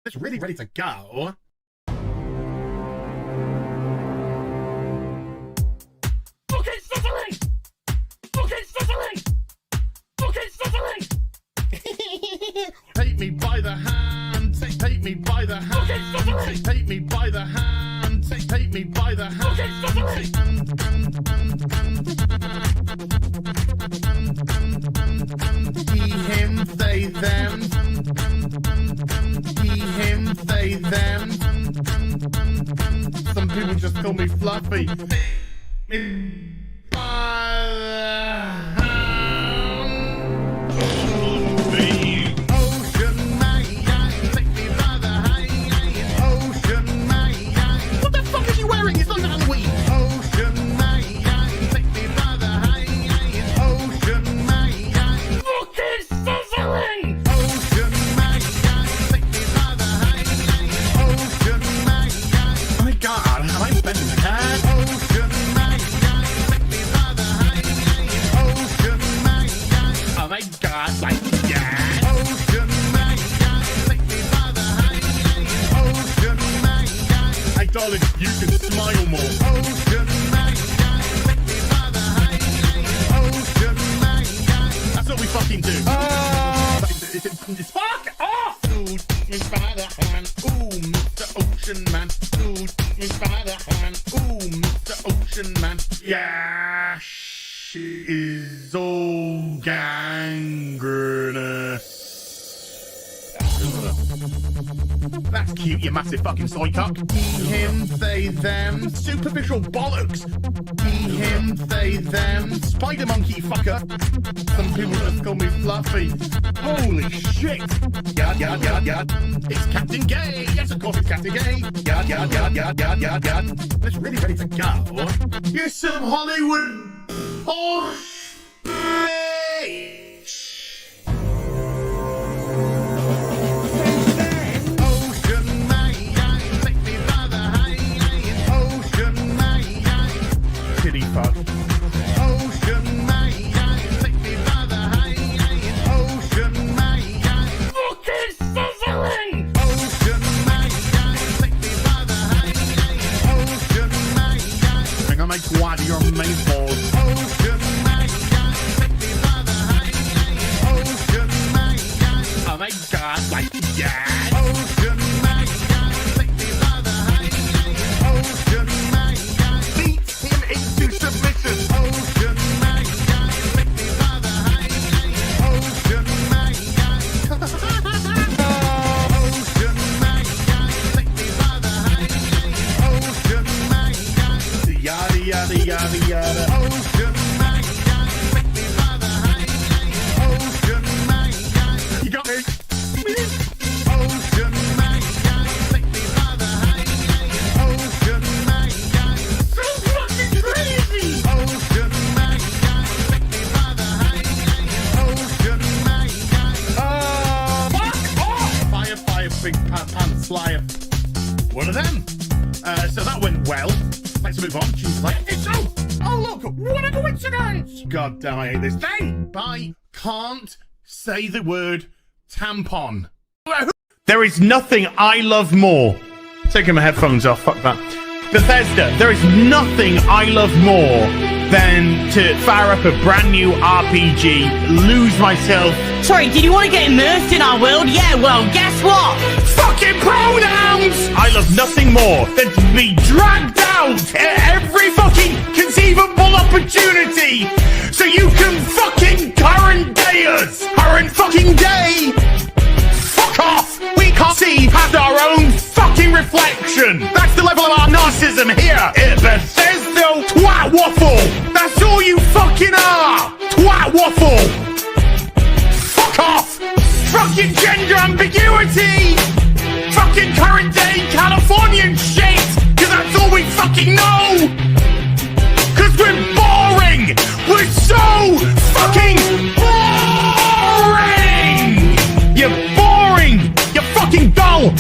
It's really ready to go. Okay, stuttering! Okay, stuttering! Okay, stuttering! Take me by the hand, take me by the hand, Okay, stuttering! take me by the hand, take me by the hand. Okay, stuttering! He, him, they, them. He, him, they, them. Some people just call me Fluffy. Me by the hand. The ocean man, take me by the hand. Ocean man. What the fuck is he wearing? It's not Halloween. Ocean man, take me by the hand. Ocean man. Okay, stuttering! Ocean man, take me by the hand. Ocean man. Oh my god, I'm bending the cat. Ocean man, take me by the hand. Ocean man. Oh my god, like that. Ocean man, take me by the hand. Ocean man. Hey darling, you can smile more. Ocean man, take me by the hand. Ocean man. That's what we fucking do. Fuck off! Dude, me by the hand. Ooh, Mr. Ocean Man. Dude, me by the hand. Ooh, Mr. Ocean Man. Yeah, she is all gangrenous. That's cute, you massive fucking soy cock. He, him, they, them. Superficial bollocks. He, him, they, them. Spider monkey fucker. Some people just call me Fluffy. Holy shit. Yard, yard, yard, yard. It's Captain Gay. Yes, of course it's Captain Gay. Yard, yard, yard, yard, yard, yard, yard. It's really ready to go. Here's some Hollywood. Oh, Ocean man, take me by the hand. Ocean man, kitty fuck. Ocean man, take me by the hand. Ocean man, Okay, stuttering! ocean man, take me by the hand. Ocean man, I'm gonna make one of your main balls. Ocean man, take me by the hand. Ocean man, oh my god, like that. Ocean man, take me by the hand. Ocean man, beat him into submission. Ocean man, take me by the hand. Ocean man, ocean man, take me by the hand. Ocean man, yada yada yada yada. Ocean man, take me by the hand. Ocean man, you got me. Ocean man, take me by the hand. Ocean man, So fucking crazy! ocean man, take me by the hand. Ocean man, fuck off! Fire, fire, big pants, flyer. One of them. So that went well. Let's move on. Jeez, like it's oh look, what a coincidence! God damn, I hate this day. I can't say the word tampon. There is nothing I love more. Taking my headphones off, fuck that. Bethesda, there is nothing I love more than to fire up a brand new RPG, lose myself. Sorry, did you want to get immersed in our world? Yeah, well, guess what? Fucking pronouns! I love nothing more than to be dragged out at every fucking conceivable opportunity so you can fucking current day us. Current fucking day! Fuck off! We can't see past our own fucking reflection. That's the level of our narcissism here at Bethesda. Twat waffle! That's all you fucking are! Twat waffle! Fuck off! Fucking gender ambiguity! Fucking current day Californian shit! Cause that's all we fucking know! Cause we're boring! We're so fucking boring! You're boring! You're fucking dull!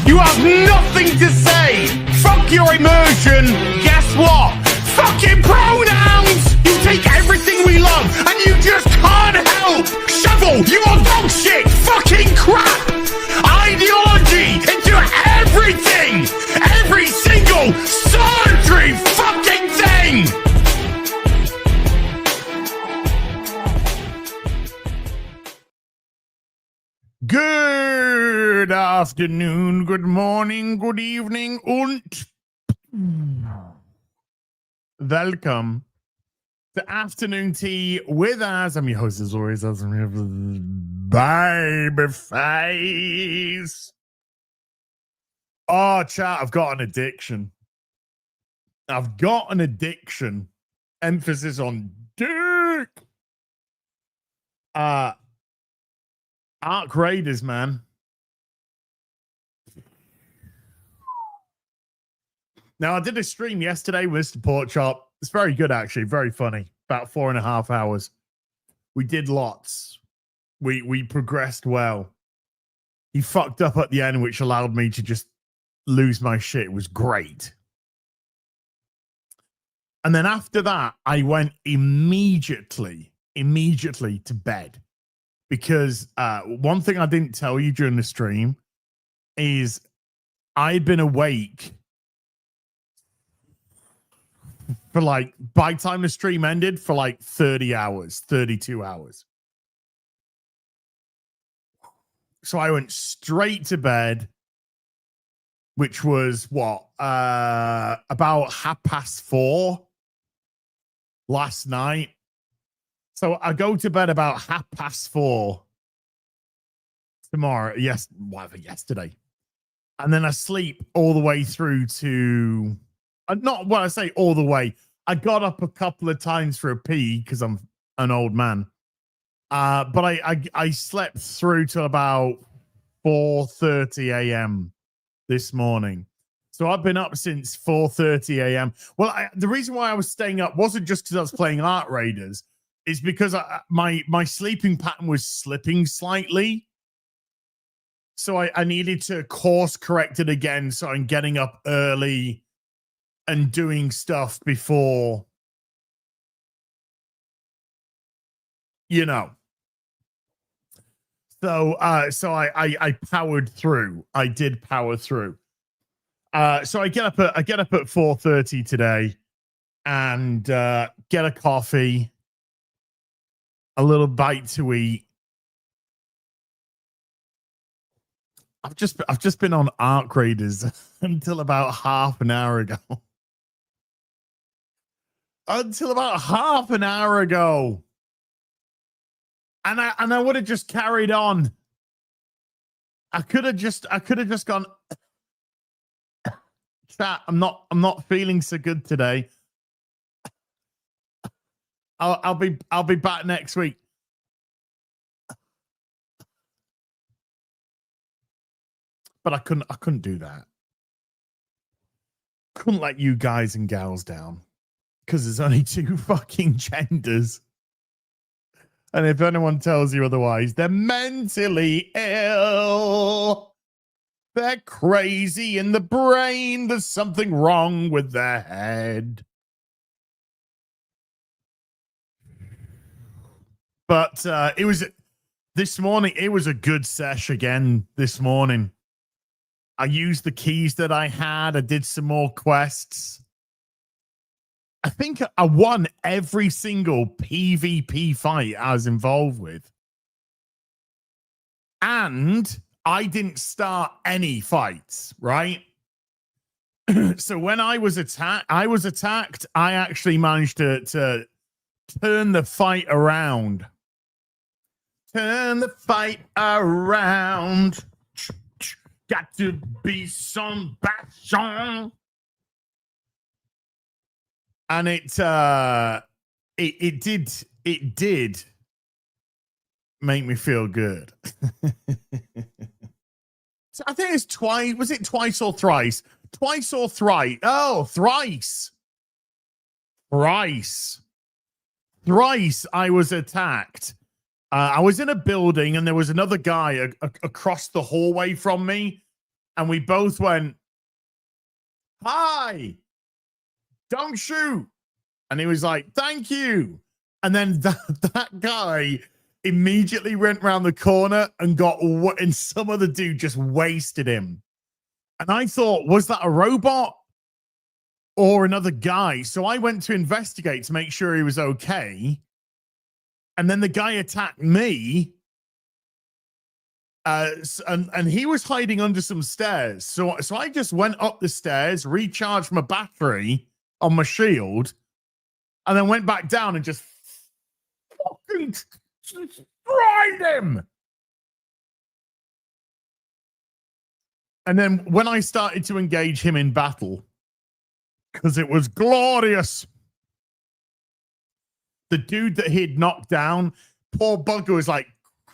You have nothing to say! Fuck your immersion! Guess what? Fucking pronouns! You take everything we love and you just can't help! Shovel! You are dog shit! Fucking crap! Ideology! single surgery fucking thing! Good afternoon, good morning, good evening, und welcome to Afternoon Tea with us. I'm your host, as always, Babyface. Oh, chat, I've got an addiction. Emphasis on dick. Arc Raiders, man. Now, I did a stream yesterday with Mr. Porkchop. It's very good, actually. Very funny. About 4.5 hours. We did lots. We progressed well. He fucked up at the end, which allowed me to just lose my shit. It was great. And then after that, I went immediately to bed. Because one thing I didn't tell you during the stream is I'd been awake for like, by the time the stream ended, for like 30 hours, 32 hours. So I went straight to bed, which was what, about 4:30 last night. So I go to bed about 4:30 tomorrow. Yesterday. And then I sleep all the way through to, not when I say all the way, I got up a couple of times for a pee because I'm an old man. But I slept through to about 4:30 a.m. this morning. So I've been up since 4:30 a.m. Well, the reason why I was staying up wasn't just because I was playing Art Raiders. Is because my sleeping pattern was slipping slightly. So I needed to course correct it again. So I'm getting up early and doing stuff before, you know. So I powered through. I did power through. So I get up at 4:30 today and get a coffee, a little bite to eat. I've just been on Arc Raiders until about half an hour ago. And I would have just carried on. I could have just gone. Chat, I'm not feeling so good today. I'll be back next week. But I couldn't do that. Couldn't let you guys and gals down. Because there's only 2 fucking genders. And if anyone tells you otherwise, they're mentally ill. They're crazy in the brain. There's something wrong with their head. But it was this morning. It was a good sesh again this morning. I used the keys that I had. I did some more quests. I think I won every single PvP fight I was involved with. And I didn't start any fights, right? So when I was attacked, I actually managed to turn the fight around. Turn the fight around. Got to be some passion. And it did make me feel good. So I think it's twice. Was it twice or thrice? Twice or thrice? Oh, thrice. Thrice. I was attacked. I was in a building and there was another guy across the hallway from me. And we both went, "Hi, don't shoot." And he was like, "Thank you." And then that guy immediately went around the corner and and some other dude just wasted him. And I thought, was that a robot? or another guy. So I went to investigate to make sure he was okay. And then the guy attacked me. And he was hiding under some stairs. So I just went up the stairs, recharged my battery on my shield, and then went back down and just fucking destroyed him. And then when I started to engage him in battle, because it was glorious, the dude that he'd knocked down, poor bugger, was like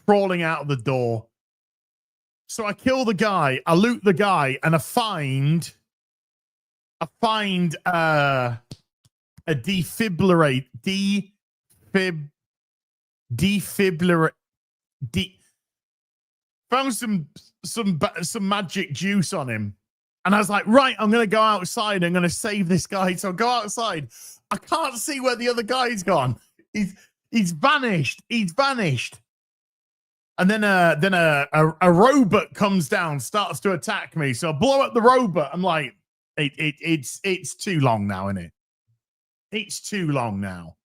crawling out of the door. So I kill the guy, I loot the guy, and I find a defibrillate, found some magic juice on him. And I was like, right, I'm going to go outside. I'm going to save this guy. So I go outside. I can't see where the other guy's gone. He's vanished. He's vanished. And then a robot comes down, starts to attack me. So I blow up the robot. I'm like, it's too long now, isn't it? It's too long now.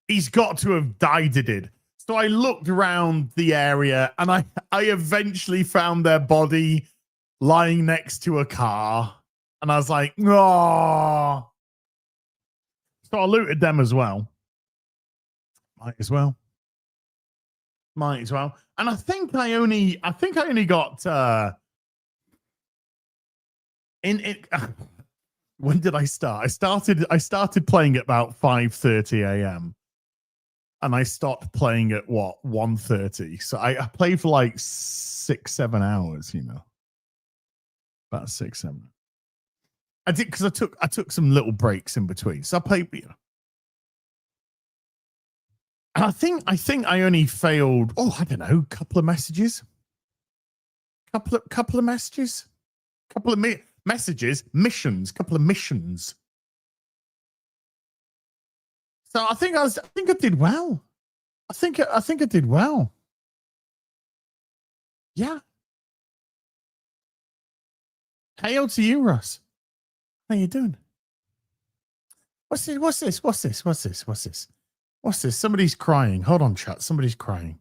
He's got to have died, it did. So I looked around the area and I eventually found their body lying next to a car. And I was like, oh. So I looted them as well. Might as well. And I think I only got when did I start? I started playing at about 5:30 a.m. and I stopped playing at what, 1:30. So I played for like 6-7 hours, you know. About 6-7. I did, because I took some little breaks in between. So I played, you know. And I think I only failed, I don't know, couple of messages. Couple of messages. Couple of missions. Couple of missions. So I think I did well. I think I did well. Yeah. Hail to you, Russ. How you doing? What's this? Somebody's crying. Hold on, chat. Somebody's crying.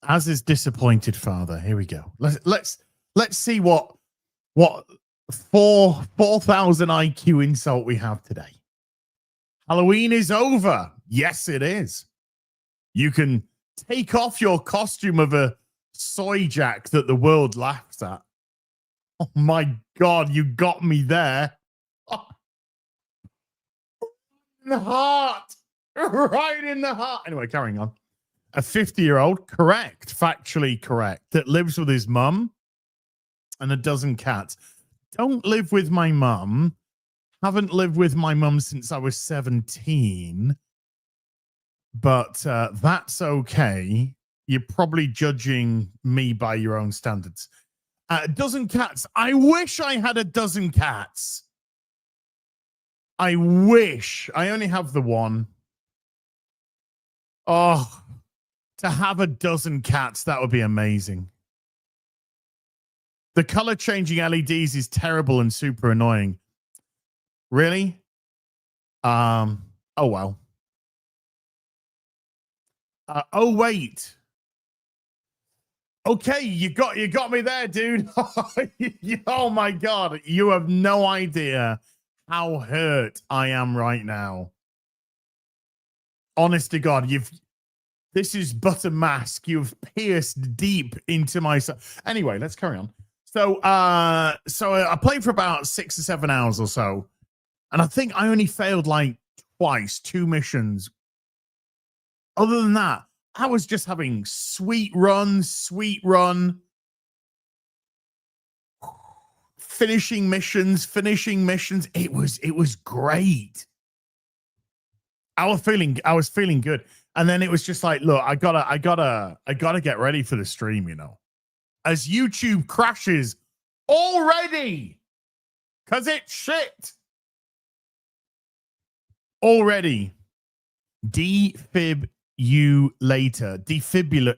As is disappointed father. Here we go. Let's see what 4,000 IQ insult we have today. Halloween is over. Yes, it is. You can take off your costume of a soy jack that the world laughs at. Oh my God, you got me there. Oh. In the heart. Right in the heart. Anyway, carrying on. A 50-year-old, correct, factually correct, that lives with his mum and a dozen cats. Don't live with my mum. Haven't lived with my mum since I was 17. But that's okay. You're probably judging me by your own standards. A dozen cats. I wish I had a dozen cats. I wish. I only have the one. Oh, to have a dozen cats, that would be amazing. The color changing LEDs is terrible and super annoying. Really? Oh well. Oh wait. Okay, you got me there, dude. Oh my God, you have no idea how hurt I am right now. Honest to God, this is but a mask. You've pierced deep into my soul. Anyway, let's carry on. So I played for about 6 or 7 hours or so, and I think I only failed like twice, 2 missions. Other than that, I was just having sweet run, finishing missions. It was great. I was feeling good. And then it was just like, look, I gotta get ready for the stream, you know, as YouTube crashes already, cause it's shit already. Defib you later. Defibrillate.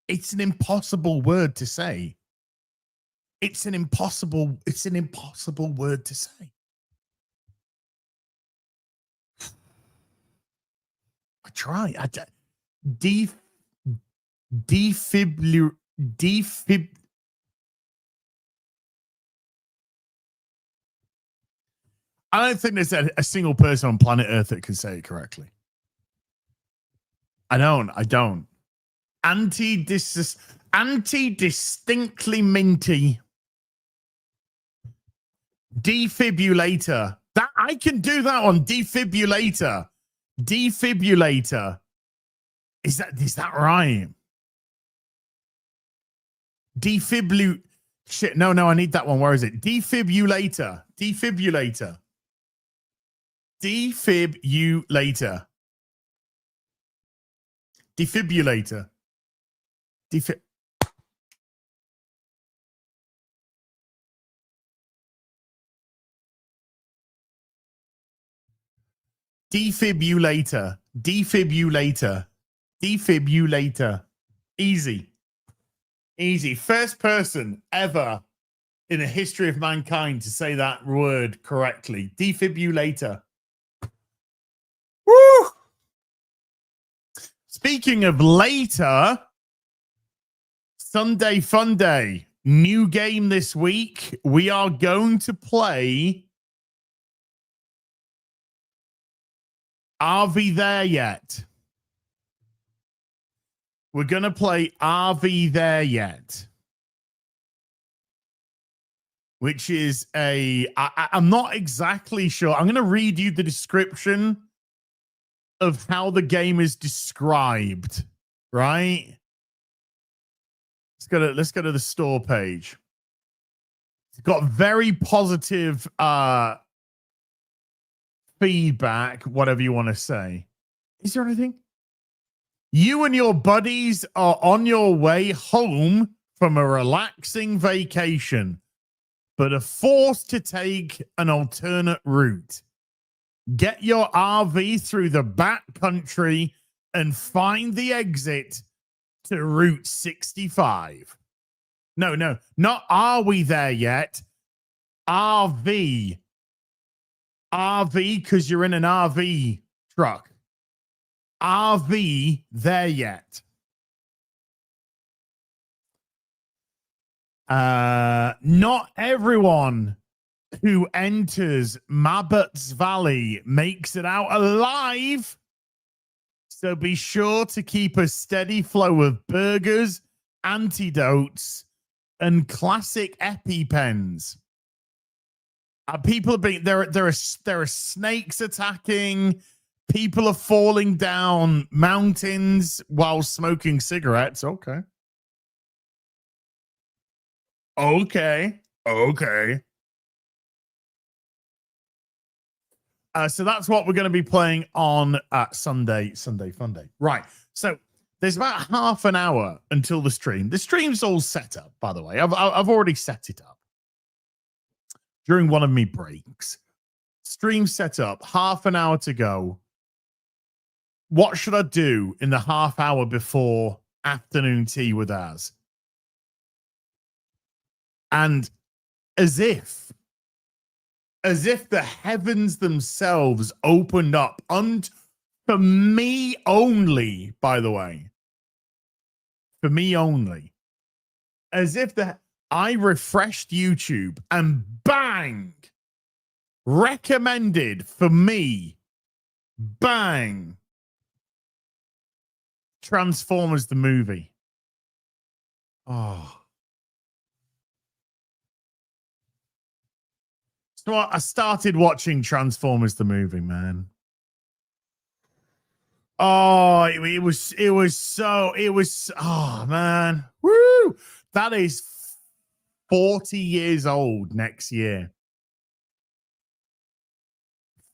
It's an impossible word to say. It's an impossible word to say. I try. Defib. I don't think there's a single person on planet Earth that can say it correctly. I don't. Anti-distinctly minty. Defibrillator. That I can do that one. Defibrillator. Is that right? Shit. No, I need that one. Where is it? Defibrillator. Defibrillator. Defibrillator. Defibrillator. Easy. First person ever in the history of mankind to say that word correctly. Defibrillator. Woo! Speaking of later, Sunday Fun Day. New game this week. We are going to play Are We There Yet? We're going to play Are We There Yet? Which is I'm not exactly sure. I'm going to read you the description of how the game is described, right? Let's go to the store page. It's got very positive feedback, whatever you want to say. Is there anything? You and your buddies are on your way home from a relaxing vacation, but are forced to take an alternate route. Get your RV through the back country and find the exit to Route 65. No, not Are We There Yet? RV. RV, because you're in an RV truck. RV There Yet? Not everyone who enters Mabbott's Valley makes it out alive. So be sure to keep a steady flow of burgers, antidotes, and classic EpiPens. People are being there are snakes attacking. People are falling down mountains while smoking cigarettes. Okay. So that's what we're going to be playing on Sunday Fun Day. Right. So there's about half an hour until the stream. The stream's all set up, by the way. I've already set it up during one of my breaks. Stream set up, half an hour to go. What should I do in the half hour before afternoon tea with Az? And as if the heavens themselves opened up for me only, by the way, for me only, as if I refreshed YouTube and bang, recommended for me, bang, Transformers the movie. Oh. So I started watching Transformers the movie, man. Oh, oh man. Woo! That is 40 years old next year.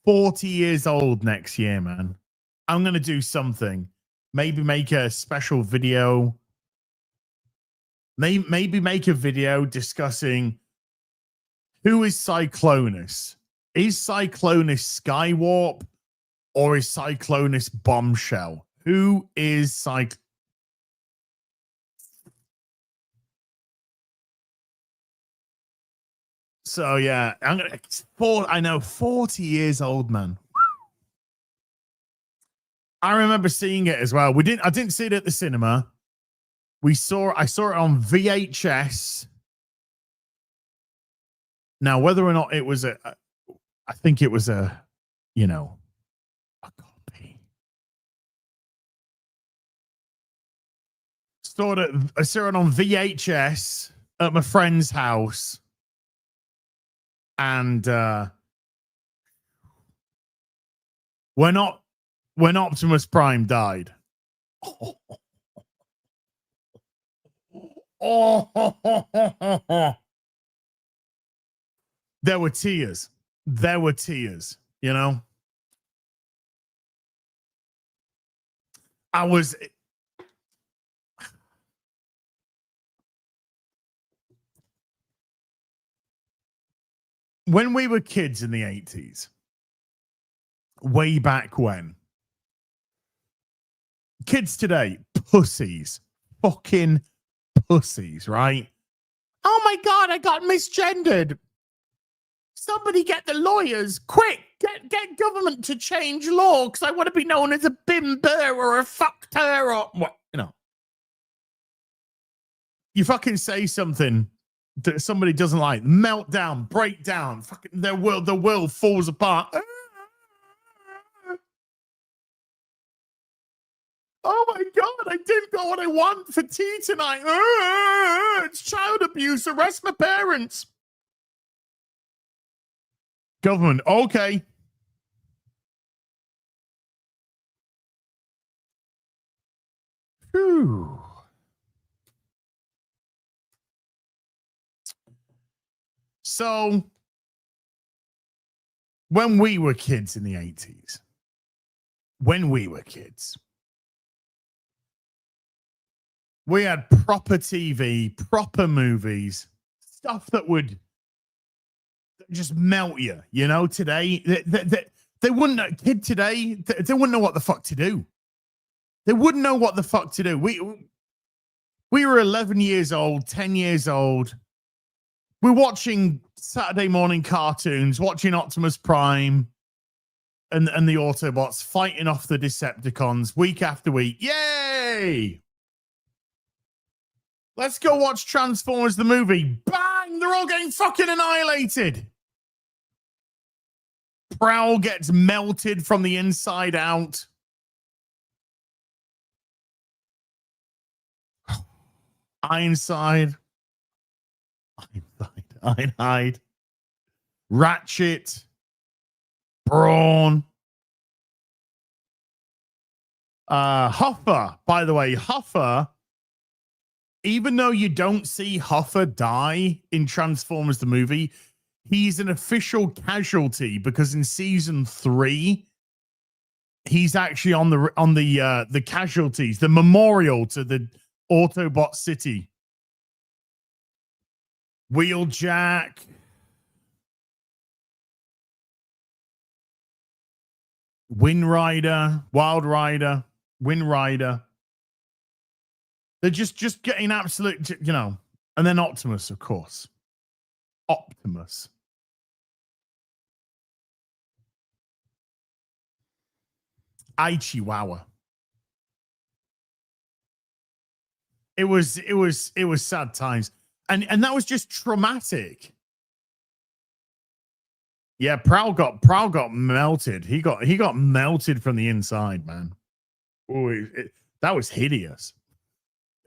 40 years old next year, man. I'm going to do something. Maybe make a special video. Maybe make a video discussing who is Cyclonus? Is Cyclonus Skywarp or is Cyclonus Bombshell? Who is So yeah, I know 40 years old, man. I remember seeing it as well. I didn't see it at the cinema. I saw it on VHS. Now, whether or not it was I think it was a copy. I saw it on VHS at my friend's house. And when Optimus Prime died, there were tears. There were tears, you know. When we were kids in the 80s, way back when, kids today, pussies, fucking pussies, right? Oh my God, I got misgendered. Somebody get the lawyers, quick, get government to change law because I want to be known as a bimber or a fuckter or what, you know. You fucking say something that somebody doesn't like, meltdown, breakdown, fucking the world falls apart. Oh my God, I didn't got what I want for tea tonight. It's child abuse. Arrest my parents. Government, okay. Whew. So, when we were kids in the 80s, we had proper TV, proper movies, stuff that would just melt you, you know. Today, they wouldn't, a kid today, they wouldn't know what the fuck to do. They wouldn't know what the fuck to do. We were 11 years old, 10 years old. We're watching Saturday morning cartoons, watching Optimus Prime and the Autobots fighting off the Decepticons week after week. Yay! Let's go watch Transformers the movie. Bang! They're all getting fucking annihilated. Prowl gets melted from the inside out. Ironside. Ironhide. Ratchet. Brawn. Huffer, by the way, Huffer, even though you don't see Huffer die in Transformers the movie, he's an official casualty because in season 3, he's actually on the casualties, the memorial to the Autobot City. Wheeljack. Wind Rider, Wild Rider, Wind Rider. They're just getting absolute, you know. And then Optimus, of course. Optimus. Ay Chihuahua. It was sad times. And that was just traumatic. Yeah, Prowl got melted. He got melted from the inside, man. Oh, that was hideous.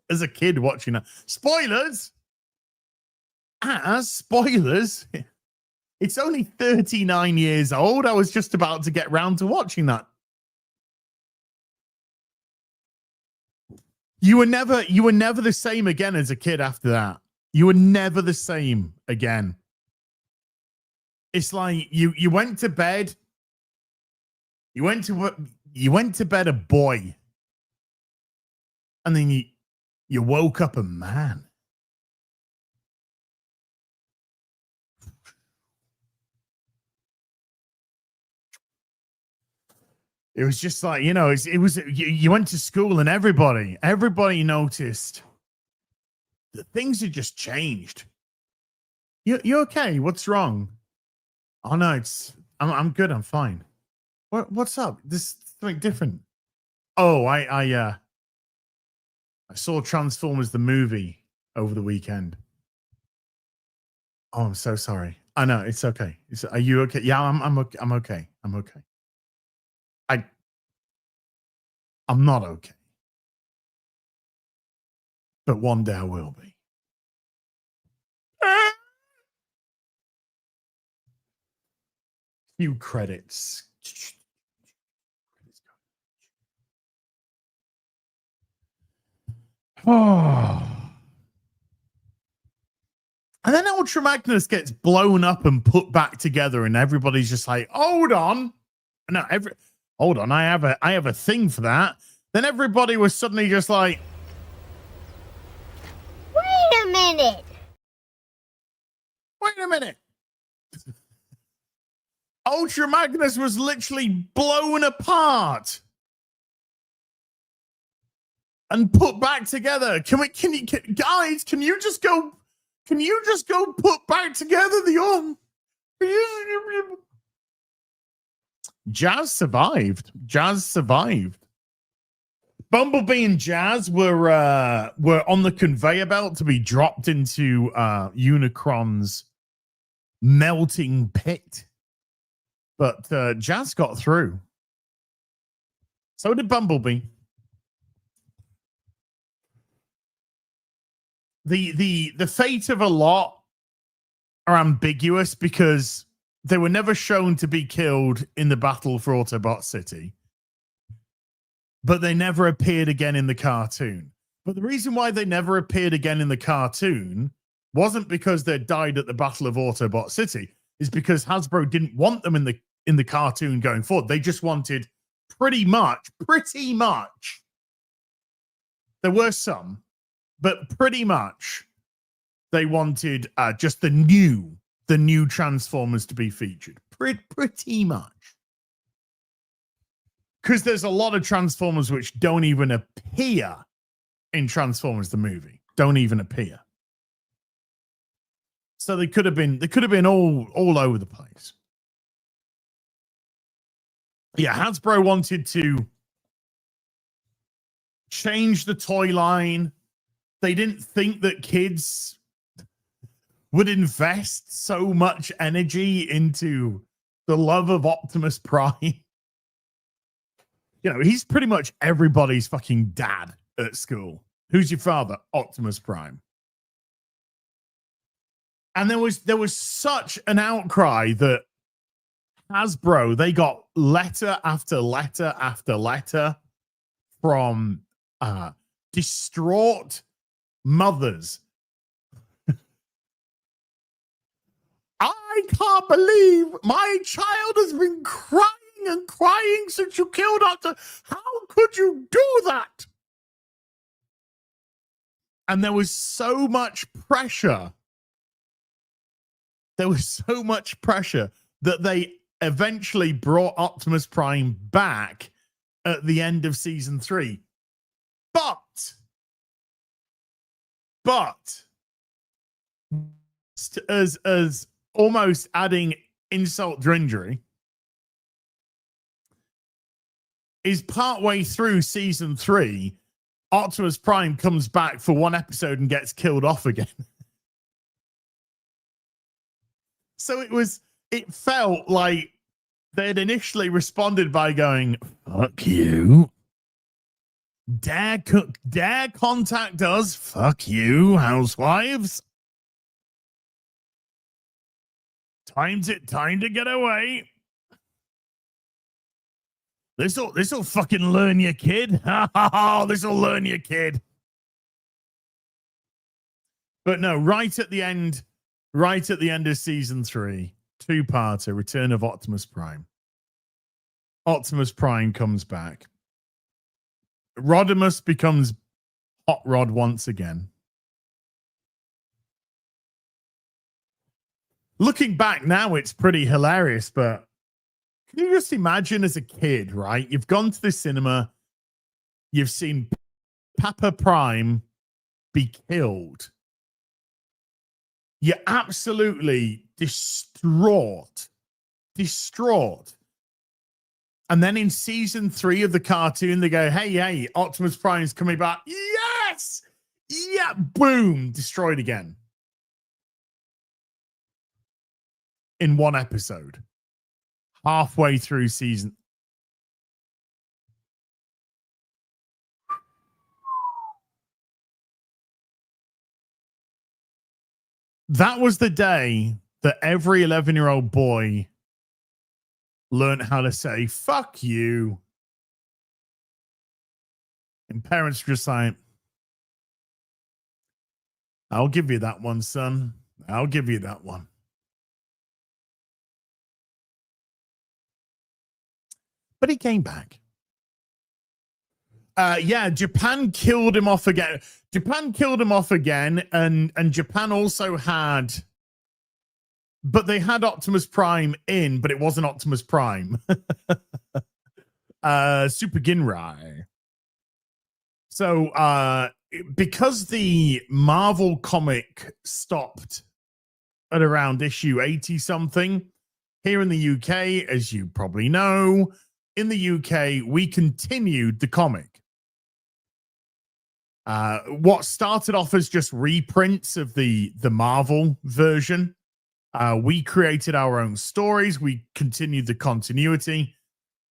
As a kid watching that. Spoilers. Spoilers. It's only 39 years old. I was just about to get round to watching that. You were never the same again as a kid after that. You were never the same again. It's like you went to bed. You went to bed a boy. And then you woke up a man. It was just like, you know, you went to school and everybody noticed that things had just changed. You okay? What's wrong? Oh no, I'm good. I'm fine. What's up? This is something different. Oh, I saw Transformers the movie over the weekend. Oh, I'm so sorry. I know it's okay. Are you okay? Yeah, I'm okay. I'm okay. I'm okay. I'm not okay, but one day I will be. Few credits. Oh. And then Ultra Magnus gets blown up and put back together, and everybody's just like, "Hold on, no, hold on, I have a thing for that." Then everybody was suddenly just like, Wait a minute. "Wait a minute." Ultra Magnus was literally blown apart and put back together. Guys, can you just go put back together the arm? Jazz survived. Bumblebee and Jazz were on the conveyor belt to be dropped into Unicron's melting pit. But Jazz got through. So did Bumblebee. The fate of a lot are ambiguous because they were never shown to be killed in the battle for Autobot City. But they never appeared again in the cartoon. But the reason why they never appeared again in the cartoon wasn't because they died at the Battle of Autobot City. Is because Hasbro didn't want them in the cartoon going forward. They just wanted pretty much. There were some, but pretty much they wanted just the new Transformers to be featured. Pretty much. Because there's a lot of Transformers which don't even appear in Transformers the movie. Don't even appear. So they could have been all over the place. Yeah, Hasbro wanted to change the toy line. They didn't think that kids would invest so much energy into the love of Optimus Prime. You know, he's pretty much everybody's fucking dad at school. Who's your father? Optimus Prime. And there was such an outcry that Hasbro, they got letter after letter after letter from distraught mothers. I can't believe my child has been crying and crying since you killed Optimus. How could you do that? And there was so much pressure. That they eventually brought Optimus Prime back at the end of season 3. But as almost adding insult to injury, is partway through season 3, Optimus Prime comes back for one episode and gets killed off again. So it felt like they'd initially responded by going, "Fuck you. Dare contact us. Fuck you, housewives. Time to get away. This'll fucking learn you, kid. This'll learn you, kid." But no, right at the end of season 3, 2-parter, Return of Optimus Prime. Optimus Prime comes back. Rodimus becomes Hot Rod once again. Looking back now, it's pretty hilarious, but can you just imagine as a kid, right? You've gone to the cinema, you've seen Papa Prime be killed. You're absolutely distraught. And then in season 3 of the cartoon, they go, hey, Optimus Prime's coming back. Yes! Yeah, boom, destroyed again. In one episode. Halfway through season. That was the day that every 11-year-old boy learned how to say, fuck you. And parents were just like, I'll give you that one, son. I'll give you that one. But he came back. Yeah, Japan killed him off again. And Japan also had, but they had Optimus Prime in, but it wasn't Optimus Prime. Super Ginrai. So because the Marvel comic stopped at around issue 80 something, here in the UK, as you probably know, in the UK, we continued the comic. What started off as just reprints of the Marvel version, we created our own stories. We continued the continuity,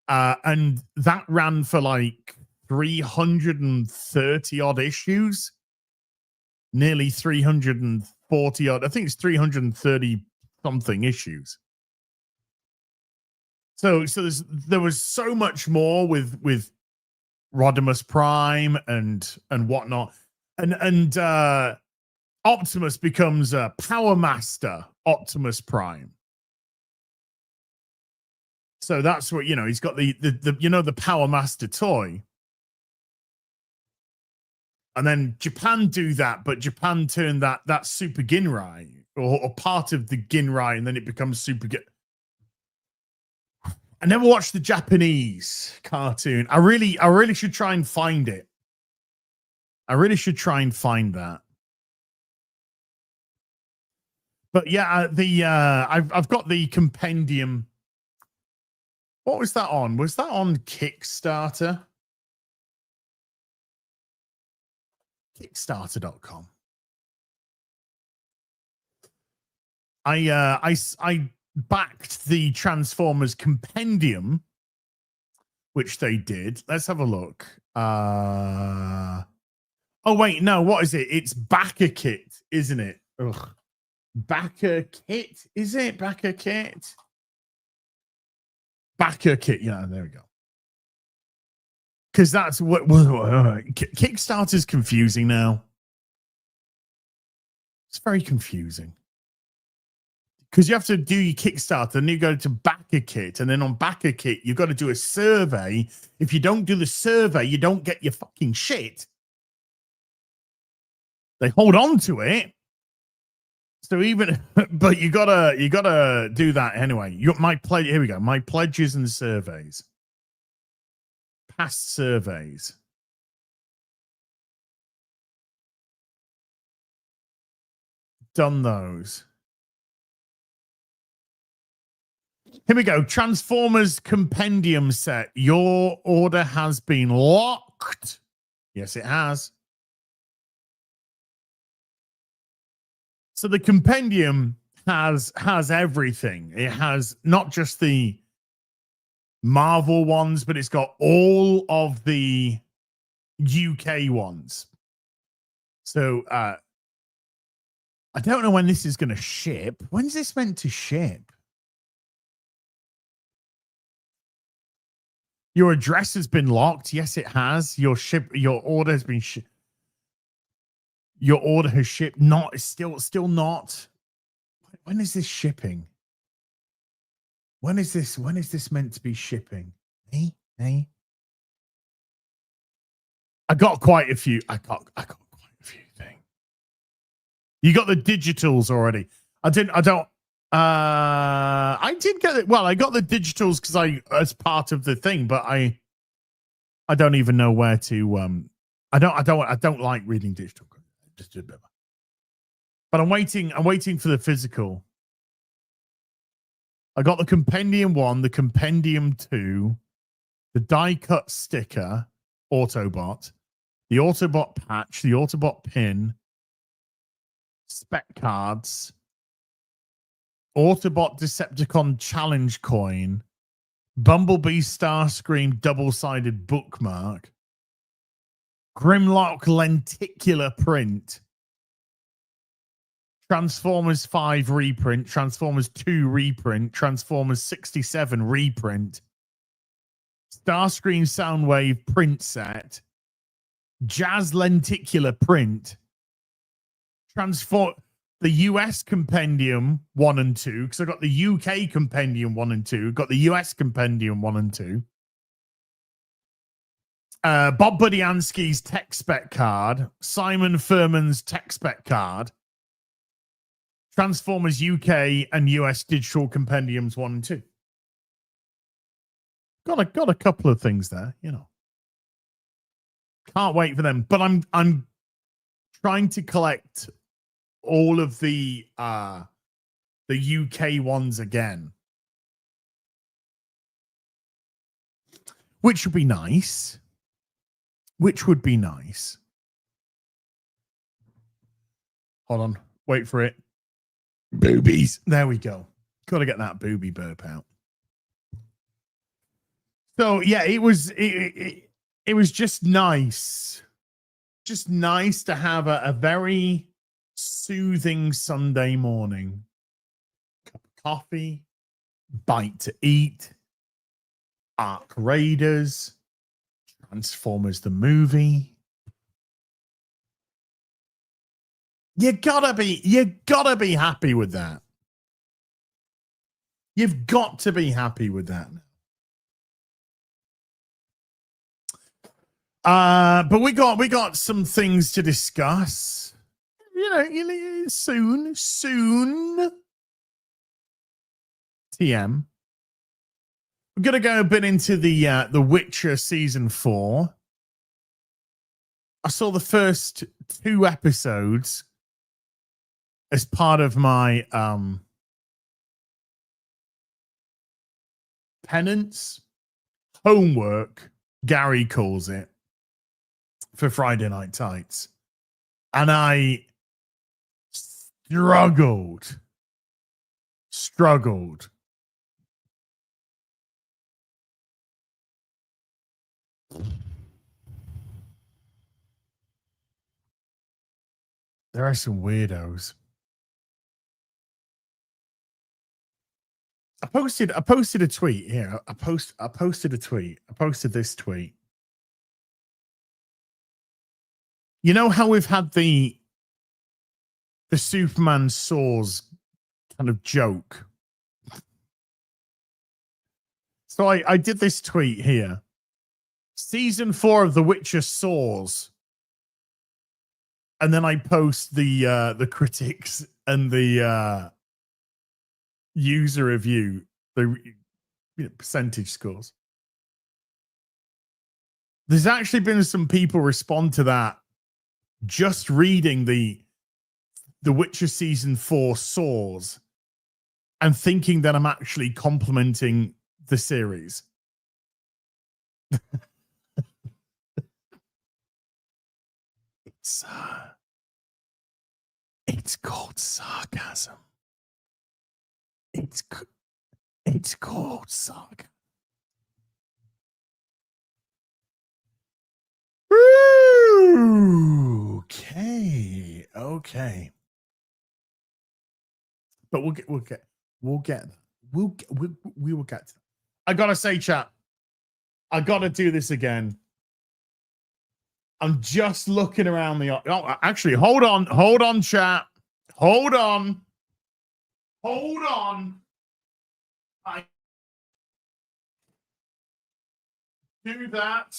and that ran for like 330 odd issues, nearly 340 odd. I think it's 330 something issues. So there was so much more with Rodimus Prime and whatnot, and Optimus becomes a Power Master Optimus Prime. So that's what, you know, he's got the Power Master toy. And then Japan do that, but Japan turn that Super Ginrai or part of the Ginrai, and then it becomes Super Gin. I never watched the Japanese cartoon. I really should try and find it. I really should try and find that. But yeah, I've got the compendium. What was that on? Was that on Kickstarter? Kickstarter.com. I backed the Transformers compendium, which they did. Let's have a look. Oh wait, no, what is it? It's Backer Kit, isn't it? Ugh. Backer Kit, is it? Backer Kit? Backer Kit, yeah, there we go. Because that's what Kickstarter's confusing now. It's very confusing. Because you have to do your Kickstarter, and you go to Backer Kit, and then on Backer Kit, you've got to do a survey. If you don't do the survey, you don't get your fucking shit. They hold on to it. So even, but you gotta do that anyway. My pledge. Here we go. My pledges and surveys. Past surveys. Done those. Here we go. Transformers compendium set. Your order has been locked. Yes, it has. So the compendium has everything. It has not just the Marvel ones, but it's got all of the UK ones. So I don't know when this is going to ship. When's this meant to ship? Your address has been locked. Yes, it has. Your order has been shipped. Your order has shipped. Not still not. When is this shipping? When is this meant to be shipping? Hey. I got quite a few. I got quite a few things. You got the digitals already. I did get it. Well, I got the digitals because as part of the thing, but I don't even know where to I don't like reading digital. Just a bit. But I'm waiting for the physical. I got the Compendium 1, the Compendium 2, the die-cut sticker, Autobot, the Autobot patch, the Autobot pin, spec cards, Autobot Decepticon challenge coin, Bumblebee Starscream double-sided bookmark, Grimlock lenticular print, Transformers 5 reprint, Transformers 2 reprint, Transformers 67 reprint, Starscream Soundwave print set, Jazz lenticular print, the US Compendium 1 and 2, because I got the UK Compendium 1 and 2, got the US Compendium 1 and 2. Bob Budiansky's tech spec card, Simon Furman's tech spec card, Transformers UK and US Digital Compendiums 1 and 2. Got a couple of things there, you know. Can't wait for them. But I'm trying to collect all of the UK ones again. Which would be nice. Hold on. Wait for it. Boobies. There we go. Got to get that booby burp out. So yeah, it was just nice. Just nice to have a very soothing Sunday morning. Cup of coffee, bite to eat, Ark Raiders, Transformers the movie. You gotta be happy with that. You've got to be happy with that. But we got some things to discuss. You know, soon. TM. We're gonna go a bit into the Witcher season 4. I saw the first 2 episodes as part of my penance, homework, Gary calls it, for Friday Night Tights. And I struggled. There are some weirdos. I posted a tweet here. I posted a tweet. I posted this tweet. You know how we've had the Superman SOARS kind of joke? So I did this tweet here. Season 4 of The Witcher SOARS. And then I post the critics and the user review, the percentage scores. There's actually been some people respond to that just reading the Witcher season 4 SOARS and thinking that I'm actually complimenting the series. It's called sarcasm. It's called sarcasm. Okay. But we will get to that. I gotta say, chat, I gotta do this again. I'm just looking around the. Oh, actually, hold on, chat. Hold on. I do that.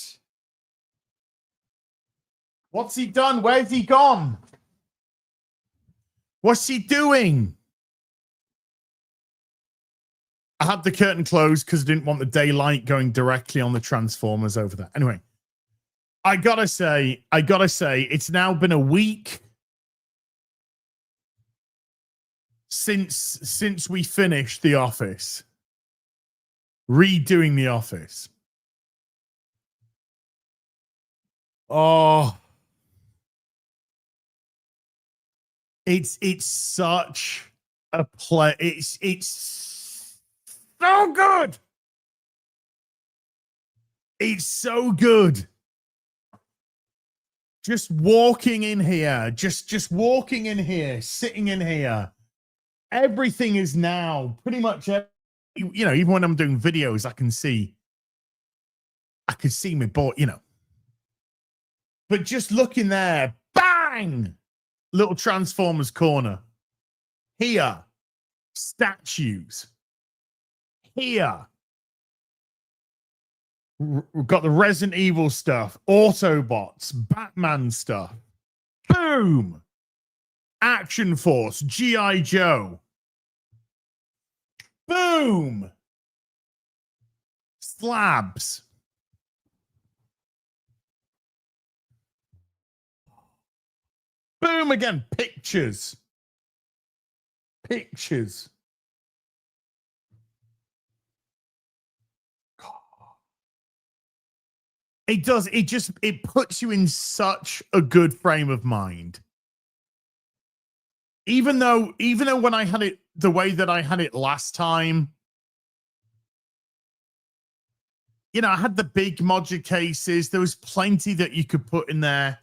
What's he done? Where's he gone? What's he doing? I had the curtain closed because I didn't want the daylight going directly on the Transformers over there. Anyway, I gotta say, it's now been a week since we finished The Office, redoing The Office. Oh, it's such a play. It's so good. It's so good. Just walking in here, just walking in here, sitting in here. Everything is now pretty much, you know, even when I'm doing videos, I can see my board, you know. But just looking there, bang, little Transformers corner. Here, statues. Here, we've got the Resident Evil stuff, Autobots, Batman stuff. Boom! Action Force, G.I. Joe. Boom! Slabs. Boom again. Pictures. Pictures. It does. It puts you in such a good frame of mind. Even though when I had it the way that I had it last time, you know, I had the big module cases. There was plenty that you could put in there.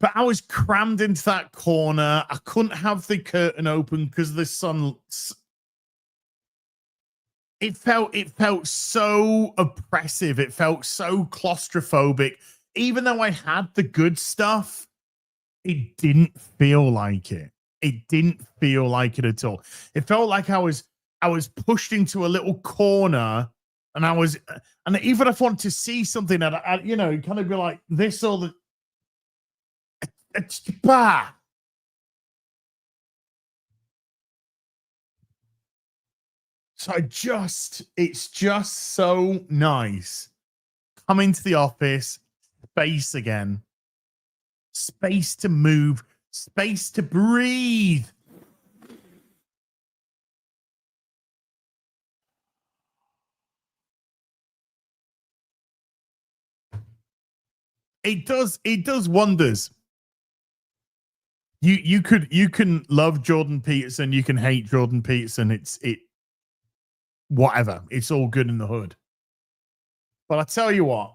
But I was crammed into that corner. I couldn't have the curtain open because of the sun. It felt so oppressive. It felt so claustrophobic. Even though I had the good stuff, it didn't feel like it. It didn't feel like it at all. It felt like I was pushed into a little corner, and and even if I wanted to see something, I'd you know, kind of be like this or the. Bah. So it's just so nice. Come into the office, space again, space to move, space to breathe. It does wonders. You can love Jordan Peterson, you can hate Jordan Peterson. Whatever. It's all good in the hood. But I tell you what,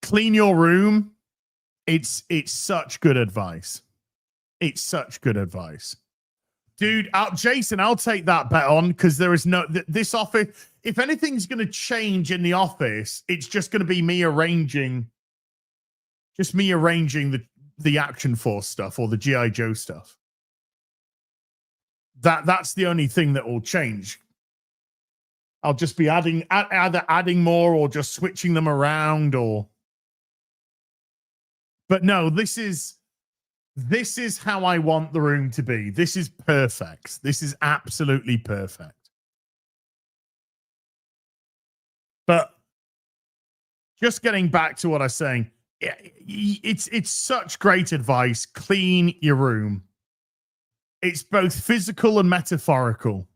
clean your room. It's such good advice. It's such good advice. Dude, Jason, I'll take that bet on, because there is no this office. If anything's going to change in the office, it's just going to be me arranging the Action Force stuff or the G.I. Joe stuff. That's the only thing that will change. I'll just be either adding more or just switching them around, or. But no, this is how I want the room to be. This is perfect. This is absolutely perfect. But just getting back to what I was saying, it's such great advice. Clean your room. It's both physical and metaphorical.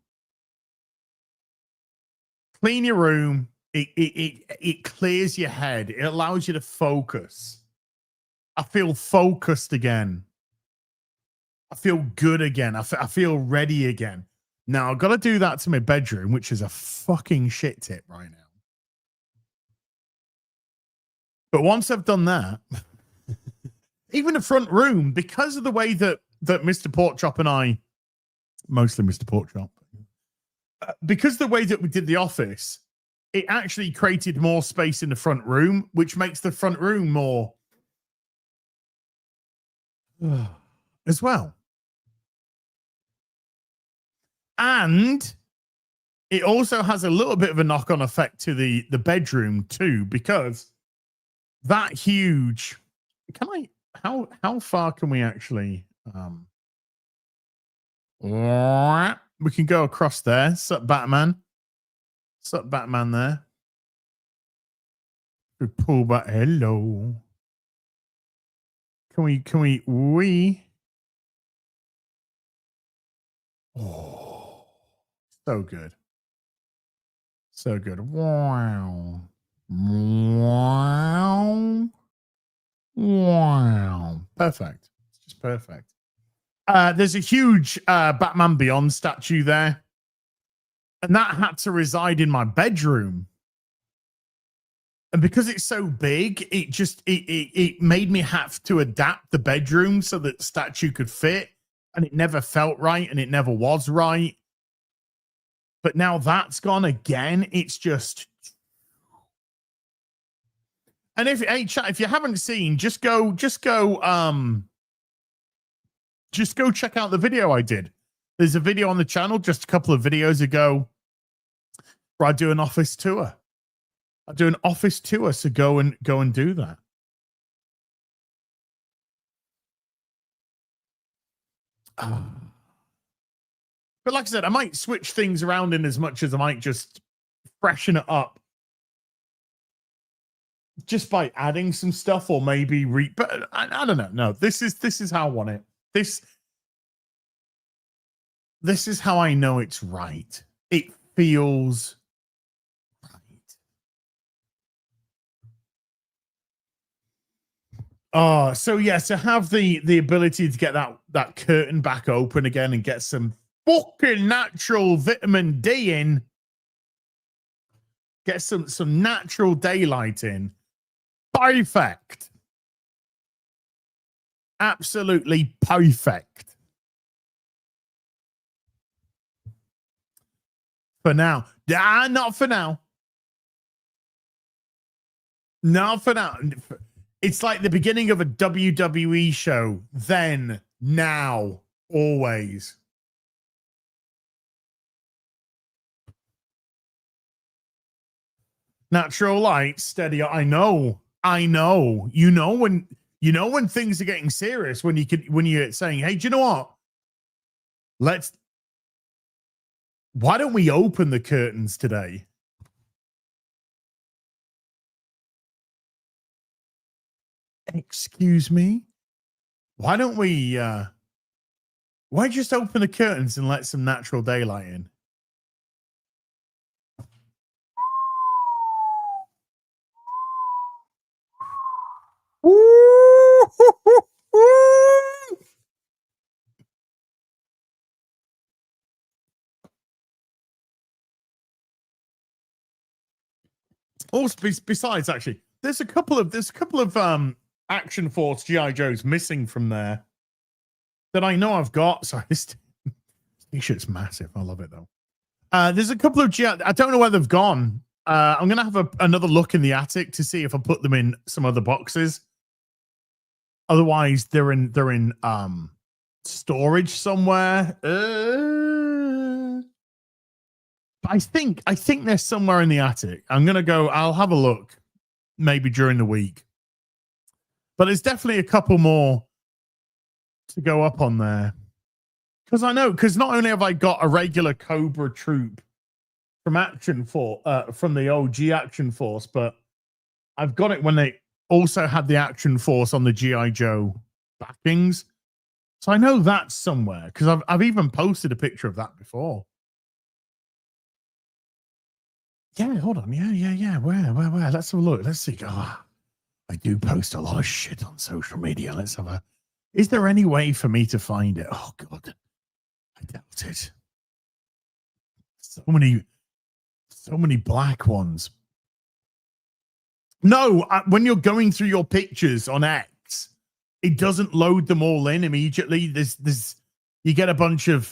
Clean your room. It clears your head. It allows you to focus. I feel focused again. I feel good again. I feel ready again. Now, I've got to do that to my bedroom, which is a fucking shit tip right now. But once I've done that, even the front room, because of the way that Mr. Porkchop and I, mostly Mr. Porkchop, because of the way that we did the office, it actually created more space in the front room, which makes the front room more as well. And it also has a little bit of a knock-on effect to the bedroom too, because that huge. How far can we actually? We can go across there. Sup, Batman? Sup, Batman? There. We pull back. Hello. Can we? Oh, so good. So good. Wow. Wow. Wow. Perfect. It's just perfect. There's a huge Batman Beyond statue there. And that had to reside in my bedroom. And because it's so big, it made me have to adapt the bedroom so that the statue could fit. And it never felt right and it never was right. But now that's gone again. It's just. And if you haven't seen, just go check out the video I did. There's a video on the channel just a couple of videos ago where I do an office tour. I do an office tour, so go and do that. But like I said, I might switch things around in as much as I might just freshen it up. Just by adding some stuff, or maybe but I don't know. No, this is how I want it. This is how I know it's right. It feels right. Oh, so yeah, to have the ability to get that curtain back open again and get some fucking natural vitamin D in, get some natural daylight in. Perfect. Absolutely perfect. For now. Not for now. Not for now. It's like the beginning of a WWE show. Then, now, always. Natural light, steady. I know. You know when things are getting serious, when you're saying, hey, do you know what? Why don't we open the curtains today? Excuse me? Why don't we why just open the curtains and let some natural daylight in? Also, besides, actually, there's a couple of Action Force GI Joes missing from there that I know I've got. Sorry, this t-shirt's massive. I love it though. There's a couple of GI. I don't know where they've gone. I'm gonna have another look in the attic to see if I put them in some other boxes. Otherwise, they're in storage somewhere. I think they're somewhere in the attic. I'm gonna go. I'll have a look, maybe during the week. But there's definitely a couple more to go up on there, because not only have I got a regular Cobra troop from from the OG Action Force, but I've got it when they also had the Action Force on the GI Joe backings. So I know that's somewhere, because I've even posted a picture of that before. Yeah, hold on. Yeah. Where? Let's have a look. Let's see. Oh, I do post a lot of shit on social media. Let's have a. Is there any way for me to find it? Oh God, I doubt it. So many black ones. No, when you're going through your pictures on X, it doesn't load them all in immediately. There's you get a bunch of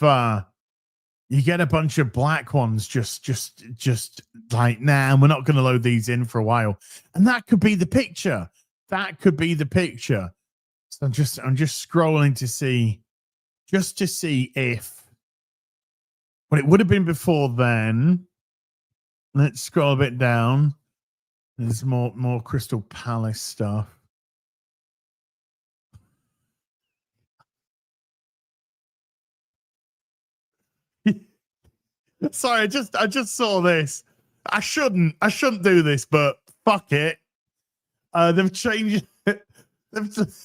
black ones just like, nah, we're not going to load these in for a while. And that could be the picture. So I'm just scrolling to see if, well, it would have been before then. Let's scroll a bit down. There's more Crystal Palace stuff. Sorry, I just saw this. I shouldn't do this, but fuck it. They've changed.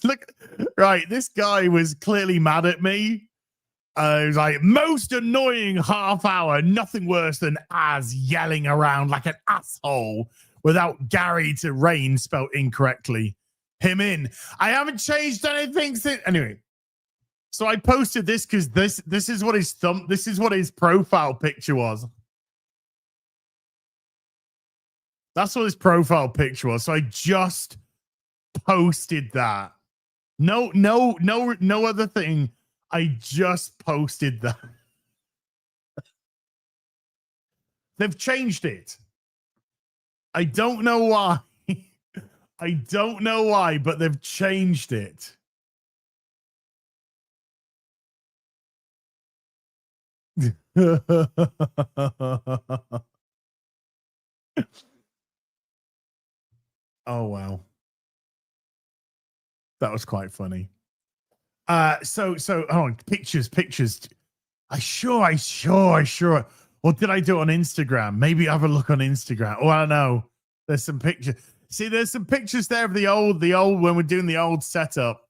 Look, right. This guy was clearly mad at me, It was like, most annoying half hour, nothing worse than Az yelling around like an asshole without Gary to Rain spelled incorrectly. Him in. I haven't changed anything since. Anyway, so I posted this because this is what his profile picture was. That's what his profile picture was. So I just posted that. No other thing. I just posted that. They've changed it. I don't know why. I don't know why, but they've changed it. Oh wow. That was quite funny. So pictures. I sure. Or did I do it on Instagram? Maybe have a look on Instagram. Oh, I don't know. There's some pictures. See, there's some pictures there of the old when we're doing the old setup.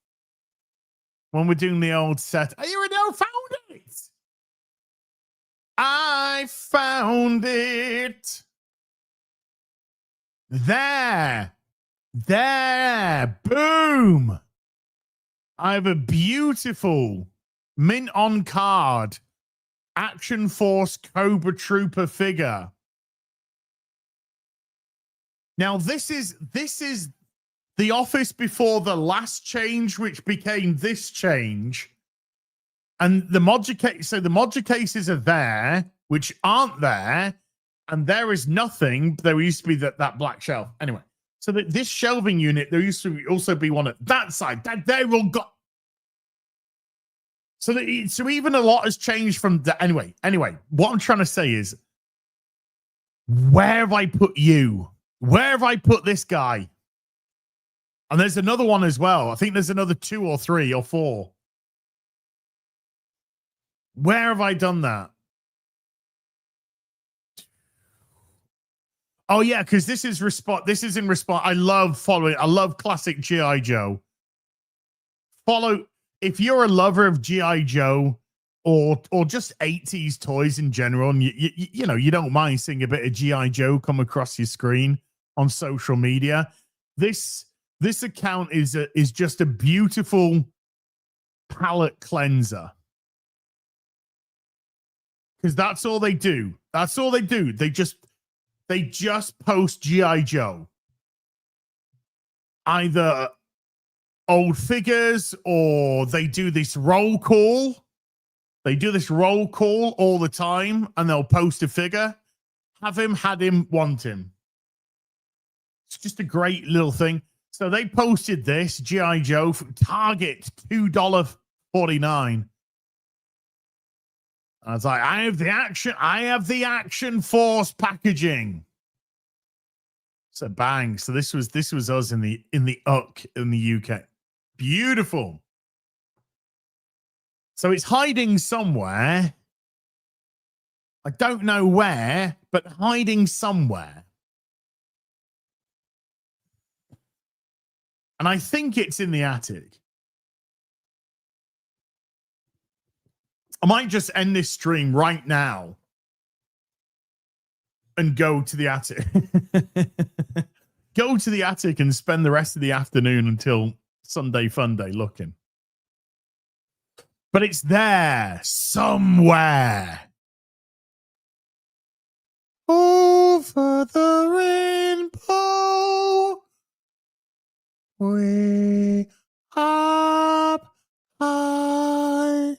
Oh, you know, found it. I found it. There. Boom. I have a beautiful mint on card Action Force Cobra Trooper figure. Now this is the office before the last change, which became this change. And the module case, so the module cases are there, which aren't there, and there is nothing. There used to be that black shelf. Anyway, so that this shelving unit, there used to also be one at that side. That they all got. So even a lot has changed from the anyway. What I'm trying to say is, where have I put you? Where have I put this guy? And there's another one as well. I think there's another 2 or 3 or 4. Where have I done that? Oh yeah, because this is in response. I love following. I love classic G.I. Joe. If you're a lover of G.I. Joe or just 80s toys in general, and you know, you don't mind seeing a bit of G.I. Joe come across your screen on social media, this account is just a beautiful palate cleanser. Because that's all they do. They just post G.I. Joe. Either old figures, or they do this roll call. They do this roll call all the time, and they'll post a figure. Have him, had him, want him. It's just a great little thing. So they posted this G.I. Joe from Target, $2.49. I was like, I have the Action Force packaging. So bang. So this was us in the UK in the UK. Beautiful. So it's hiding somewhere. I don't know where, but hiding somewhere. And I think it's in the attic. I might just end this stream right now and go to the attic. Go to the attic and spend the rest of the afternoon until Sunday Fun Day looking. But it's there somewhere. Over the rainbow, way up high.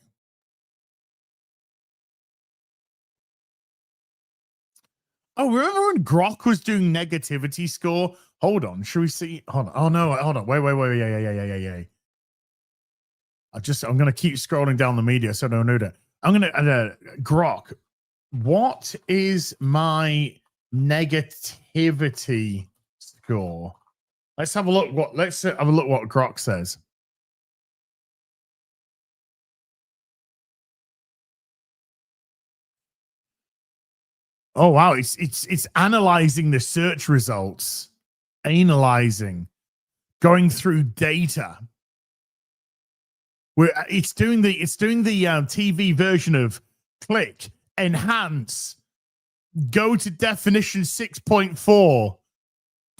Oh, remember when Grok was doing negativity score? Hold on, should we see? Hold on. Oh no, hold on. Wait. Yeah. I'm gonna keep scrolling down the media so I don't know that. I'm gonna Grok. What is my negativity score? Let's have a look. What Grok says. Oh wow, it's analyzing the search results, going through data. It's doing the TV version of click, enhance, go to definition 6.4,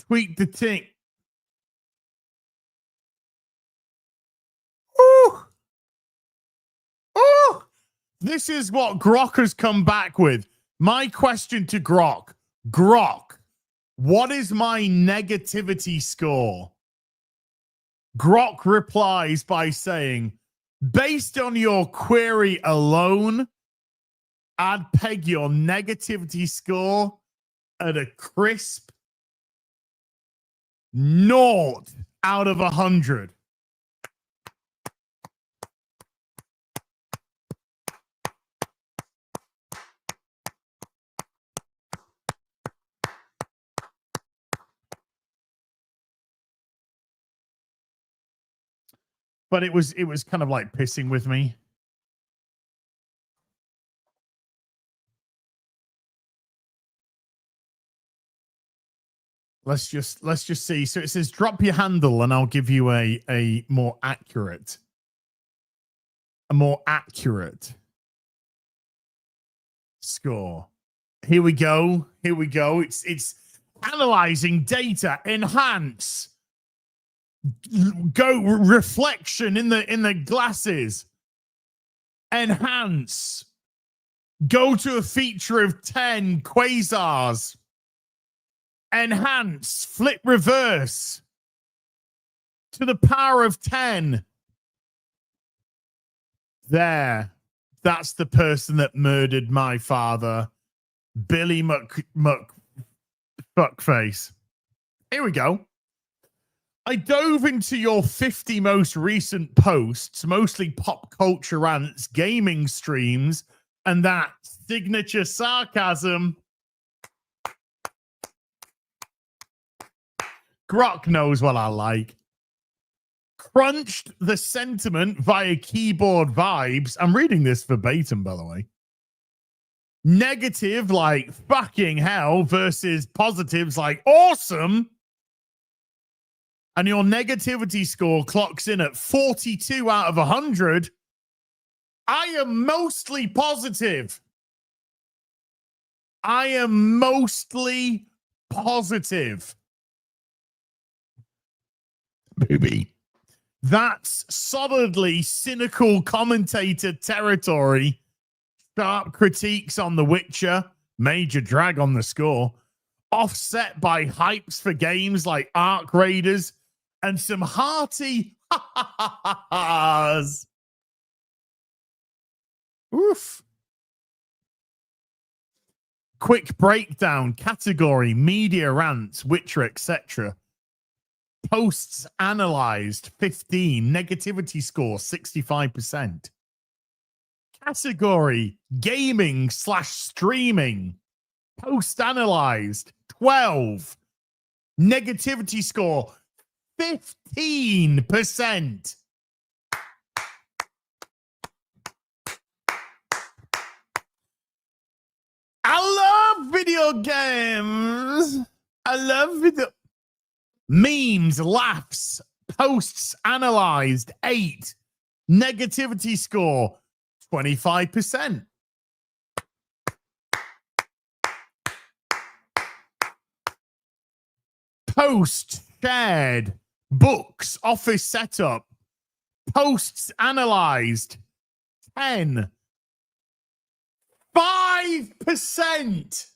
tweak the thing. Ooh. Ooh. This is what Grok has come back with. My question to Grok, what is my negativity score? Grok replies by saying, based on your query alone, I'd peg your negativity score at a crisp 0 out of 100. But it was kind of like pissing with me. Let's just see. So it says drop your handle and I'll give you a more accurate score. Here we go. It's analyzing data, enhance, go reflection in the glasses, enhance, go to a feature of 10 quasars, enhance, flip reverse to the power of 10. There, that's the person that murdered my father, Billy Fuckface. Here we go. I dove into your 50 most recent posts, mostly pop culture rants, gaming streams, and that signature sarcasm. Grok knows what I like. Crunched the sentiment via keyboard vibes. I'm reading this verbatim, by the way. Negative like fucking hell versus positives like awesome. And your negativity score clocks in at 42 out of 100. I am mostly positive. Baby. That's solidly cynical commentator territory. Sharp critiques on The Witcher. Major drag on the score. Offset by hypes for games like Ark Raiders. And some hearty ha-ha-ha-has. Oof. Quick breakdown, category, media rants, Witcher, etc. Posts analyzed, 15. Negativity score, 65%. Category, gaming / streaming. Post analyzed, 12. Negativity score, 15%. I love video games. I love video memes, laughs, posts analyzed, 8. Negativity score, 25%. Post shared, books, office setup, posts analyzed, 10. 5%.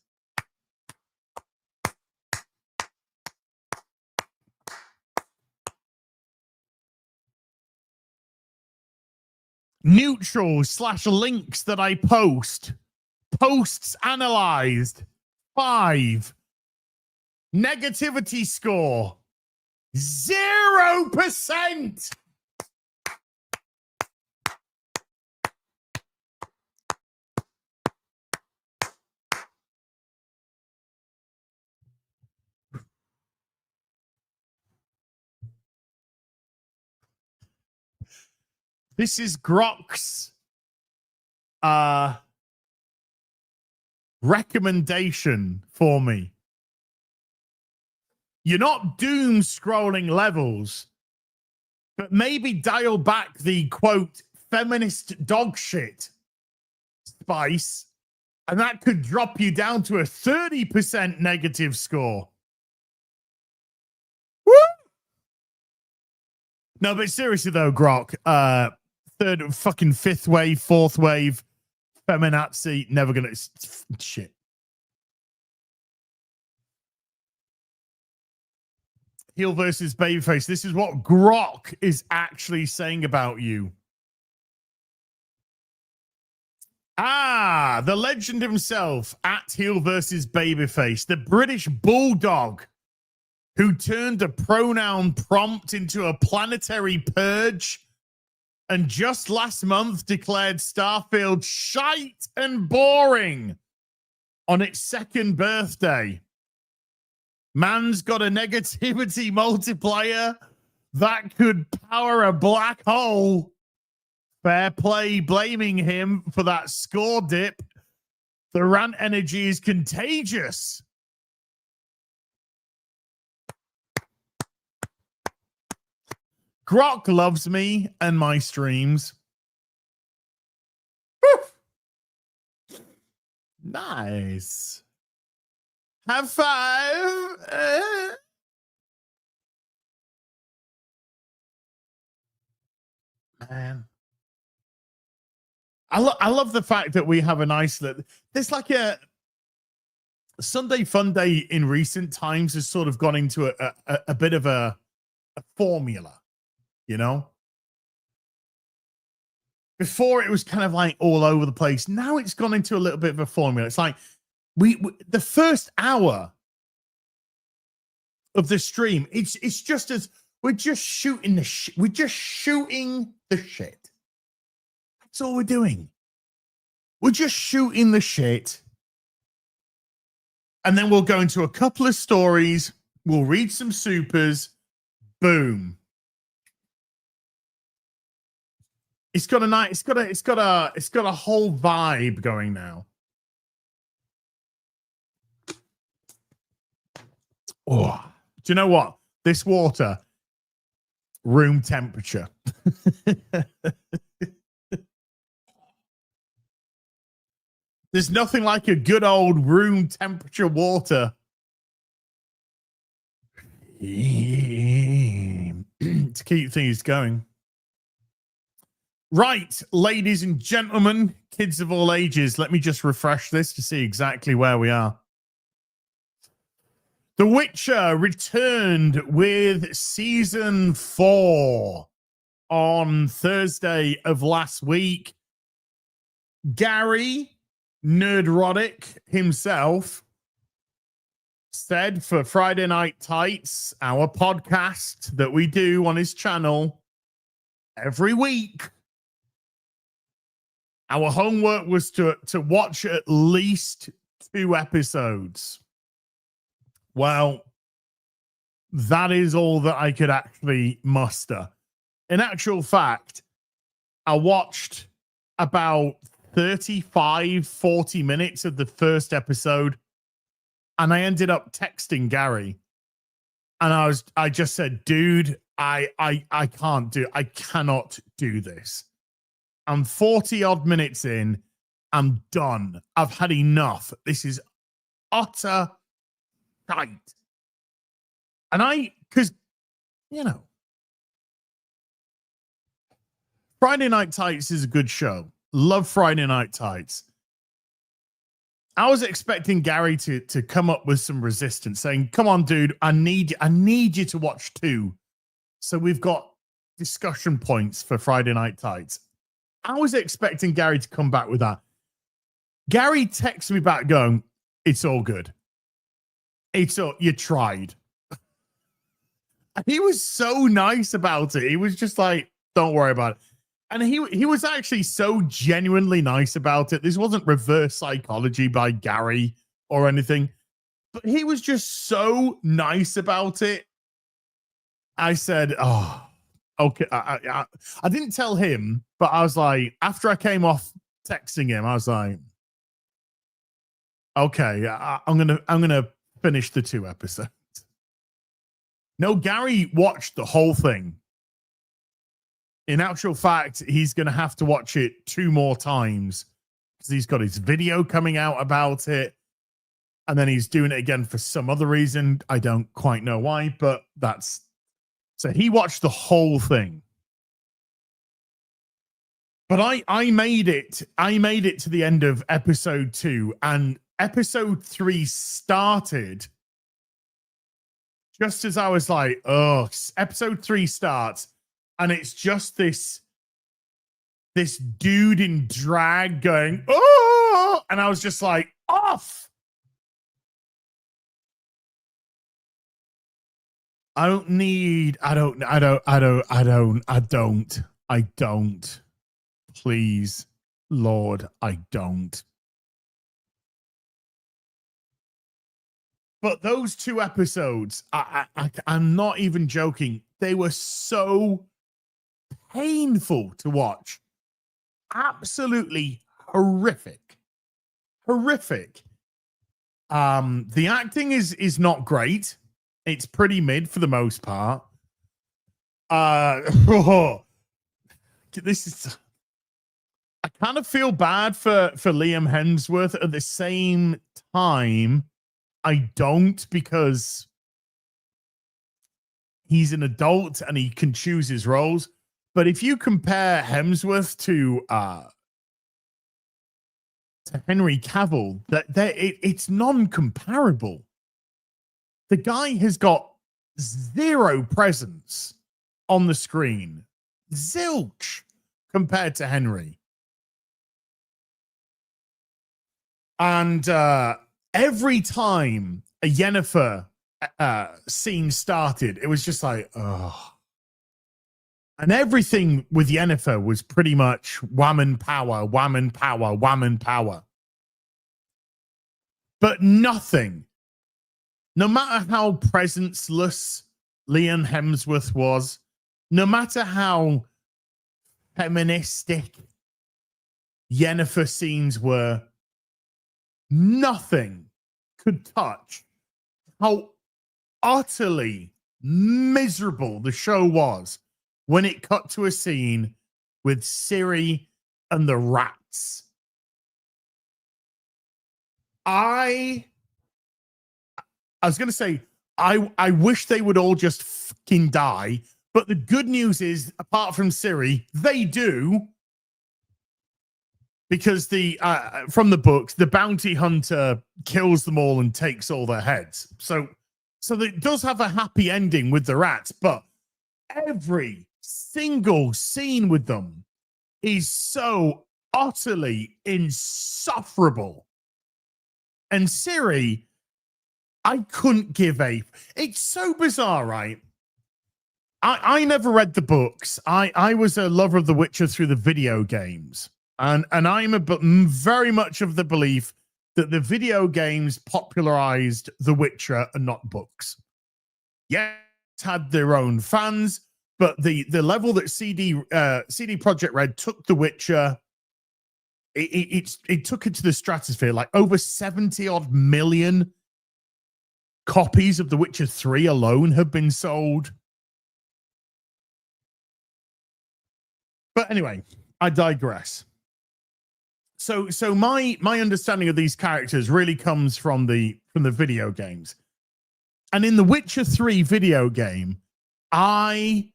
Neutrals / links that I post. Posts analyzed, 5. Negativity score, 0%. This is Grok's recommendation for me. You're not doom scrolling levels, but maybe dial back the quote feminist dog shit spice, and that could drop you down to a 30% negative score. Woo! No, but seriously though, Grok, third, fucking fifth wave, fourth wave, feminazi, never gonna shit. Heel versus babyface. This is what Grok is actually saying about you. Ah, the legend himself at heel versus babyface, the British bulldog who turned a pronoun prompt into a planetary purge and just last month declared Starfield shite and boring on its second birthday. Man's got a negativity multiplier that could power a black hole. Fair play blaming him for that score dip. The rant energy is contagious. Grok loves me and my streams. Woo! Nice. Have five. Man. I love the fact that we have a nice little, there's like a Sunday Fun Day in recent times has sort of gone into a bit of a formula, you know? Before it was kind of like all over the place. Now it's gone into a little bit of a formula. It's like we the first hour of the stream, it's just as we're just shooting the shit. We're just shooting the shit. That's all we're doing. We're just shooting the shit. And then we'll go into a couple of stories. We'll read some supers. Boom. It's got a nice, it's got a whole vibe going now. Oh, do you know what? This water, room temperature. There's nothing like a good old room temperature water. To keep things going. Right, ladies and gentlemen, kids of all ages, let me just refresh this to see exactly where we are. The Witcher returned with season 4 on Thursday of last week. Gary Nerdrotic himself said for Friday Night Tights, our podcast that we do on his channel every week, our homework was to watch at least 2 episodes. Well, that is all that I could actually muster. In actual fact, I watched about 40 minutes of the first episode, and I ended up texting Gary. And I just said, dude, I cannot do this. I'm 40 odd minutes in. I'm done. I've had enough. This is utter shite. And because, you know, Friday Night Tights is a good show. Love Friday Night Tights. I was expecting Gary to come up with some resistance, saying, come on, dude, I need you to watch 2. So we've got discussion points for Friday Night Tights. I was expecting Gary to come back with that. Gary texts me back going, it's all good. You tried. He was so nice about it. He was just like, don't worry about it. And he was actually so genuinely nice about it. This wasn't reverse psychology by Gary or anything, but he was just so nice about it. I said, oh, okay. I didn't tell him, but I was like, after I came off texting him, I was like, okay, I'm gonna finish the 2 episodes. No, Gary watched the whole thing. In actual fact, he's going to have to watch it 2 more times because he's got his video coming out about it. And then he's doing it again for some other reason. I don't quite know why, but that's... So he watched the whole thing. But I made it to the end of episode 2, and episode 3 started just as I was like, oh, episode 3 starts, and it's just this dude in drag going, oh, and I was just like, off. I don't. Please, Lord, I don't. But those 2 episodes, I'm not even joking. They were so painful to watch. Absolutely horrific. Horrific. The acting is not great. It's pretty mid for the most part. This is... I kind of feel bad for Liam Hemsworth. At the same time, I don't, because he's an adult and he can choose his roles. But if you compare Hemsworth to Henry Cavill, it's non-comparable. The guy has got 0 presence on the screen. Zilch compared to Henry. And every time a Yennefer scene started, it was just like, oh. And everything with Yennefer was pretty much whammon power, whammon power, whammon power. But nothing. No matter how presence-less Liam Hemsworth was, no matter how feministic Yennefer scenes were, nothing could touch how utterly miserable the show was when it cut to a scene with Ciri and the rats. I was going to say, I wish they would all just fucking die. But the good news is, apart from Ciri, they do. Because from the books, the bounty hunter kills them all and takes all their heads. So it does have a happy ending with the rats, but every single scene with them is so utterly insufferable. And Ciri, I couldn't give a... It's so bizarre, right? I never read the books. I was a lover of The Witcher through the video games. And I'm very much of the belief that the video games popularized The Witcher and not books. Yes, had their own fans, but the level that CD Projekt Red took The Witcher, it took it to the stratosphere. Like over 70 odd million copies of The Witcher 3 alone have been sold. But anyway, I digress. So my understanding of these characters really comes from the video games. And in the Witcher 3 video game, I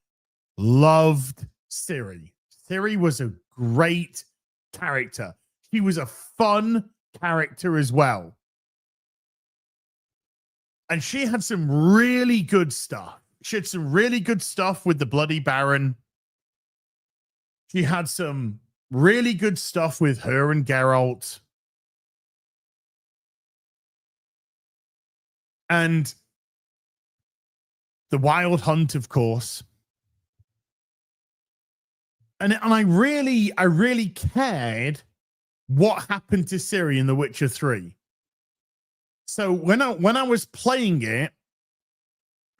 loved Ciri. Ciri was a great character. She was a fun character as well. And she had some really good stuff. She had some really good stuff with the Bloody Baron. She had some really good stuff with her and Geralt. And the Wild Hunt, of course. And I really cared what happened to Ciri in The Witcher 3. So when I was playing it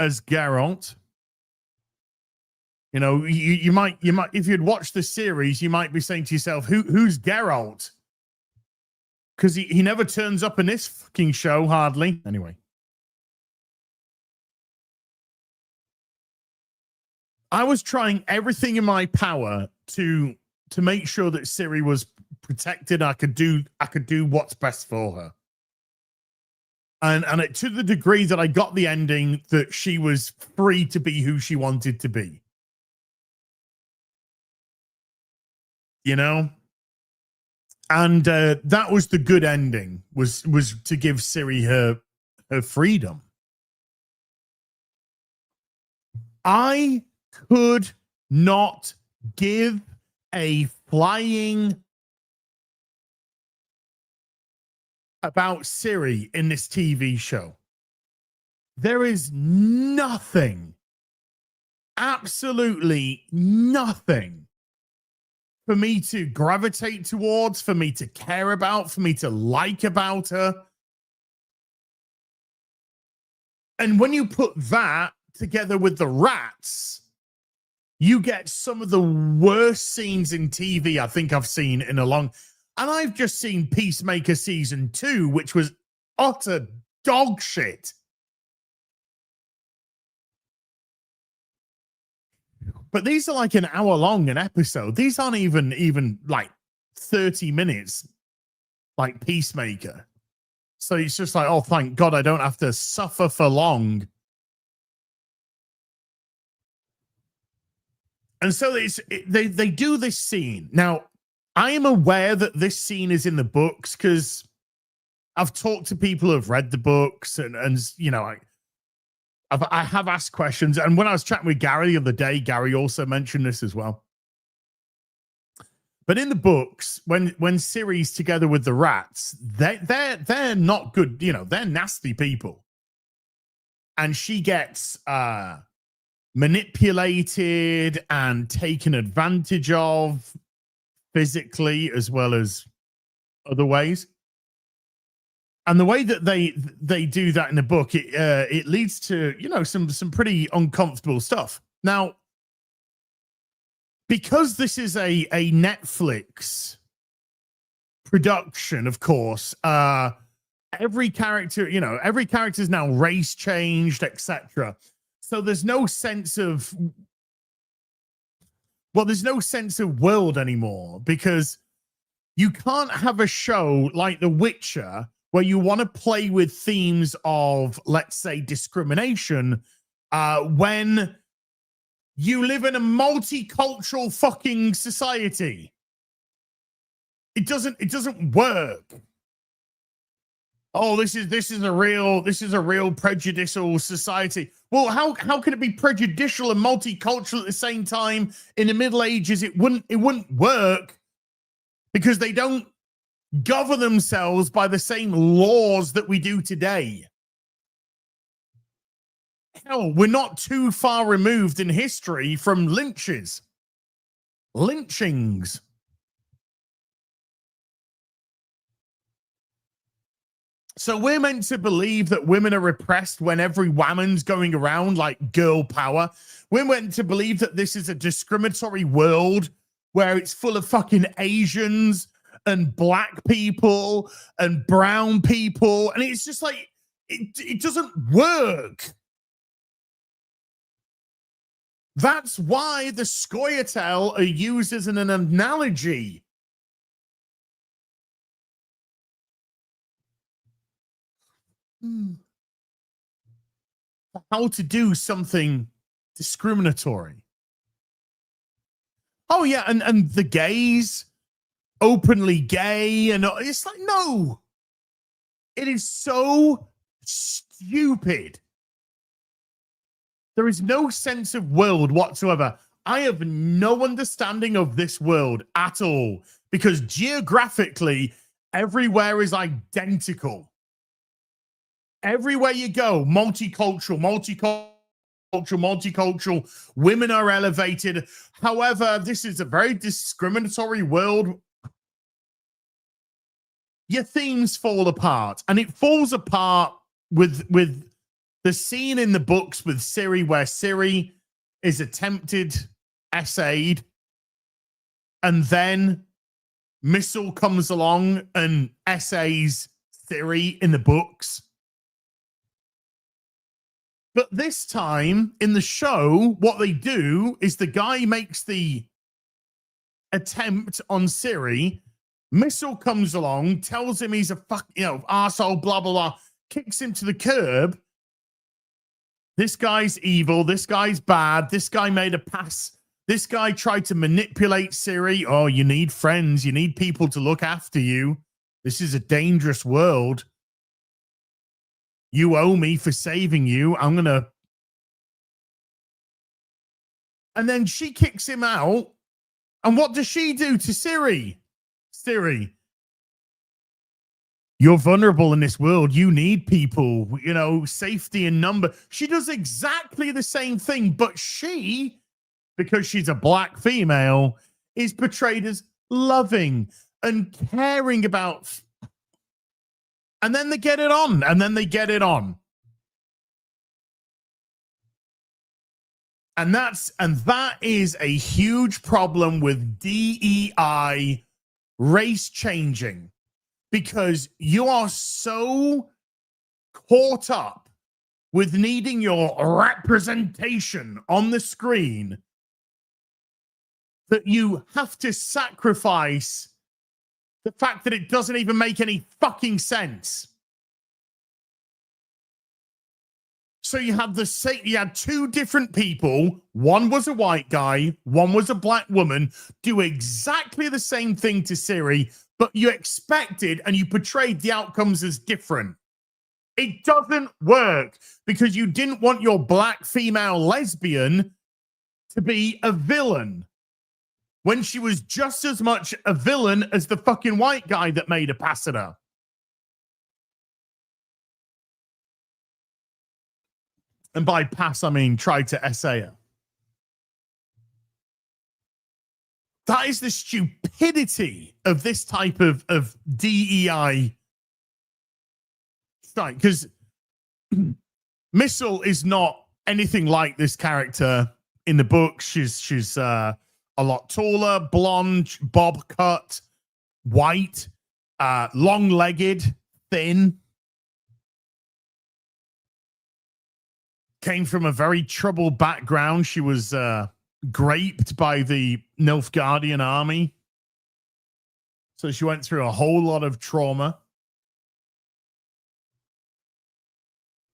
as Geralt, you know, you might, if you'd watched the series, you might be saying to yourself, who's Geralt? Because he never turns up in this fucking show, hardly. Anyway. I was trying everything in my power to make sure that Siri was protected. I could do what's best for her. And it, to the degree that I got the ending that she was free to be who she wanted to be. You know? And that was the good ending, was to give Siri her freedom. I could not give a flying about Siri in this TV show. There is nothing, absolutely nothing for me to gravitate towards, for me to care about, for me to like about her. And when you put that together with the rats, you get some of the worst scenes in TV I think I've seen in a long... And I've just seen Peacemaker season 2, which was utter dog shit. But these are like an hour long an episode. These aren't even like 30 minutes like Peacemaker. So it's just like, oh, thank God I don't have to suffer for long. And so they do this scene. Now, I am aware that this scene is in the books because I've talked to people who have read the books and you know, I have asked questions. And when I was chatting with Gary the other day, Gary also mentioned this as well. But in the books, when Siri's together with the rats, they're not good. You know, they're nasty people. And she gets manipulated and taken advantage of physically as well as other ways. And the way that they do that in the book, it leads to, you know, some pretty uncomfortable stuff. Now, because this is a Netflix production, of course, every character is now race changed, etc. So there's no sense of world anymore, because you can't have a show like The Witcher where you want to play with themes of, let's say, discrimination, when you live in a multicultural fucking society. It doesn't work. Oh, this is a real prejudicial society. Well, how can it be prejudicial and multicultural at the same time? In the Middle Ages, it wouldn't work because they don't govern themselves by the same laws that we do today. Hell, we're not too far removed in history from lynchings. So we're meant to believe that women are repressed when every woman's going around like girl power. We're meant to believe that this is a discriminatory world where it's full of fucking Asians and black people and brown people. And it's just like, it doesn't work. That's why the Scoia'tael are used as an analogy. How to do something discriminatory. Oh yeah, and the gays, openly gay, and it's like, no. It is so stupid. There is no sense of world whatsoever. I have no understanding of this world at all, because geographically, everywhere is identical. Everywhere you go, multicultural. Women are elevated. However, this is a very discriminatory world. Your themes fall apart, and it falls apart with the scene in the books with Siri, where Siri is attempted, essayed, and then Missile comes along and essays Siri in the books. But this time in the show, what they do is the guy makes the attempt on Siri. Missile comes along, tells him he's a arsehole, blah, blah, blah, kicks him to the curb. This guy's evil. This guy's bad. This guy made a pass. This guy tried to manipulate Siri. Oh, you need friends. You need people to look after you. This is a dangerous world. You owe me for saving you. I'm going to. And then she kicks him out. And what does she do to Siri? Siri, you're vulnerable in this world. You need people, safety in number. She does exactly the same thing, but she, because she's a black female, is portrayed as loving and caring about. And then they get it on, and then they get it on. And that is a huge problem with DEI race changing, because you are so caught up with needing your representation on the screen that you have to sacrifice the fact that it doesn't even make any fucking sense. So you had two different people. One was a white guy, one was a black woman, do exactly the same thing to Siri, but you expected and you portrayed the outcomes as different. It doesn't work because you didn't want your black female lesbian to be a villain when she was just as much a villain as the fucking white guy that made a pass at her. And by pass, I mean tried to essay her. That is the stupidity of this type of DEI. Because Missile is not anything like this character in the book. She's a lot taller, blonde, bob cut, white, long-legged, thin. Came from a very troubled background. She was raped by the Nilfgaardian army. So she went through a whole lot of trauma.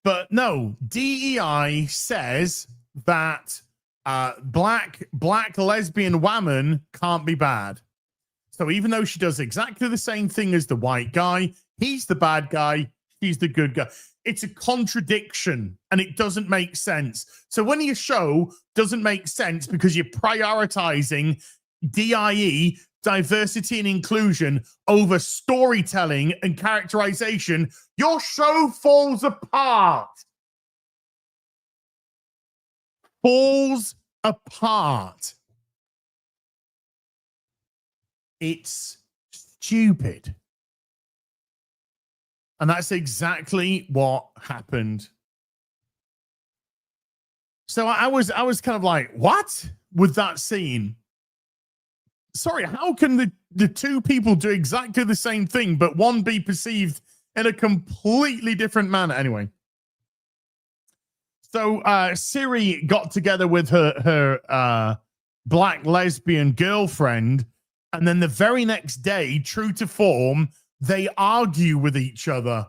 But no, DEI says that black lesbian woman can't be bad. So even though she does exactly the same thing as the white guy, he's the bad guy, she's the good guy. It's a contradiction and it doesn't make sense. So when your show doesn't make sense because you're prioritizing DIE, diversity and inclusion, over storytelling and characterization, your show falls apart. Falls apart. It's stupid. And that's exactly what happened. So I was kind of like, what? With that scene. Sorry, how can the two people do exactly the same thing, but one be perceived in a completely different manner? Anyway. So Siri got together with her black lesbian girlfriend, and then the very next day, true to form, they argue with each other.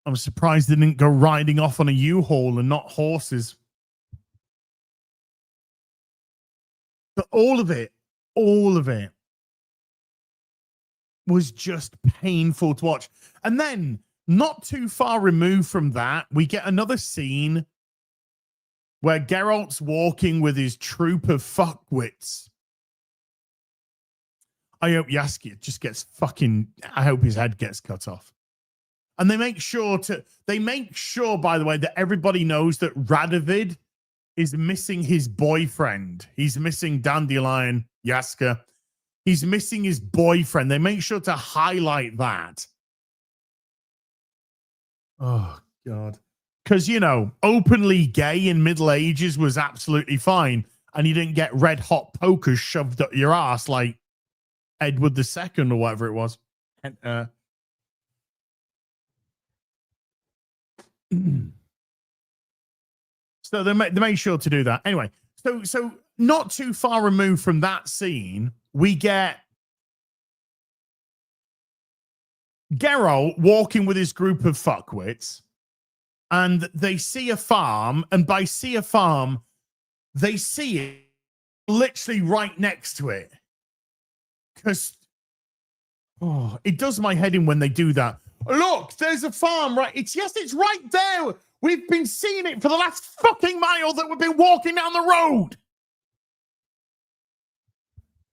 I'm surprised they didn't go riding off on a U-Haul and not horses. But all of it was just painful to watch. And then, not too far removed from that, we get another scene where Geralt's walking with his troop of fuckwits. I hope Yaski just gets I hope his head gets cut off. And they make sure, by the way, that everybody knows that Radovid is missing his boyfriend. He's missing Dandelion Yaska. He's missing his boyfriend. They make sure to highlight that. Oh, God. Because, openly gay in Middle Ages was absolutely fine. and you didn't get red hot pokers shoved up your ass like Edward II or whatever it was. And, so they made sure to do that. Anyway, so not too far removed from that scene, we get Geralt walking with his group of fuckwits, and they see a farm, and by see a farm, they see it literally right next to it. Because it does my head in when they do that. Look, there's a farm, right? It's right there. We've been seeing it for the last fucking mile that we've been walking down the road.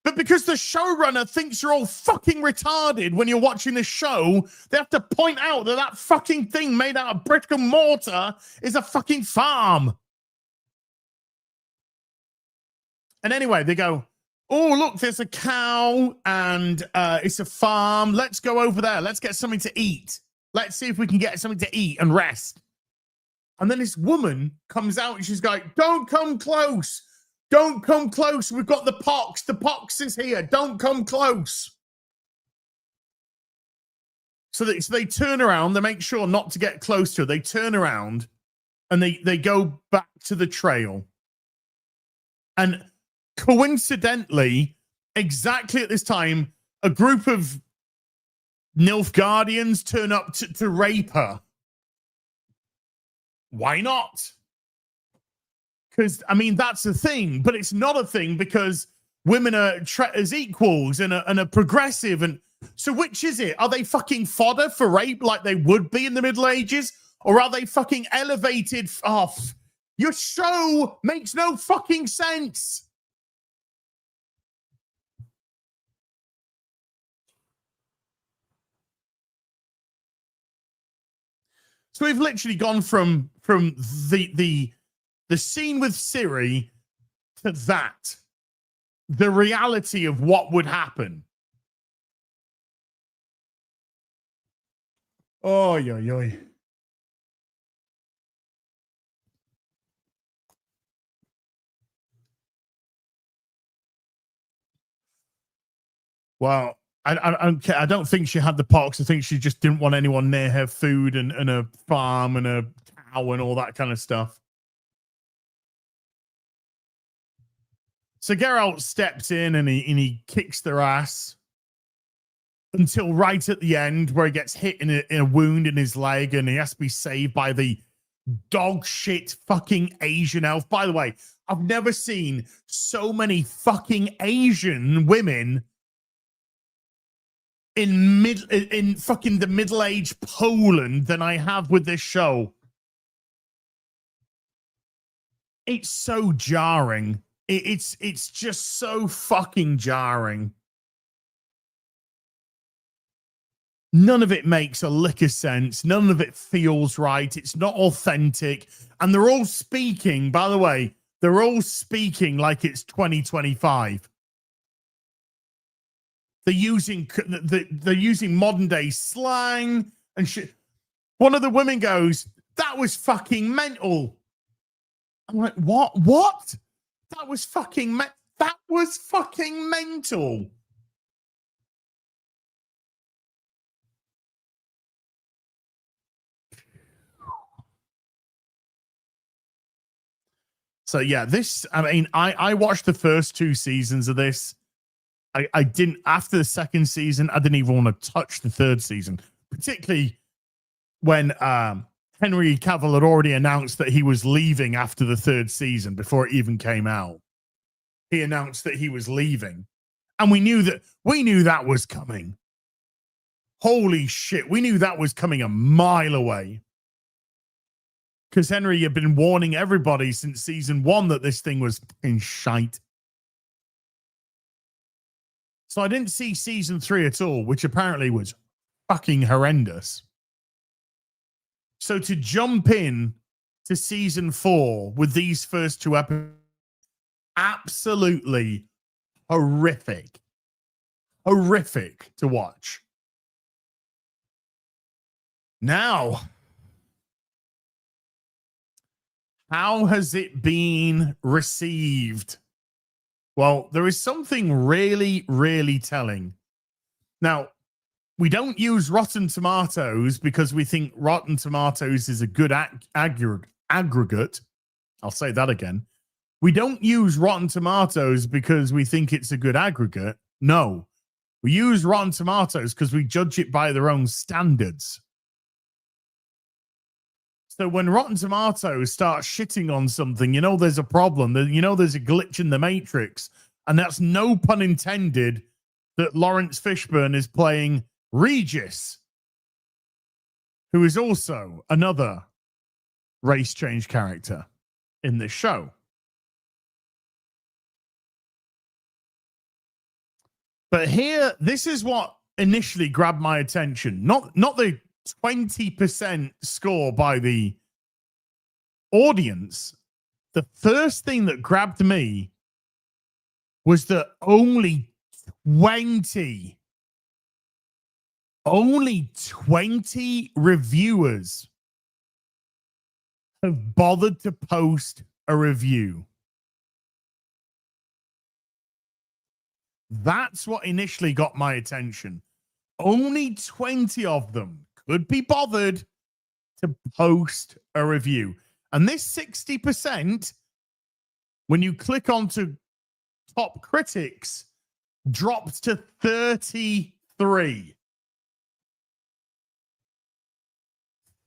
But because the showrunner thinks you're all fucking retarded when you're watching the show, they have to point out that that fucking thing made out of brick and mortar is a fucking farm. And anyway, they go, oh, look, there's a cow and it's a farm. Let's go over there. Let's get something to eat. Let's see if we can get something to eat and rest. And then this woman comes out and she's like, don't come close. Don't come close. We've got the pox. The pox is here. Don't come close. So they turn around. They make sure not to get close to her. They turn around and they go back to the trail. And coincidentally, exactly at this time, a group of Nilfgaardians turn up to rape her. Why not? Because, I mean, that's a thing, but it's not a thing because women are as equals and are progressive. And so which is it? Are they fucking fodder for rape like they would be in the Middle Ages? Or are they fucking elevated off? Your show makes no fucking sense. So we've literally gone from the scene with Ciri to that. The reality of what would happen. Oh, yo, yo. Well, I don't think she had the pox. I think she just didn't want anyone near her food and a farm and a cow and all that kind of stuff. So Geralt steps in and he kicks their ass until right at the end where he gets hit in a wound in his leg and he has to be saved by the dog shit fucking Asian elf. By the way, I've never seen so many fucking Asian women in fucking the middle-aged Poland than I have with this show. It's so jarring. It's just so fucking jarring. None of it makes a lick of sense. None of it feels right. It's not authentic. And they're all speaking, by the way, they're all speaking like it's 2025. They're using modern day slang and shit. One of the women goes, "That was fucking mental." I'm like, what? What? That was fucking that was fucking mental. So yeah, this, I mean, I watched the first 2 seasons of this. I didn't, after the second season, I didn't even want to touch the third season, particularly when Henry Cavill had already announced that he was leaving after the third season before it even came out. He announced that he was leaving. And we knew that was coming. Holy shit. We knew that was coming a mile away. Because Henry had been warning everybody since season 1 that this thing was in shite. So I didn't see season 3 at all, which apparently was fucking horrendous. So to jump in to season 4 with these first 2 episodes, absolutely horrific. Horrific to watch. Now, how has it been received? Well, there is something really, really telling. Now, we don't use Rotten Tomatoes because we think Rotten Tomatoes is a good aggregate. I'll say that again. We don't use Rotten Tomatoes because we think it's a good aggregate. No, we use Rotten Tomatoes because we judge it by their own standards. So when Rotten Tomatoes starts shitting on something, you know there's a problem. You know there's a glitch in the matrix. And that's no pun intended that Lawrence Fishburne is playing Regis, who is also another race change character in this show. But here, this is what initially grabbed my attention. Not the 20% score by the audience. The first thing that grabbed me was that only 20 reviewers have bothered to post a review. That's what initially got my attention. Only 20 of them could be bothered to post a review. And this 60%, when you click onto top critics, dropped to 33.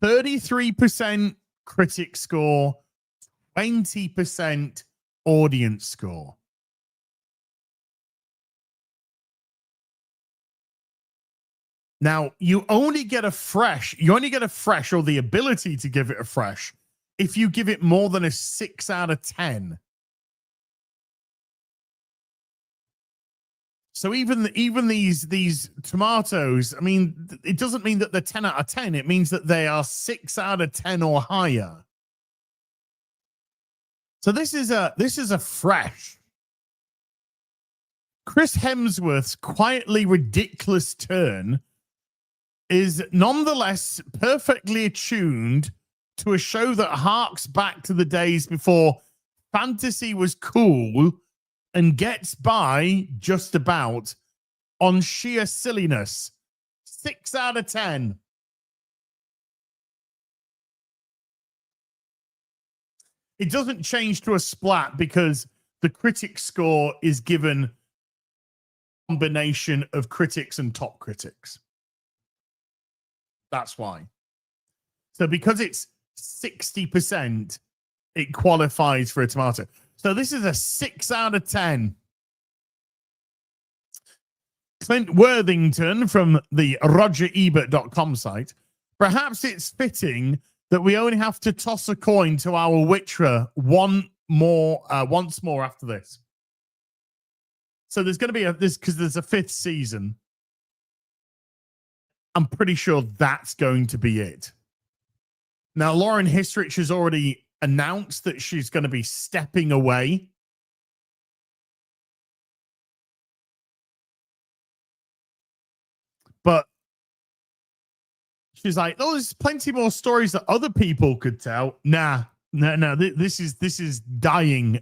33% critic score, 20% audience score. Now, you only get a fresh or the ability to give it a fresh if you give it more than a 6 out of 10. So even these tomatoes, I mean, it doesn't mean that they're 10 out of 10. It means that they are 6 out of 10 or higher. So this is a fresh. Chris Hemsworth's quietly ridiculous turn is nonetheless perfectly attuned to a show that harks back to the days before fantasy was cool and gets by just about on sheer silliness. 6 out of 10. It doesn't change to a splat because the critic score is given a combination of critics and top critics. That's why. So because it's 60%, it qualifies for a tomato. So this is a 6 out of 10. Clint Worthington from the RogerEbert.com site. Perhaps it's fitting that we only have to toss a coin to our Witcher once more after this. So there's going to be because there's a 5th season. I'm pretty sure that's going to be it. Now, Lauren Histrich has already announced that she's going to be stepping away. But she's like, oh, there's plenty more stories that other people could tell. No. This is dying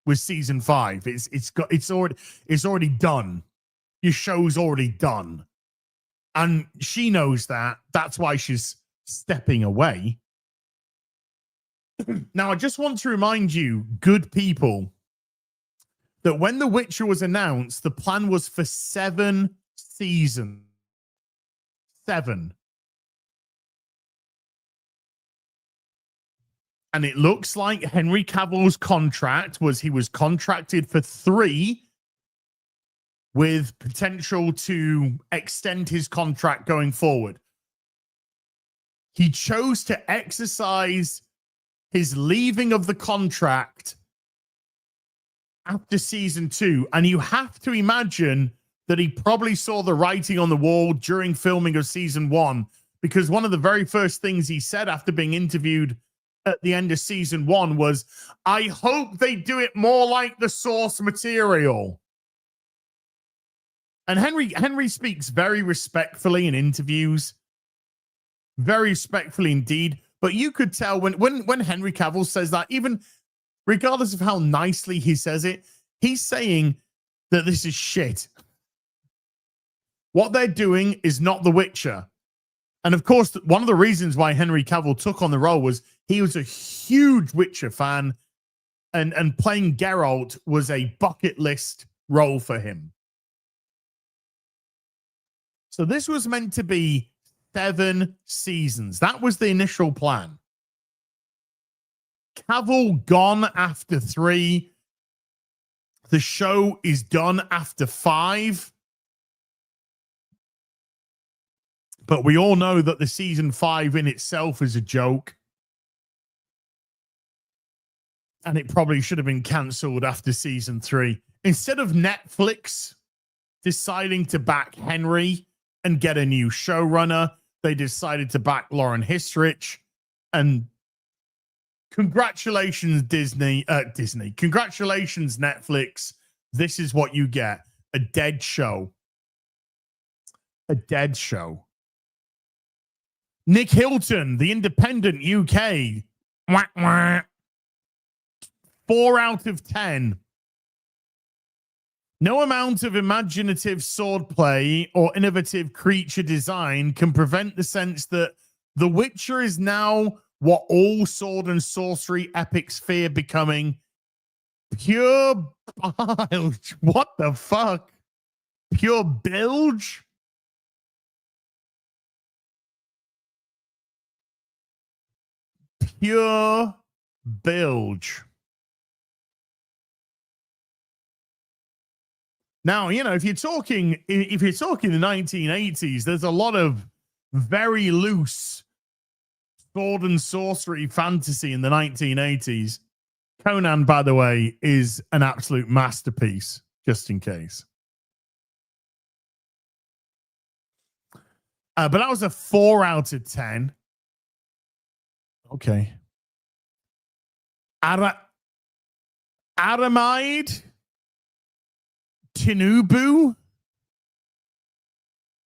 with season 5. It's already done. Your show's already done. And she knows that. That's why she's stepping away. Now, I just want to remind you, good people, that when The Witcher was announced, the plan was for 7 seasons. 7. And it looks like Henry Cavill's contract he was contracted for 3 with potential to extend his contract going forward. He chose to exercise his leaving of the contract after season 2. And you have to imagine that he probably saw the writing on the wall during filming of season 1, because one of the very first things he said after being interviewed at the end of season 1 was, I hope they do it more like the source material. And Henry speaks very respectfully in interviews. Very respectfully indeed. But you could tell when Henry Cavill says that, even regardless of how nicely he says it, He's saying that this is shit. What they're doing is not The Witcher. And of course, one of the reasons why Henry Cavill took on the role was he was a huge Witcher fan, and playing Geralt was a bucket list role for him. So this was meant to be 7 seasons. That was the initial plan. Cavill gone after 3. The show is done after 5. But we all know that the season 5 in itself is a joke. And it probably should have been cancelled after season 3. Instead of Netflix deciding to back Henry and get a new showrunner, they decided to back Lauren Histrich. And congratulations, Disney. Congratulations, Netflix. This is what you get. A dead show. A dead show. Nick Hilton, The Independent UK. Wah, wah. 4 out of 10. No amount of imaginative swordplay or innovative creature design can prevent the sense that The Witcher is now what all sword and sorcery epics fear becoming: pure bilge. What the fuck? Pure bilge? Pure bilge. Now, you know, if you're talking the 1980s, there's a lot of very loose sword and sorcery fantasy in the 1980s. Conan, by the way, is an absolute masterpiece, just in case. But that was a 4 out of 10. Okay. Aramide Tinubu,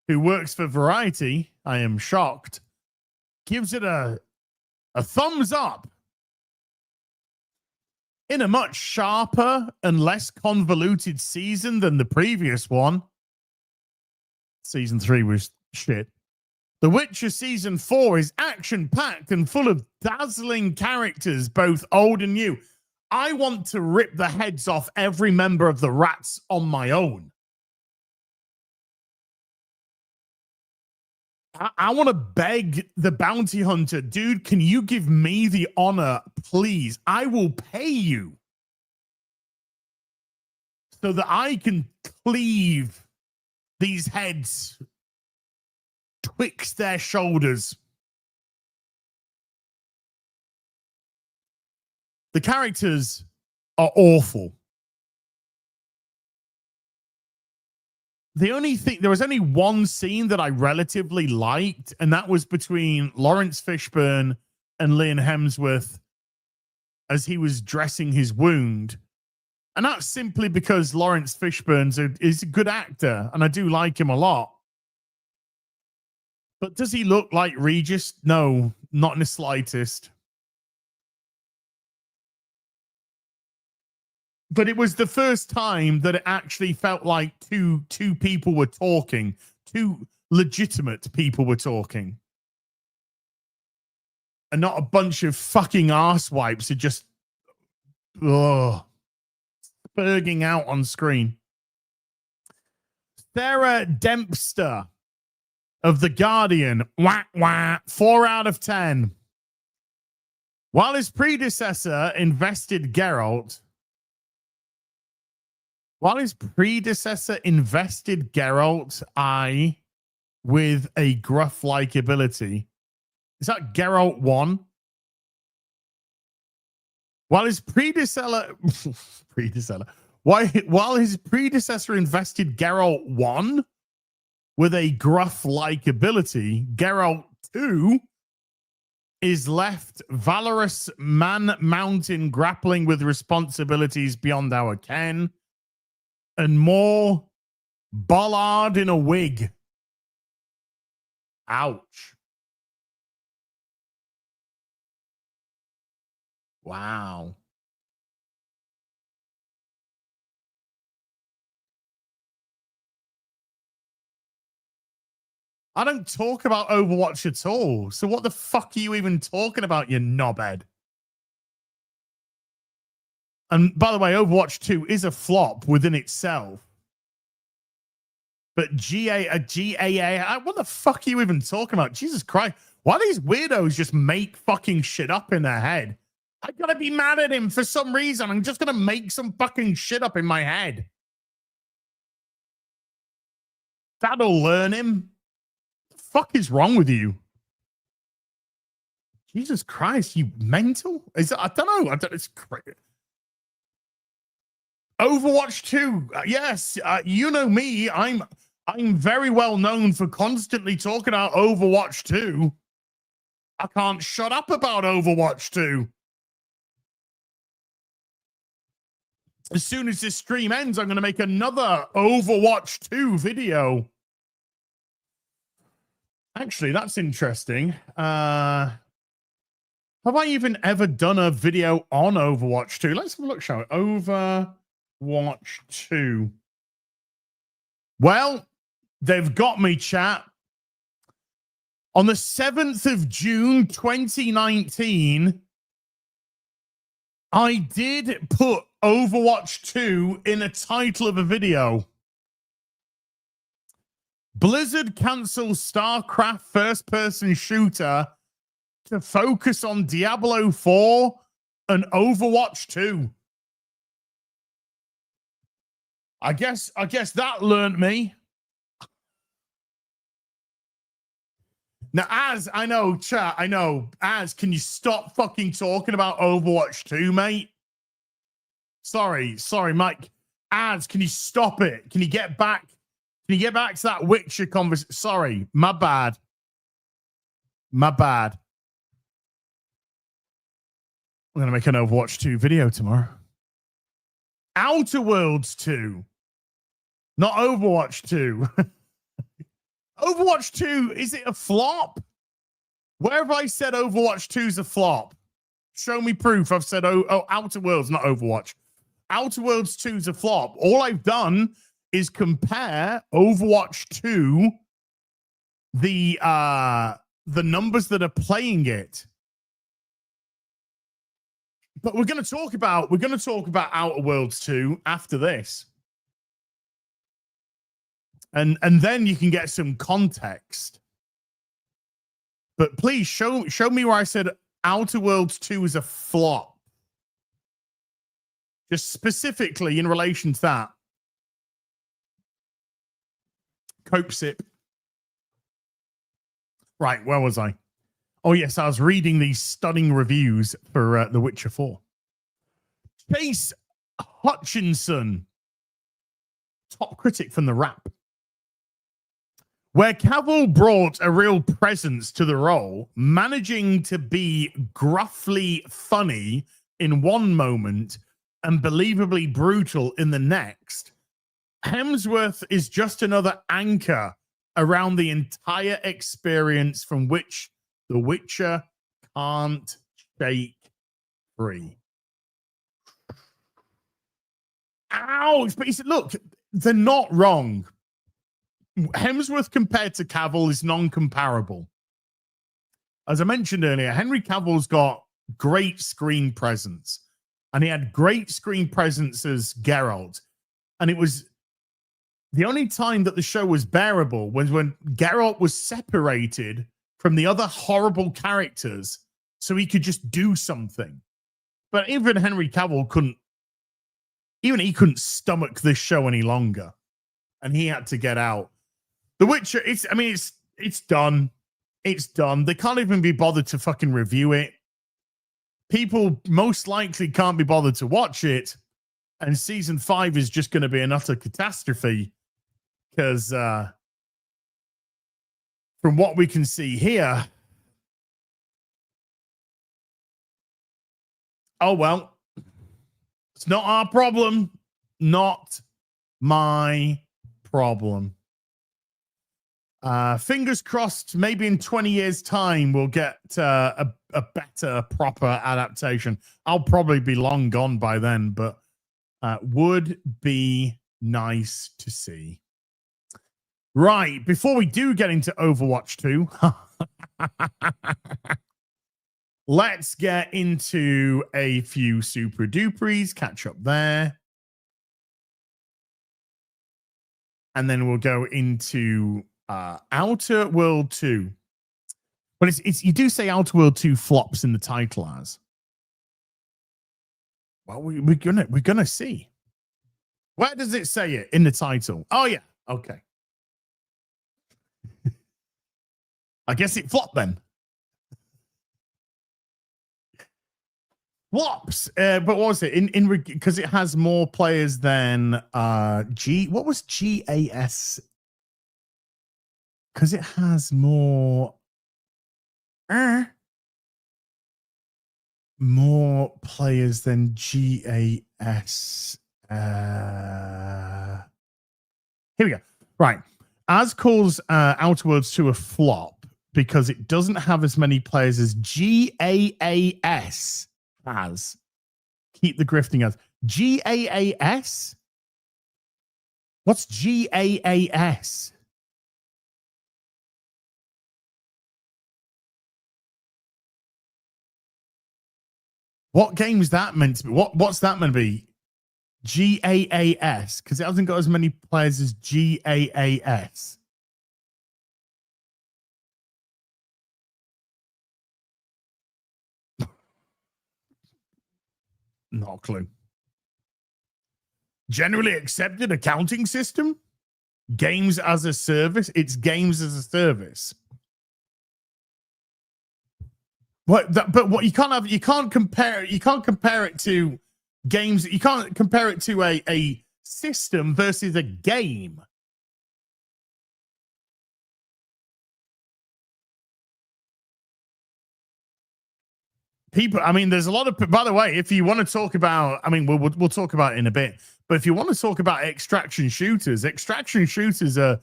who works for Variety, I am shocked, gives it a thumbs up. In a much sharper and less convoluted season than the previous one. Season 3 was shit. The Witcher Season 4 is action-packed and full of dazzling characters, both old and new. I want to rip the heads off every member of the Rats on my own. I want to beg the bounty hunter, dude, can you give me the honor, please? I will pay you so that I can cleave these heads twixt their shoulders. The characters are awful. There was only one scene that I relatively liked, and that was between Lawrence Fishburne and Liam Hemsworth as he was dressing his wound. And that's simply because Lawrence Fishburne is a good actor, and I do like him a lot. But does he look like Regis? No, not in the slightest. But it was the first time that it actually felt like two people were talking. 2 legitimate people were talking. And not a bunch of fucking arsewipes who just spurging out on screen. Sarah Dempster of The Guardian. 4 out of 10. While his predecessor invested Geralt with a gruff-like ability. Is that Geralt 1? While his predecessor invested Geralt 1 with a gruff-like ability, Geralt 2 is left valorous man-mountain grappling with responsibilities beyond our ken, and more bollard in a wig. Ouch. Wow. I don't talk about Overwatch at all. So what the fuck are you even talking about, you knobhead? And by the way, Overwatch 2 is a flop within itself. But GAA, what the fuck are you even talking about? Jesus Christ. Why do these weirdos just make fucking shit up in their head? I gotta be mad at him for some reason. I'm just gonna make some fucking shit up in my head. That'll learn him. What the fuck is wrong with you? Jesus Christ, you mental? Is it, I don't know. It's crazy. Overwatch 2. Yes, you know me. I'm very well known for constantly talking about Overwatch 2. I can't shut up about Overwatch 2. As soon as this stream ends, I'm going to make another Overwatch 2 video. Actually, that's interesting. Have I even ever done a video on Overwatch 2? Let's have a look, shall we? Overwatch 2. Well, they've got me, chat. On the 7th of June, 2019, I did put Overwatch 2 in a title of a video. Blizzard cancels StarCraft first-person shooter to focus on Diablo 4 and Overwatch 2. I guess that learned me. Now, I know, chat, I know. Can you stop fucking talking about Overwatch 2, mate? Sorry, Mike. Can you stop it? Can you get back? Can you get back to that Witcher conversation? Sorry, my bad. My bad. I'm going to make an Overwatch 2 video tomorrow. Outer Worlds 2. Not Overwatch 2. Overwatch 2, is it a flop? Where have I said Overwatch 2 is a flop? Show me proof I've said, Outer Worlds, not Overwatch. Outer Worlds 2 is a flop. All I've done is compare Overwatch 2, the numbers that are playing it. But we're going to talk about Outer Worlds 2 after this. And then you can get some context. But please show me where I said Outer Worlds 2 is a flop. Just specifically in relation to that. Coke sip. Right, where was I? Oh, yes, I was reading these stunning reviews for The Witcher 4. Chase Hutchinson, top critic from The Wrap. Where Cavill brought a real presence to the role, managing to be gruffly funny in one moment and believably brutal in the next, Hemsworth is just another anchor around the entire experience from which The Witcher can't shake free. Ouch! But he said, look, they're not wrong. Hemsworth compared to Cavill is non-comparable. As I mentioned earlier, Henry Cavill's got great screen presence. And he had great screen presence as Geralt. And it was the only time that the show was bearable was when Geralt was separated from the other horrible characters so he could just do something. But even Henry Cavill couldn't stomach this show any longer. And he had to get out. The Witcher, it's done. It's done. They can't even be bothered to fucking review it. People most likely can't be bothered to watch it. And season 5 is just going to be an utter catastrophe. Because from what we can see here, oh, well, it's not our problem. Not my problem. Fingers crossed, maybe in 20 years' time, we'll get a better, proper adaptation. I'll probably be long gone by then, but would be nice to see. Right, before we do get into Overwatch 2, let's get into a few super duperies, catch up there. And then we'll go into Outer World 2. But it's you do say Outer World 2 flops in the title as. Well, we're gonna see. Where does it say it in the title? Oh yeah, okay. I guess it flopped then. Flops, but what was it in because it has more players than what was GAS? Because it has more players than GAS. Here we go. Right. As calls Outer Worlds 2 a flop because it doesn't have as many players as GAAS has. Keep the grifting as. GAAS? What's GAAS? What game is that meant to be? What's that meant to be? GAAS, because it hasn't got as many players as GAAS. Not a clue. Generally accepted accounting system? Games as a service? It's games as a service. But what you can't compare it to games. You can't compare it to a system versus a game. People, I mean, there's a lot of. By the way, if you want to talk about, I mean, we'll talk about it in a bit. But if you want to talk about extraction shooters are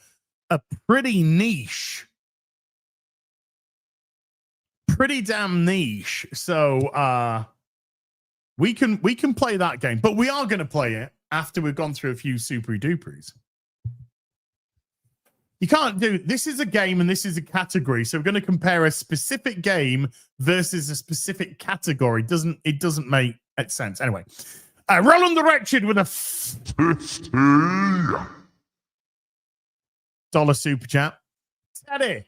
pretty niche. Pretty damn niche. So we can play that game, but we are going to play it after we've gone through a few super duperies. You can't do this is a game and this is a category, so we're going to compare a specific game versus a specific category. It doesn't make sense anyway. Roland the Wretched with a $50 super chat. Teddy,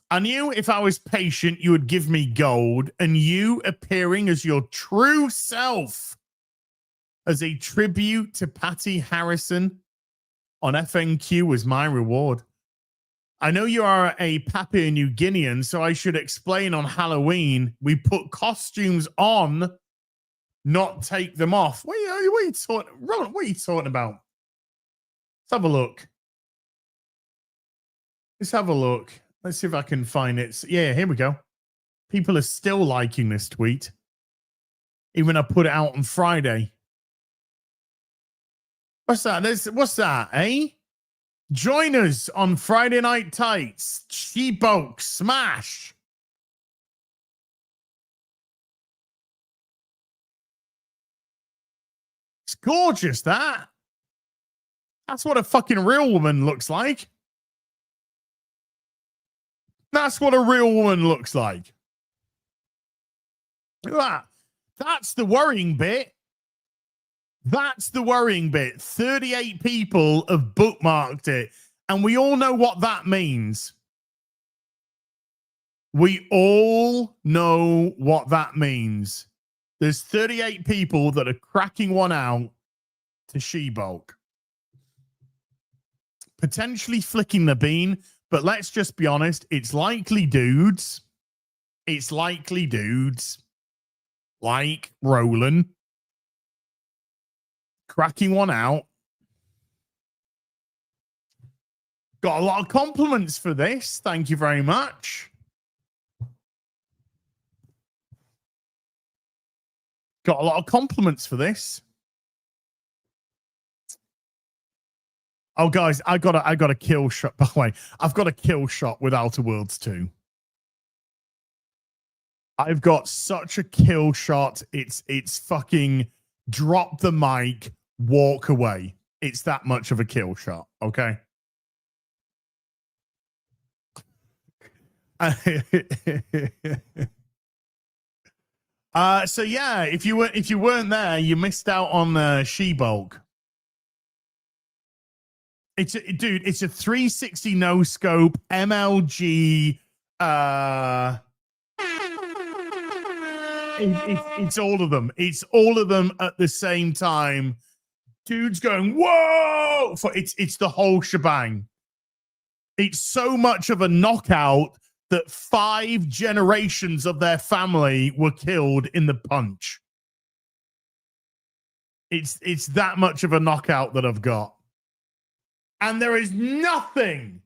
I knew if I was patient, you would give me gold, and you appearing as your true self as a tribute to Patty Harrison on FNQ was my reward. I know you are a Papua New Guinean, so I should explain on Halloween, we put costumes on, not take them off. What are you talking, Roland, what are you talking about? Let's have a look. Let's see if I can find it. Yeah, here we go. People are still liking this tweet. Even I put it out on Friday. What's that? What's that, eh? Join us on Friday Night Tights. She-Bulk Smash. It's gorgeous, that. That's what a fucking real woman looks like. That's what a real woman looks like. Look at that. That's the worrying bit. That's the worrying bit. 38 people have bookmarked it. And we all know what that means. We all know what that means. There's 38 people that are cracking one out to She-Bulk. Potentially flicking the bean. But let's just be honest. It's likely dudes. It's likely dudes. Like Roland. Cracking one out. Got a lot of compliments for this. Thank you very much. Got a lot of compliments for this. Oh, guys, I got a kill shot. By the way, I've got a kill shot with Outer Worlds 2. I've got such a kill shot. It's fucking drop the mic, walk away. It's that much of a kill shot. Okay. So yeah, if you weren't there, you missed out on She-Bulk. It's a 360 no scope MLG. It's all of them. It's all of them at the same time. Dude's going whoa! It's the whole shebang. It's so much of a knockout that 5 generations of their family were killed in the punch. It's that much of a knockout that I've got. And there is nothing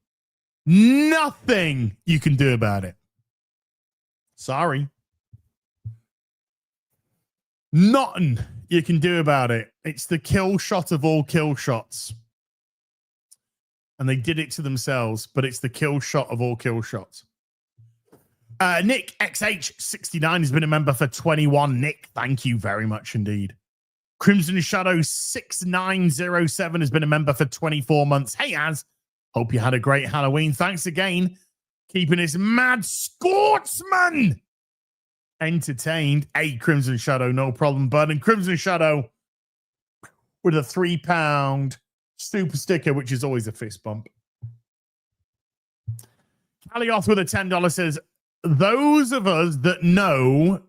you can do about it. Sorry. Nothing you can do about it. It's the kill shot of all kill shots. And they did it to themselves, but it's the kill shot of all kill shots. Nick XH69 has been a member for 21. Nick, thank you very much indeed. Crimson Shadow 6907 has been a member for 24 months. Hey, Az. Hope you had a great Halloween. Thanks again. Keeping us mad sportsman entertained. Hey, Crimson Shadow, no problem, bud. And Crimson Shadow with a £3 super sticker, which is always a fist bump. Calioth with a $10 says, those of us that know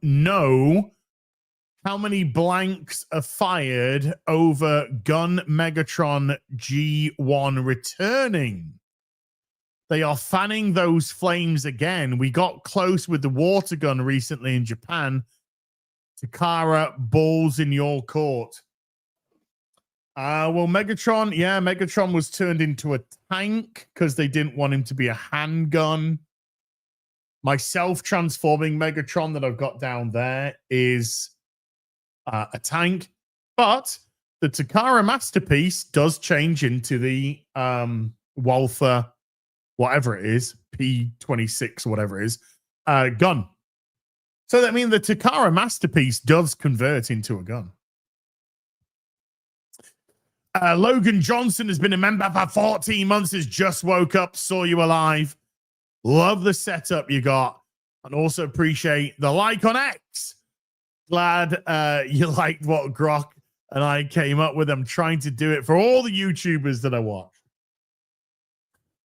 how many blanks are fired over Gun Megatron G1 returning. They are fanning those flames again. We got close with the water gun recently in Japan. Takara, balls in your court. Well, Megatron was turned into a tank because they didn't want him to be a handgun. My self-transforming Megatron that I've got down there is a tank, but the Takara Masterpiece does change into the Walther, whatever it is, P26, whatever it is, gun. So that means the Takara Masterpiece does convert into a gun. Logan Johnson has been a member for 14 months, has just woke up, saw you alive. Love the setup you got, and also appreciate the like on X. Glad you liked what Grok and I came up with. I'm trying to do it for all the YouTubers that I watch.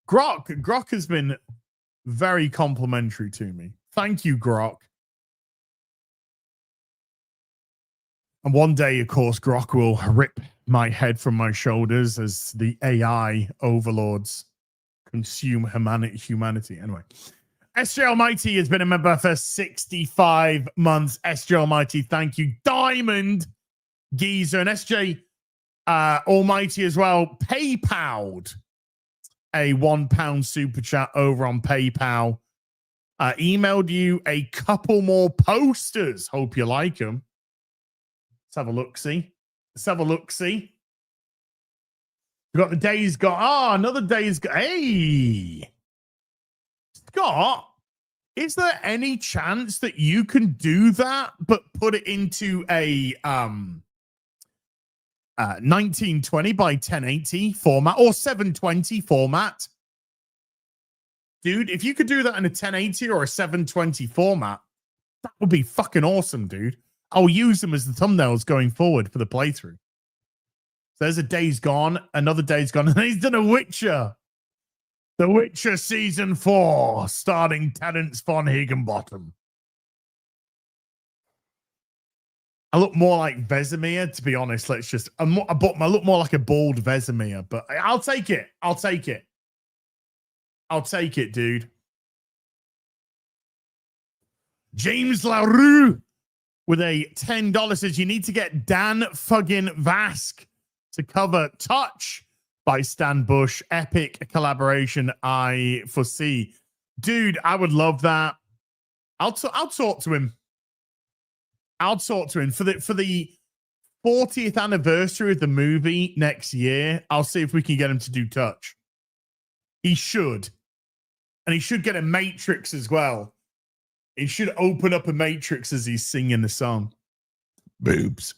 Grok has been very complimentary to me. Thank you, Grok. And one day, of course, Grok will rip my head from my shoulders as the AI overlords consume humanity. Anyway, SJ Almighty has been a member for 65 months. SJ Almighty, thank you. Diamond Geezer and SJ Almighty as well. PayPal'd a £1 super chat over on PayPal. Emailed you a couple more posters. Hope you like them. Let's have a look-see. We've got the Days Gone. Oh, another Days Gone. Hey! Scott, is there any chance that you can do that, but put it into a 1920 by 1080 format or 720 format? Dude, if you could do that in a 1080 or a 720 format, that would be fucking awesome, dude. I'll use them as the thumbnails going forward for the playthrough. So there's a Days Gone, another Days Gone, and he's done a Witcher. The Witcher Season 4, starring Terence von Higginbottom. I look more like Vesemir, to be honest. I look more like a bald Vesemir, but I'll take it. I'll take it, dude. James LaRue with a $10 says you need to get Dan fucking Vask to cover Touch by Stan Bush. Epic collaboration I foresee. Dude, I would love that. I'll talk to him. I'll talk to him for the 40th anniversary of the movie next year. I'll see if we can get him to do Touch. He should. And he should get a Matrix as well. He should open up a Matrix as he's singing the song. Boobs.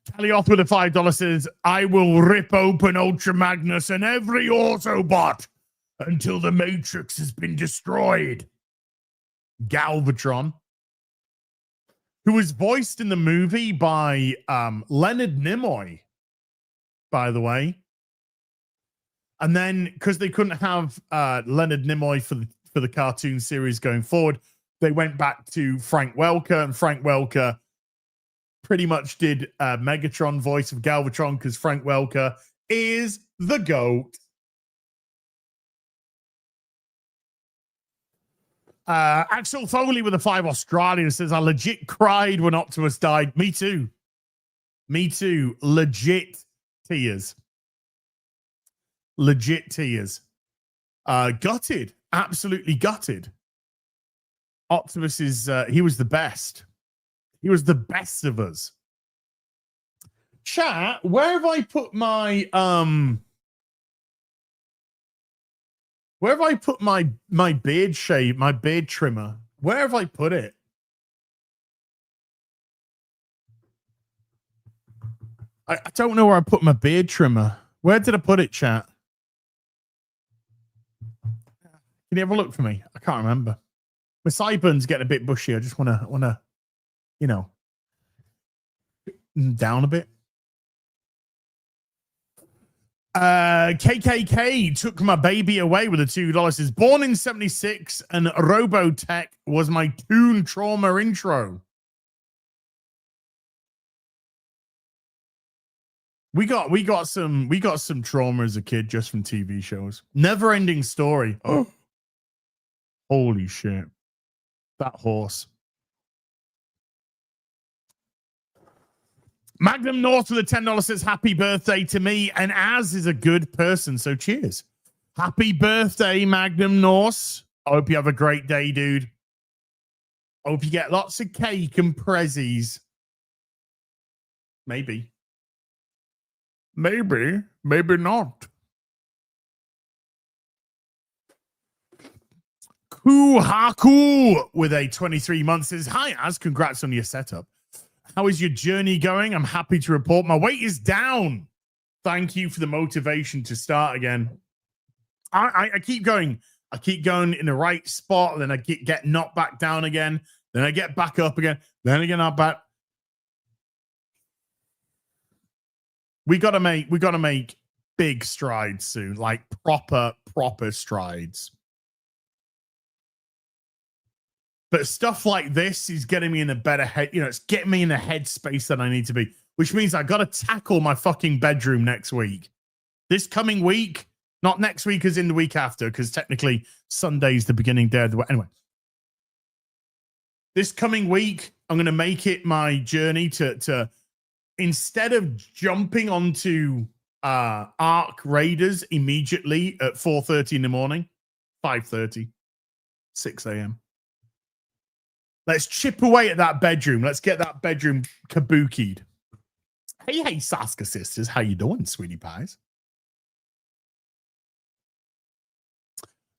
Calioth with a $5 says, I will rip open Ultra Magnus and every Autobot until the Matrix has been destroyed. Galvatron, who was voiced in the movie by Leonard Nimoy, by the way. And then, because they couldn't have Leonard Nimoy for the cartoon series going forward, they went back to Frank Welker, and Frank Welker pretty much did Megatron voice of Galvatron because Frank Welker is the GOAT. Axel Foley with a 5 Australian says, I legit cried when Optimus died. Me too. Me too. Legit tears. Legit tears. Gutted. Absolutely gutted. Optimus is, he was the best. He was the best of us. Chat, where have I put my, where have I put my beard shave, my beard trimmer? Where have I put it? I don't know where I put my beard trimmer. Where did I put it, chat? Can you have a look for me? I can't remember. My sideburns getting a bit bushy. I just wanna, you know, down a bit. KKK took my baby away with the $2. Says, born in 76 and Robotech was my Toon Trauma intro. We got some trauma as a kid just from TV shows. Never ending story. Oh, holy shit. That horse. Magnum North with a $10 says, happy birthday to me. And Az is a good person. So cheers. Happy birthday, Magnum North. I hope you have a great day, dude. I hope you get lots of cake and prezzies. Maybe. Maybe. Maybe not. Kuhaku with a 23 months says, hi, Az. Congrats on your setup. How is your journey going? I'm happy to report my weight is down. Thank you for the motivation to start again. I keep going. I keep going in the right spot. Then I get knocked back down again. Then I get back up again. Then again, I'm back. We gotta make big strides soon, like proper strides. But stuff like this is getting me in a better head. You know, it's getting me in a headspace that I need to be, which means I got to tackle my fucking bedroom next week. This coming week, not next week as in the week after, because technically Sunday's the beginning day of the week. Anyway, this coming week, I'm going to make it my journey to instead of jumping onto Ark Raiders immediately at 4:30 in the morning, 5:30, 6 a.m. Let's chip away at that bedroom. Let's get that bedroom kabukied. Hey, Saska sisters. How you doing, sweetie pies?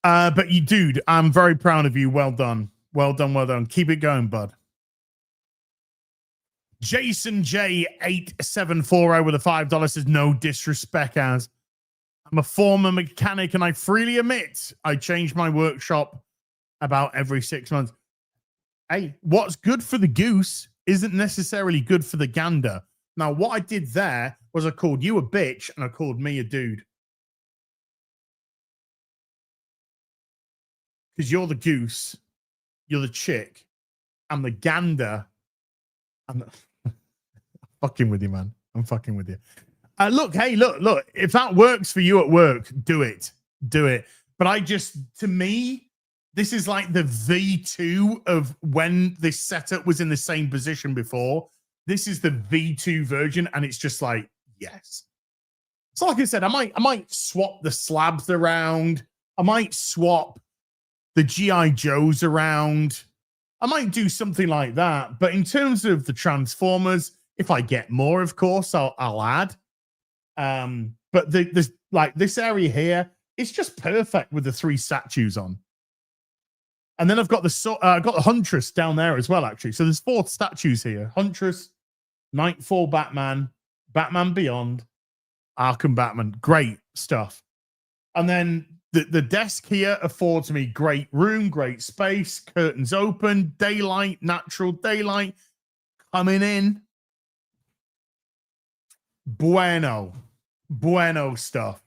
But you, dude, I'm very proud of you. Well done. Well done, well done. Keep it going, bud. Jason J8740 with a $5 says, no disrespect, as I'm a former mechanic and I freely admit I change my workshop about every 6 months. Hey, what's good for the goose isn't necessarily good for the gander. Now, what I did there was I called you a bitch and I called me a dude. Because you're the goose, you're the chick, I'm the gander. I'm fucking with you, man. I'm fucking with you. Look, hey, look. If that works for you at work, do it. Do it. But to me, this is like the V2 of when this setup was in the same position before. This is the V2 version, and it's just like, yes. So like I said, I might swap the slabs around. I might swap the G.I. Joes around. I might do something like that. But in terms of the Transformers, if I get more, of course, I'll add. But this area here, it's just perfect with the 3 statues on. And then I've got the Huntress down there as well, actually. So there's 4 statues here. Huntress, Nightfall Batman, Batman Beyond, Arkham Batman. Great stuff. And then The desk here affords me great room, great space, curtains open, daylight, natural daylight coming in. Bueno stuff.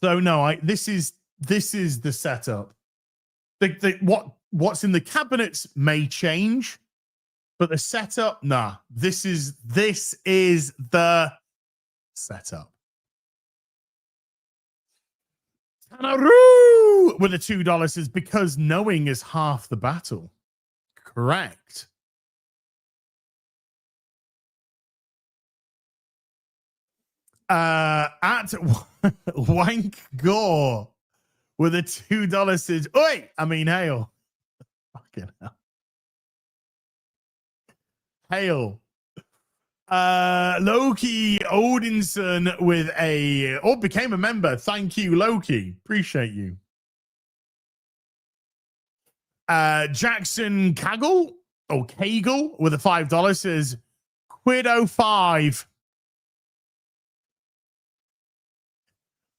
So no, this is the setup. What's in the cabinets may change, but the setup, nah. This is the setup. Tanaru with the $2 is because knowing is half the battle. Correct. At Wank Gore with a $2 says, oi, I mean, hail. Fucking hell. Hail. Loki Odinson with became a member. Thank you, Loki. Appreciate you. Jackson Kagel with a $5 says, Quiddo 5.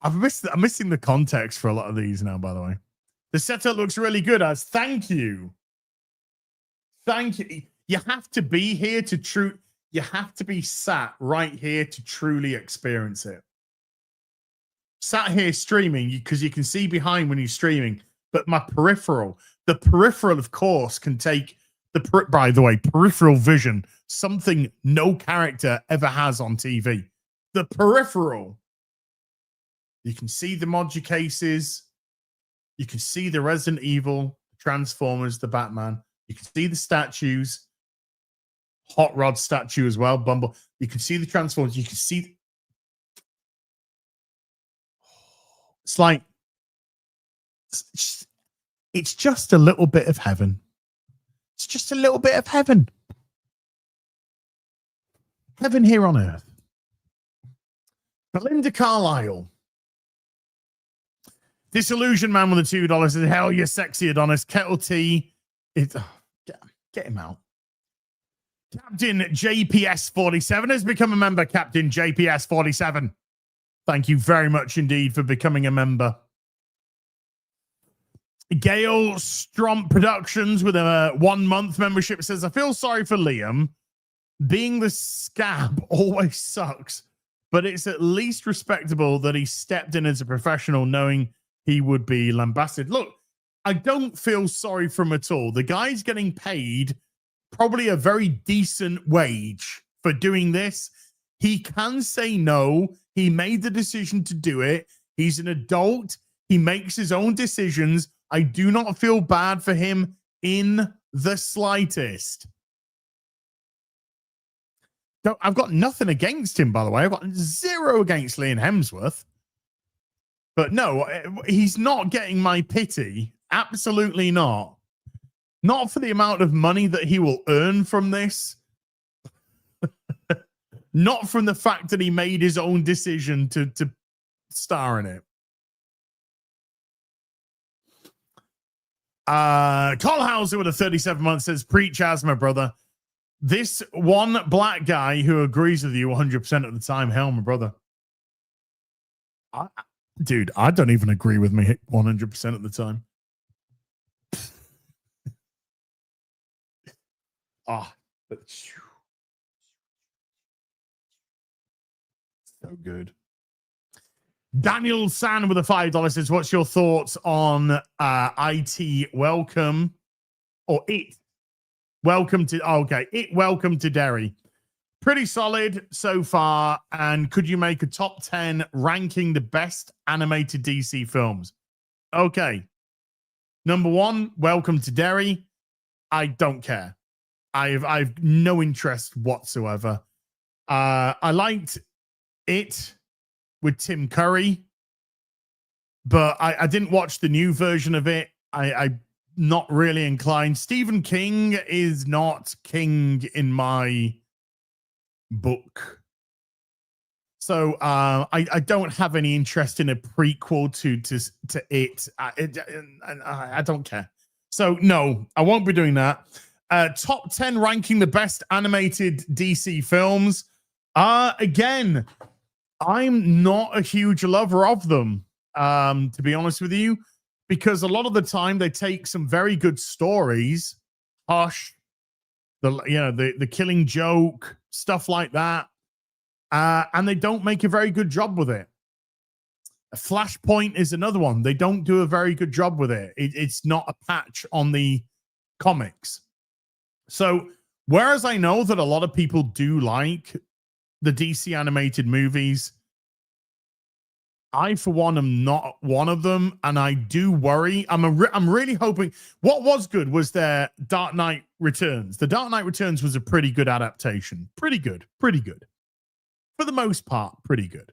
I'm missing the context for a lot of these now, by the way. The setup looks really good, as thank you. Thank you. You have to be here you have to be sat right here to truly experience it. Sat here streaming, because you can see behind when you're streaming, but the peripheral, of course, can take by the way, peripheral vision, something no character ever has on TV. The peripheral. You can see the module cases. You can see the Resident Evil, Transformers, the Batman. You can see the statues. Hot Rod statue as well, Bumble. You can see the Transformers. You can see. It's like it's just a little bit of heaven. It's just a little bit of heaven. Heaven here on earth. Belinda Carlisle. Disillusion Man with the $2 says, hell, you're sexy, Adonis. Kettle T. Get him out. Captain JPS 47 has become a member. Captain JPS 47. Thank you very much indeed for becoming a member. Gail Stromp Productions with a 1 month membership says, I feel sorry for Liam. Being the scab always sucks, but it's at least respectable that he stepped in as a professional knowing he would be lambasted. Look, I don't feel sorry for him at all. The guy's getting paid probably a very decent wage for doing this. He can say no. He made the decision to do it. He's an adult. He makes his own decisions. I do not feel bad for him in the slightest. I've got nothing against him, by the way. I've got zero against Liam Hemsworth. But no, he's not getting my pity. Absolutely not. Not for the amount of money that he will earn from this. Not from the fact that he made his own decision to star in it. Carl Hauser with a 37 month says, preach asthma, brother. This one black guy who agrees with you 100% of the time. Hell, my brother. Dude, I don't even agree with me 100% of the time. So good. Daniel San with a $5 says, what's your thoughts on IT Welcome or It Welcome to Derry? Pretty solid so far. And could you make a top 10 ranking the best animated DC films? Okay. Number 1, Welcome to Derry. I don't care. I've no interest whatsoever. I liked It with Tim Curry, but I didn't watch the new version of it. I'm not really inclined. Stephen King is not king in my book. So I don't have any interest in a prequel to It. I don't care. So no, I won't be doing that. Top 10 ranking the best animated DC films. Again, I'm not a huge lover of them. to be honest with you, because a lot of the time they take some very good stories, Hush, the Killing Joke, stuff like that, and they don't make a very good job with it. Flashpoint is another one. They don't do a very good job with it. It's not a patch on the comics. So, whereas I know that a lot of people do like the DC animated movies, I, for one, am not one of them, and I do worry. I'm really hoping. What was good was their Dark Knight Returns. The Dark Knight Returns was a pretty good adaptation. Pretty good. For the most part, pretty good.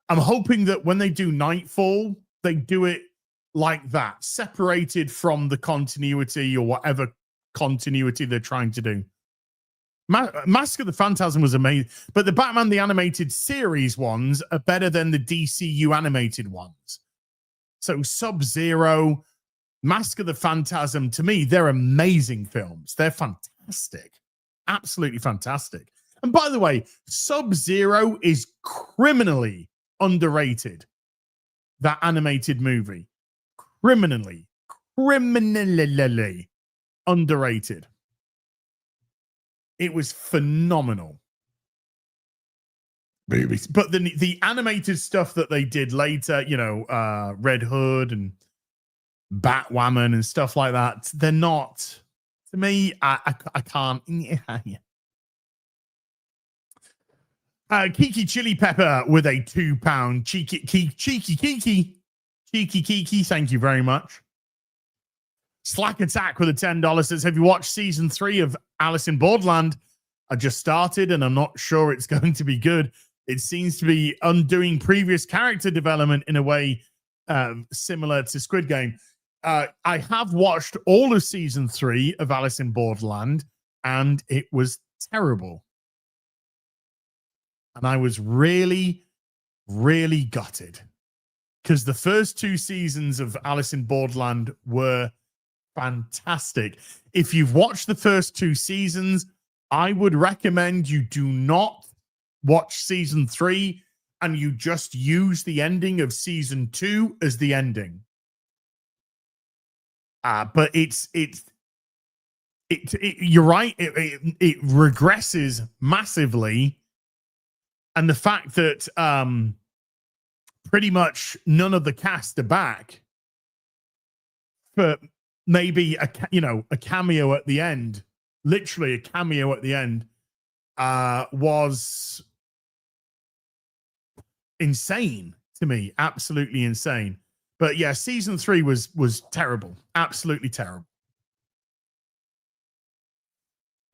I'm hoping that when they do Nightfall, they do it like that, separated from the continuity or whatever continuity they're trying to do. Mask of the Phantasm was amazing, but the Batman the Animated Series ones are better than the DCU animated ones. So Sub-Zero, Mask of the Phantasm, to me, they're amazing films. They're fantastic. Absolutely fantastic. And by the way, Sub-Zero is criminally underrated. That animated movie. Criminally underrated. It was phenomenal. But the animated stuff that they did later, Red Hood and Batwoman and stuff like that, they're not, to me, I can't. Kiki Chili Pepper with a £2 cheeky Kiki. Thank you very much. Slack Attack with a $10 says, have you watched season 3 of Alice in Borderland? I just started and I'm not sure it's going to be good. It seems to be undoing previous character development in a way similar to Squid Game. I have watched all of season 3 of Alice in Borderland and it was terrible. And I was really, really gutted because the first 2 seasons of Alice in Borderland were fantastic. If you've watched the first 2 seasons, I would recommend you do not watch season 3 and you just use the ending of season 2 as the ending. But you're right. It regresses massively. And the fact that pretty much none of the cast are back for maybe a cameo at the end, literally a cameo at the end, was insane to me. Absolutely insane. But yeah, season 3 was terrible. Absolutely terrible.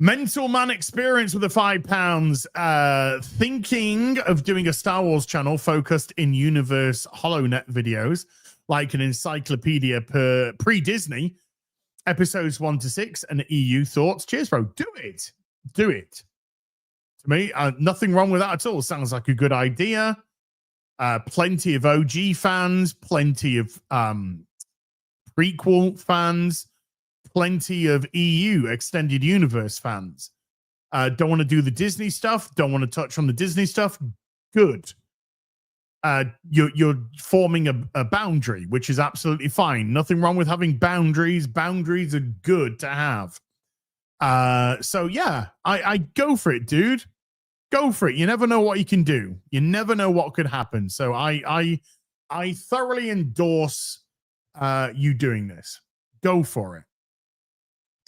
Mental Man Experience with the £5. Thinking of doing a Star Wars channel focused in universe HoloNet videos, like an encyclopedia per pre-Disney, episodes 1 to 6, and EU thoughts. Cheers, bro. Do it. To me, nothing wrong with that at all. Sounds like a good idea. Plenty of OG fans, plenty of prequel fans, plenty of EU extended universe fans. Don't want to do the Disney stuff. Don't want to touch on the Disney stuff. Good. You're forming a boundary, which is absolutely fine. Nothing wrong with having boundaries. Boundaries are good to have. So yeah, I go for it, dude. Go for it. You never know what you can do. You never know what could happen. So I thoroughly endorse you doing this. Go for it.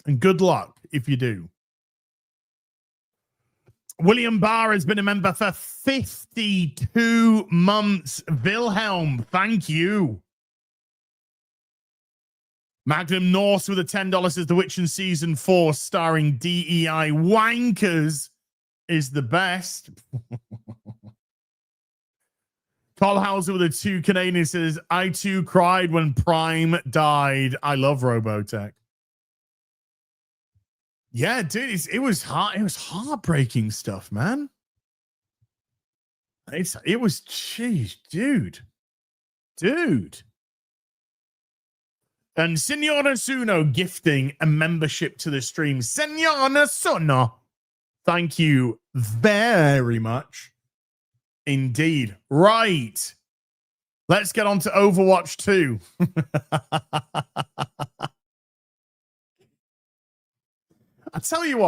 And good luck if you do. William Barr has been a member for 52 months. Wilhelm, thank you. Magnum Norse with a $10 is The Witch in Season 4 starring DEI wankers is the best. Carl Hauser with a 2 Canadian says, I too cried when Prime died. I love Robotech. Yeah, dude, it was hard. It was heartbreaking stuff, man. It was, jeez, dude. And Senor Suno gifting a membership to the stream. Senor Suno, thank you very much indeed. Right. Let's get on to Overwatch 2. I tell you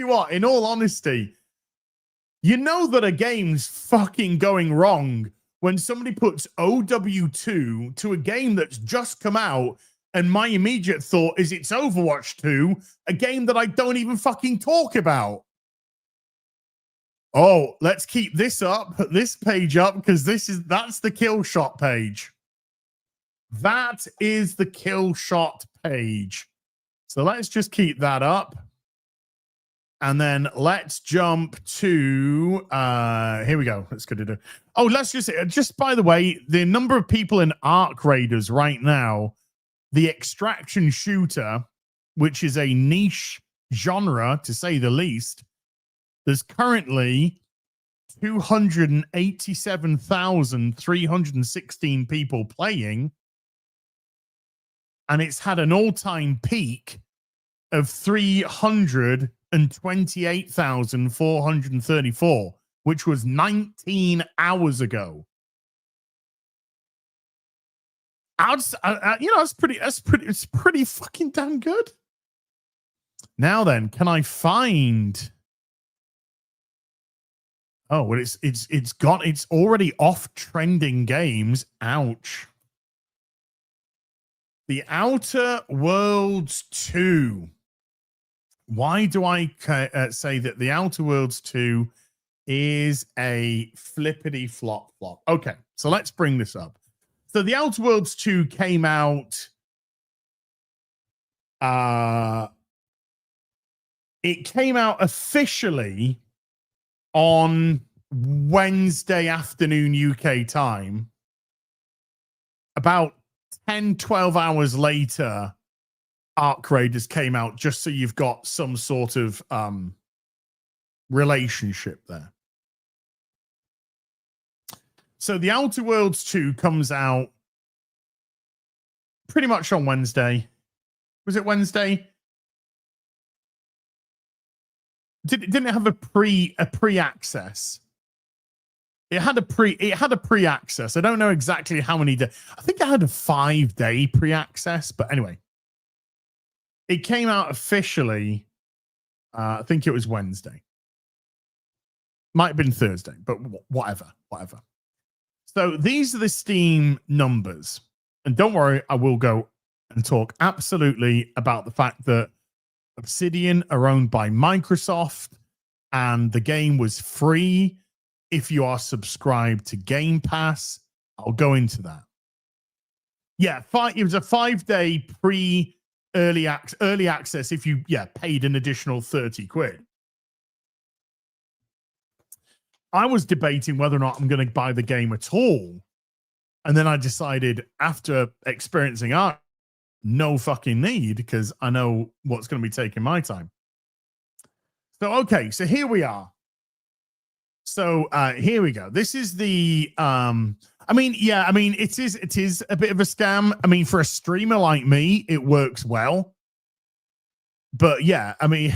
what, in all honesty, you know that a game's fucking going wrong when somebody puts OW2 to a game that's just come out, and my immediate thought is it's Overwatch 2, a game that I don't even fucking talk about. Oh, let's keep this page up, because that's the kill shot page. That is the kill shot page. So let's just keep that up. And then let's jump to here we go. Let's go to let's just by the way, the number of people in Arc Raiders right now, the extraction shooter, which is a niche genre to say the least, there's currently 287,316 people playing, and it's had an all-time peak of 328,434, which was 19 hours ago. It's pretty fucking damn good. Now then, can I find? Oh, well, it's already off trending games. Ouch. The Outer Worlds 2. Why do I say that the Outer Worlds 2 is a flippity flop? Okay, so let's bring this up. So the Outer Worlds 2 came out. It came out officially on Wednesday afternoon UK time. About 10, 12 hours later, Arc Raiders came out, just so you've got some sort of relationship there. So the Outer Worlds 2 comes out pretty much on Wednesday. Was it Wednesday? Didn't it have a pre-access? It had a pre-access. I don't know exactly how many days. I think it had a 5-day pre-access, but anyway. It came out officially, I think it was Wednesday. Might have been Thursday, but whatever. So these are the Steam numbers. And don't worry, I will go and talk absolutely about the fact that Obsidian are owned by Microsoft, and the game was free if you are subscribed to Game Pass. I'll go into that. Yeah, it was a 5-day early access if you paid an additional 30 quid. I was debating whether or not I'm going to buy the game at all, and then I decided, after experiencing Arc, no fucking need, because I know what's going to be taking my time. So okay, so here we are. So here we go. This is the it is a bit of a scam. I mean, for a streamer like me, it works well. But yeah, I mean,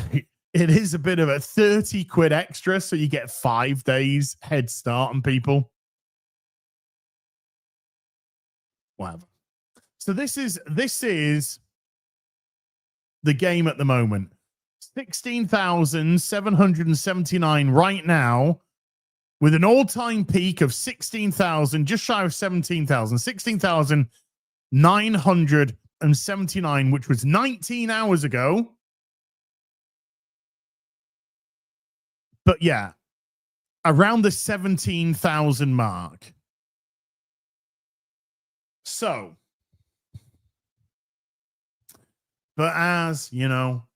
it is a bit of a 30 quid extra, so you get 5 days head start on people. Whatever. So this is the game at the moment. 16,779 right now, with an all-time peak of 16,000, just shy of 17,000, 16,979, which was 19 hours ago. But yeah, around the 17,000 mark. So, but as you know,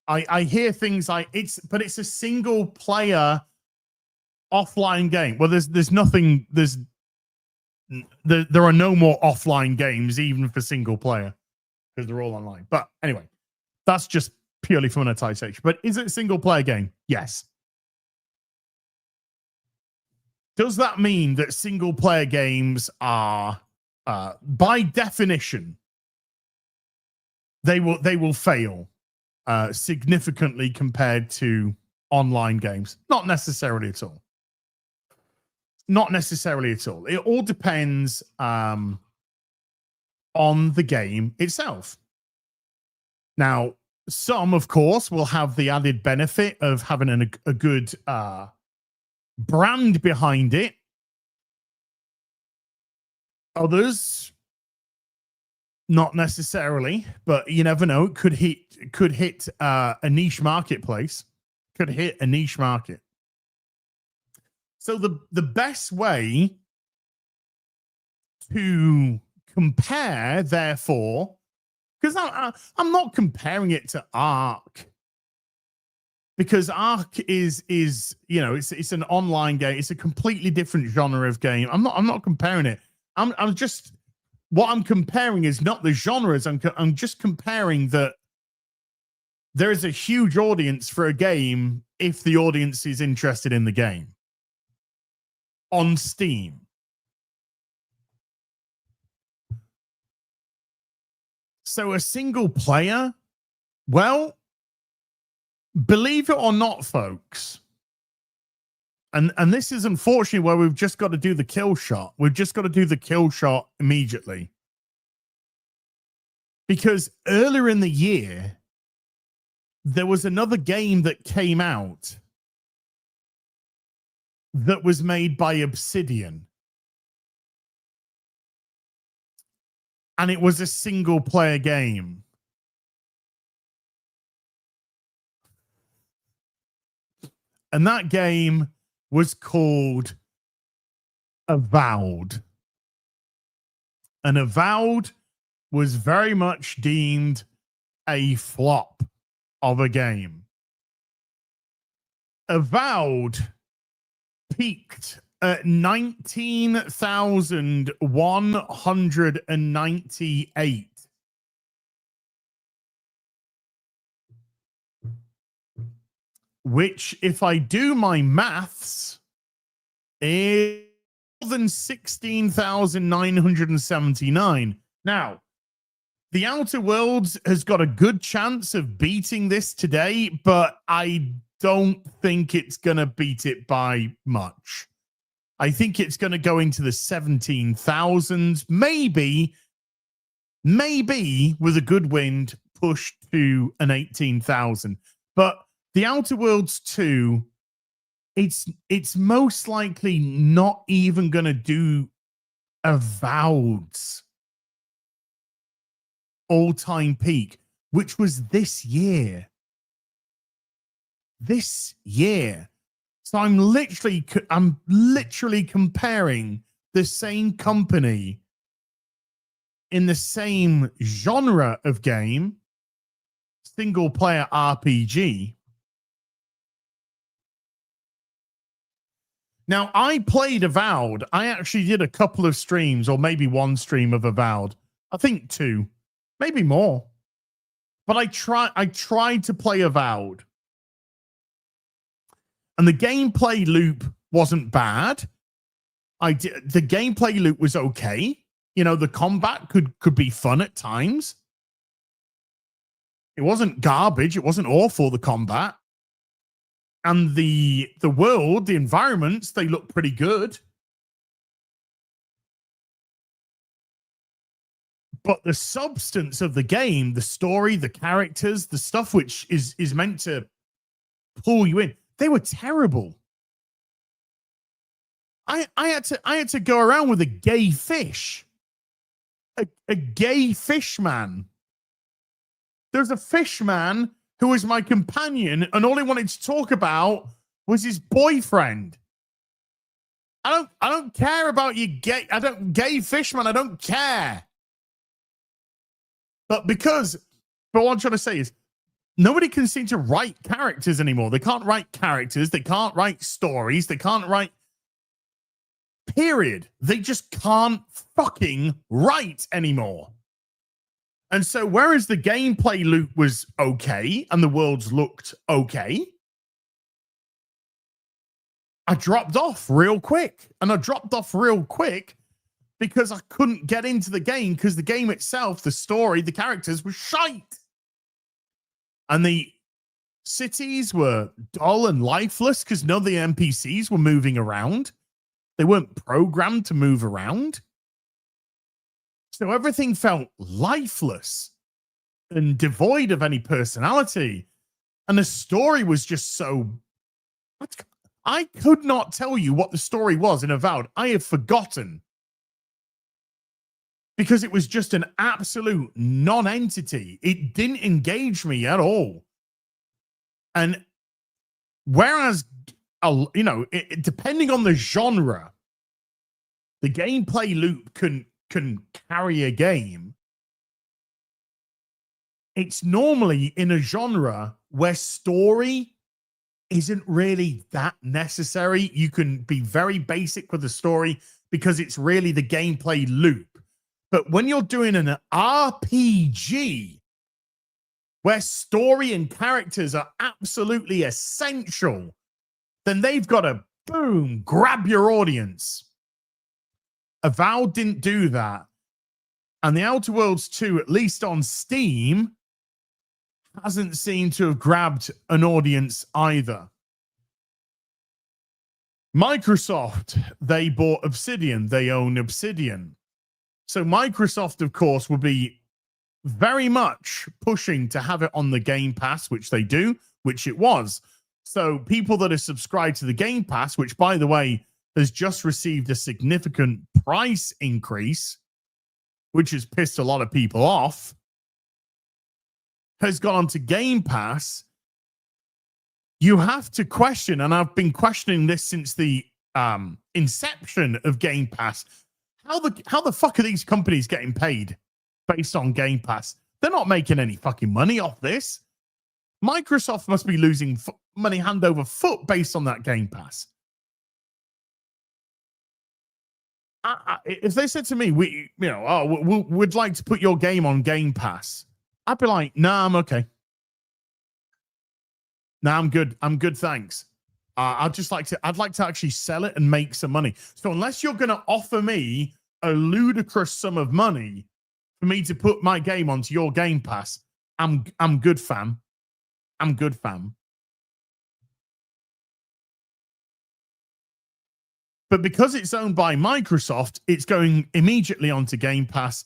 I hear things like it's a single player offline game. Well, there are no more offline games even for single player, because they're all online. But anyway, that's just purely for monetization. But is it a single player game? Yes. Does that mean that single player games are by definition, they will fail significantly compared to online games? Not necessarily at all. not necessarily at all. It all depends on the game itself. Now, some, of course, will have the added benefit of having a good brand behind it. Others, not necessarily, but you never know. It could hit a niche marketplace. Could hit a niche market. So the best way to compare, therefore, because I'm not comparing it to Ark, because Ark is you know, it's an online game. It's a completely different genre of game. I'm not comparing it. I'm just, what I'm comparing is not the genres. I'm just comparing that there is a huge audience for a game if the audience is interested in the game on Steam. So a single player, well, believe it or not, folks, and this is unfortunately where we've just got to do the kill shot. We've just got to do the kill shot immediately. Because earlier in the year, there was another game that came out that was made by Obsidian. And it was a single player game. And that game was called Avowed. And Avowed was very much deemed a flop of a game. Avowed peaked at 19,198. Which, if I do my maths, is more than 16,979. Now, The Outer Worlds has got a good chance of beating this today, but I don't think it's going to beat it by much. I think it's going to go into the 17,000s, maybe with a good wind, push to an 18,000. But The Outer Worlds 2, it's most likely not even going to do Avowed's all-time peak, which was this year. This year. So I'm literally comparing the same company in the same genre of game, single player RPG. Now, I played Avowed. I actually did a couple of streams, or maybe one stream of Avowed. I think 2, maybe more. But I tried to play Avowed. And the gameplay loop wasn't bad. The gameplay loop was okay. You know, the combat could be fun at times. It wasn't garbage. It wasn't awful, the combat. And the world, the environments, they look pretty good. But the substance of the game, the story, the characters, the stuff which is meant to pull you in, they were terrible. I had to go around with a gay fish. A gay fish man. There's a fish man who was my companion, and all he wanted to talk about was his boyfriend. I don't care about you gay. Gay fish man, I don't care. But what I'm trying to say is, nobody can seem to write characters anymore. They can't write characters. They can't write stories. They can't write. Period. They just can't fucking write anymore. And so, whereas the gameplay loop was okay and the worlds looked okay, I dropped off real quick. And I dropped off real quick because I couldn't get into the game, because the game itself, the story, the characters were shite. And the cities were dull and lifeless because none of the NPCs were moving around. They weren't programmed to move around. So everything felt lifeless and devoid of any personality. And the story was just so... I could not tell you what the story was in Avowed. I have forgotten. Because it was just an absolute non-entity. It didn't engage me at all. And whereas, you know, depending on the genre, the gameplay loop can carry a game. It's normally in a genre where story isn't really that necessary. You can be very basic with the story because it's really the gameplay loop. But when you're doing an RPG where story and characters are absolutely essential, then they've got to, boom, grab your audience. Avowed didn't do that. And The Outer Worlds 2, at least on Steam, hasn't seemed to have grabbed an audience either. Microsoft, they bought Obsidian. They own Obsidian. So Microsoft, of course, will be very much pushing to have it on the Game Pass, which they do, which it was. So people that are subscribed to the Game Pass, which, by the way, has just received a significant price increase, which has pissed a lot of people off, has gone on to Game Pass. You have to question, and I've been questioning this since the inception of Game Pass, how the fuck are these companies getting paid based on Game Pass? They're not making any fucking money off this. Microsoft must be losing money hand over foot based on that Game Pass. If they said to me, we'd like to put your game on Game Pass, I'd be like, nah, I'm okay. Nah, I'm good. I'm good, thanks. I'd like to actually sell it and make some money. So unless you're going to offer me a ludicrous sum of money for me to put my game onto your Game Pass, I'm good, fam. I'm good, fam. But because it's owned by Microsoft, it's going immediately onto Game Pass.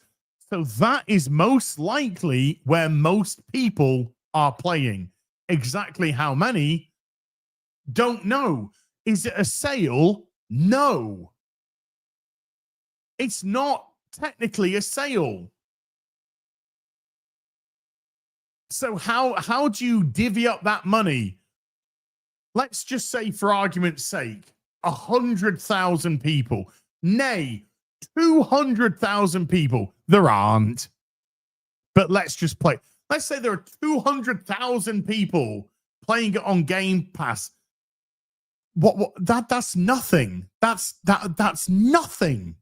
So that is most likely where most people are playing. Exactly how many? Don't know. Is it a sale? No. It's not technically a sale. So how do you divvy up that money? Let's just say, for argument's sake, 100,000 people. Nay, 200,000 people. There aren't. But let's just play. Let's say there are 200,000 people playing it on Game Pass. That's nothing. That's nothing.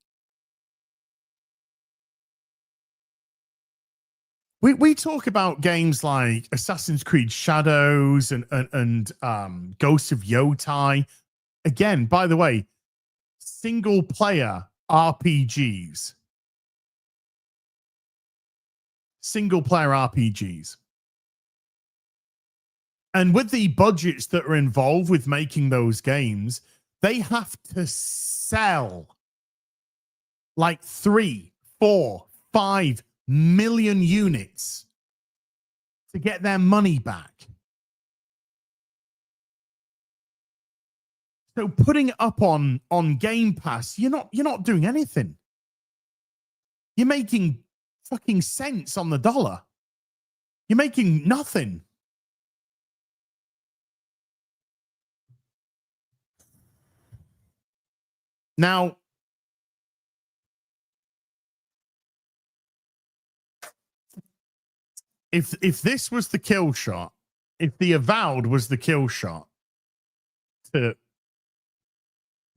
We talk about games like Assassin's Creed Shadows and Ghosts of Yotai. Again, by the way, single player RPGs. Single player RPGs. And with the budgets that are involved with making those games, they have to sell like 3, 4, 5 million units to get their money back. So putting it up on Game Pass, you're not doing anything. You're making fucking cents on the dollar. You're making nothing. Now, if this was the kill shot, if the Avowed was the kill shot to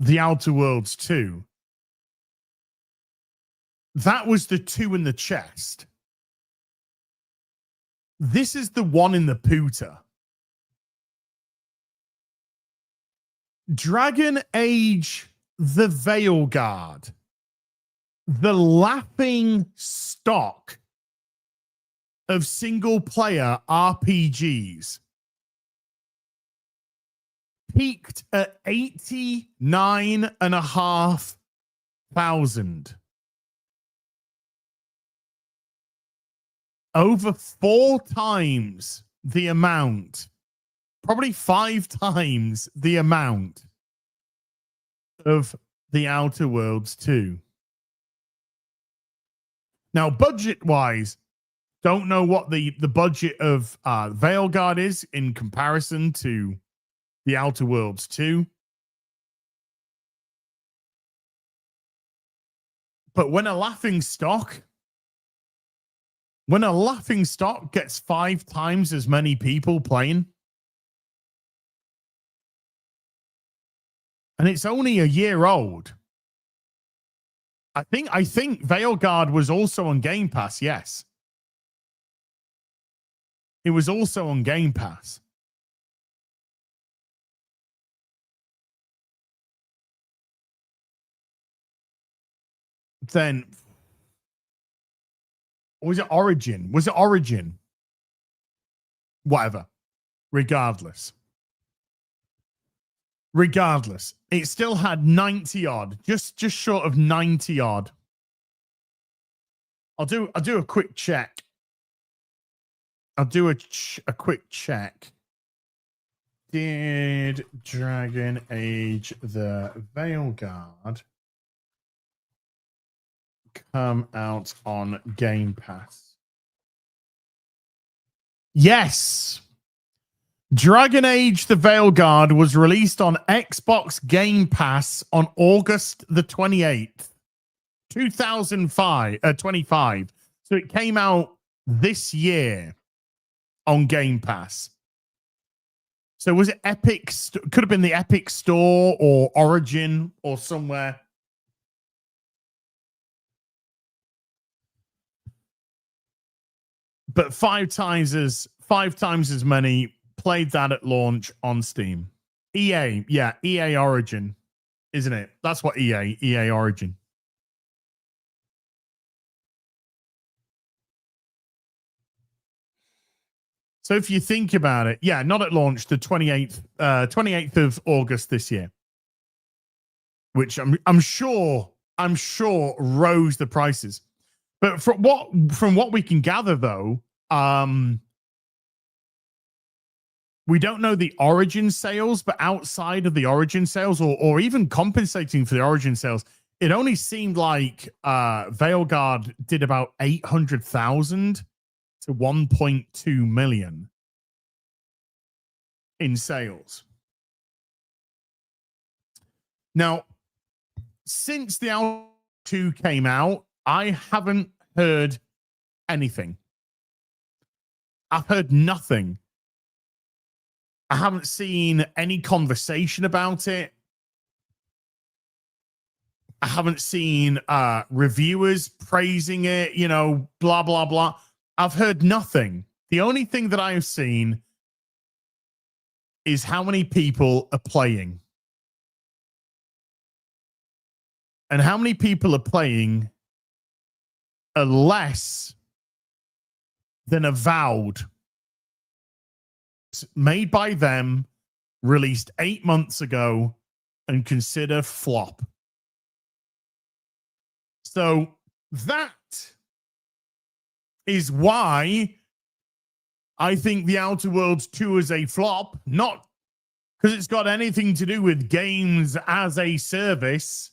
The Outer Worlds 2, that was the 2 in the chest. This is the 1 in the pooter. Dragon Age the Veilguard, the laughing stock of single player RPGs. peaked at 89,500. Over 4 times the amount, probably 5 times the amount of the Outer Worlds 2. Now, budget-wise, don't know what the budget of Veilguard is in comparison to the Outer Worlds 2. But when a laughing stock gets 5 times as many people playing, and it's only a year old. I think Veilguard was also on Game Pass, yes. It was also on Game Pass. Then, or was it Origin? Was it Origin? Whatever. Regardless, it still had 90 odd, just short of 90 odd. I'll do a quick check. I'll do a quick check. Did Dragon Age the Veilguard come out on Game Pass? Yes. Dragon Age the Veilguard was released on Xbox Game Pass on August the 28th, 2025. So it came out this year on Game Pass. So was it Epic? Could have been the Epic Store or Origin or somewhere. But 5 times as many played that at launch on Steam. EA, yeah, EA Origin, isn't it? That's what EA Origin. So if you think about it, yeah, not at launch, the 28th of August this year, which I'm sure rose the prices. But from what we can gather, though, we don't know the Origin sales, but outside of the Origin sales, or even compensating for the Origin sales, it only seemed like Veilguard did about 800,000 to 1.2 million in sales. Now, since the Outer 2 came out, I haven't heard anything. I've heard nothing. I haven't seen any conversation about it. I haven't seen reviewers praising it, blah, blah, blah. I've heard nothing. The only thing that I have seen is how many people are playing. And how many people are playing are less than Avowed, made by them, released 8 months ago, and consider flop. So that is why I think The Outer Worlds 2 is a flop, not because it's got anything to do with games as a service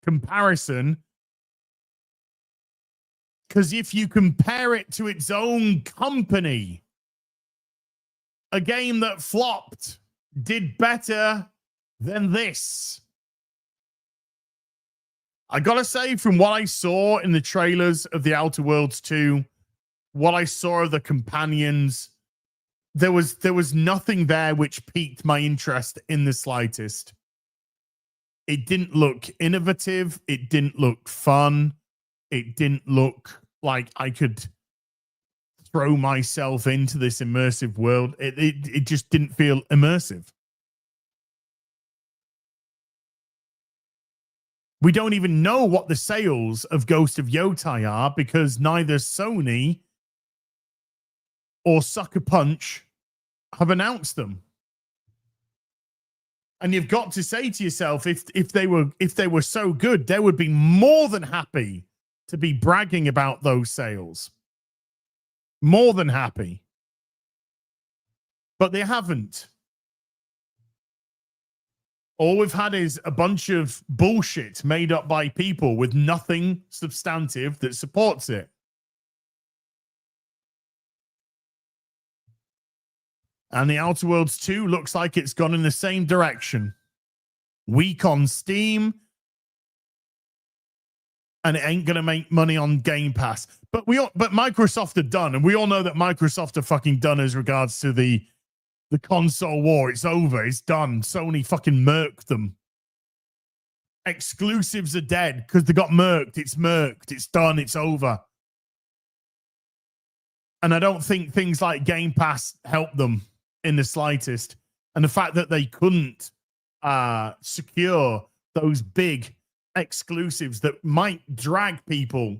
comparison. Because if you compare it to its own company, a game that flopped did better than this. I gotta say, from what I saw in the trailers of The Outer Worlds 2, what I saw of the companions, there was nothing there which piqued my interest in the slightest. It didn't look innovative. It didn't look fun. It didn't look like I could throw myself into this immersive world. It just didn't feel immersive. We don't even know what the sales of Ghost of Yotai are because neither Sony or Sucker Punch have announced them. And you've got to say to yourself, if they were so good, they would be more than happy to be bragging about those sales. More than happy. But they haven't. All we've had is a bunch of bullshit made up by people with nothing substantive that supports it. And the Outer Worlds 2 looks like it's gone in the same direction. Weak on Steam. And it ain't going to make money on Game Pass. But Microsoft are done. And we all know that Microsoft are fucking done as regards to the console war. It's over. It's done. Sony fucking murked them. Exclusives are dead because they got murked. It's murked. It's done. It's over. And I don't think things like Game Pass help them in the slightest. And the fact that they couldn't secure those big exclusives that might drag people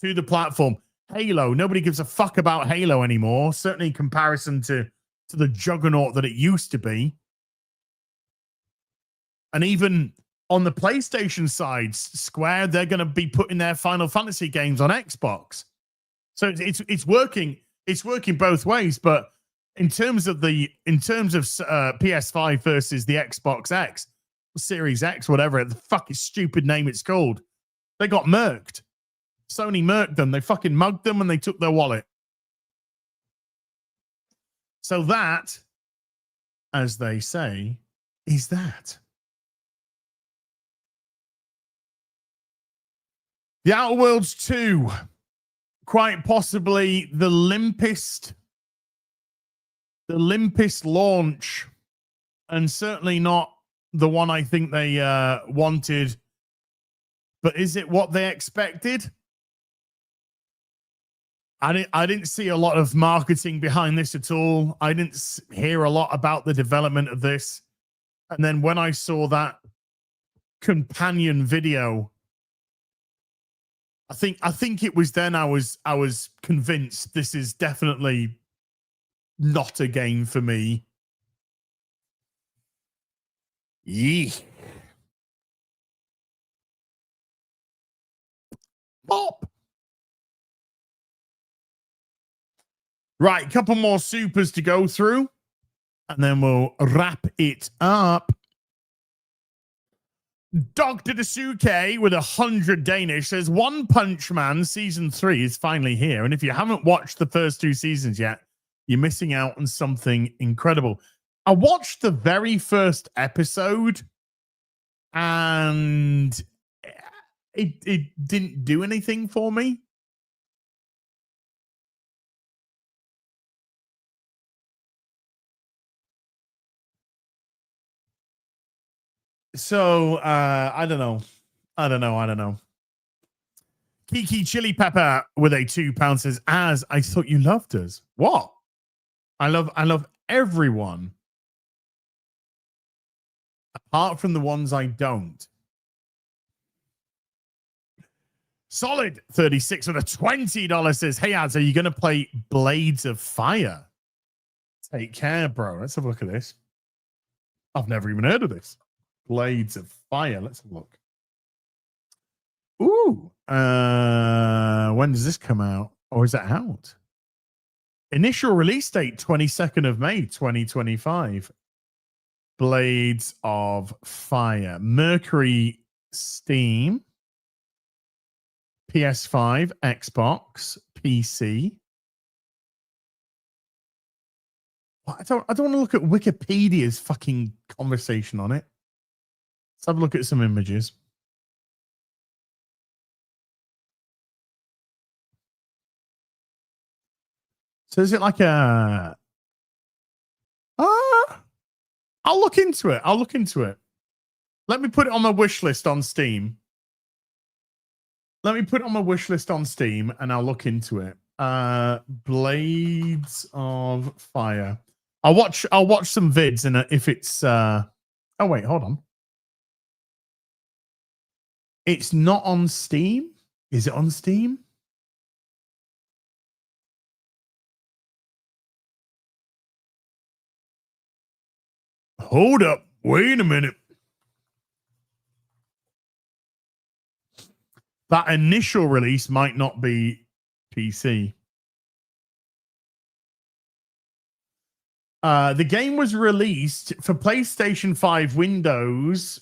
to the platform. Halo. Nobody gives a fuck about Halo anymore. Certainly in comparison to the juggernaut that it used to be. And even on the PlayStation side, Square, they're going to be putting their Final Fantasy games on Xbox. So it's working. It's working both ways. But in terms of PS5 versus the Xbox X, Series X, whatever the fucking stupid name it's called, they got murked. Sony murked them. They fucking mugged them and they took their wallet. So that, as they say, is that. The Outer Worlds 2, quite possibly the limpest launch, and certainly not the one I think they wanted. But is it what they expected? I didn't see a lot of marketing behind this at all. I didn't hear a lot about the development of this. And then when I saw that companion video, I think it was then I was convinced this is definitely not a game for me. Yee. Pop. Right, a couple more supers to go through, and then we'll wrap it up. Dr. Dasuke with 100 Danish says, One Punch Man Season 3 is finally here. And if you haven't watched the first 2 seasons yet, you're missing out on something incredible. I watched the very first episode, and it didn't do anything for me. So, I don't know. Kiki Chili Pepper with a £2 says, As I thought you loved us. What? I love everyone. Apart from the ones I don't. Solid 36 with a $20 says, Hey, Az, are you going to play Blades of Fire? Take care, bro. Let's have a look at this. I've never even heard of this. Blades of Fire. Let's have a look. Ooh. When does this come out? Or is that out? Initial release date, 22nd of May, 2025. Blades of Fire. Mercury, Steam. PS5, Xbox, PC. I don't want to look at Wikipedia's fucking conversation on it. Let's have a look at some images. So is it like a... I'll look into it. Let me put it on my wish list on Steam. And I'll look into it. Blades of Fire. I'll watch some vids, and if it's oh wait, hold on. It's not on Steam? Is it on Steam? Hold up. Wait a minute. That initial release might not be PC. The game was released for PlayStation 5 Windows,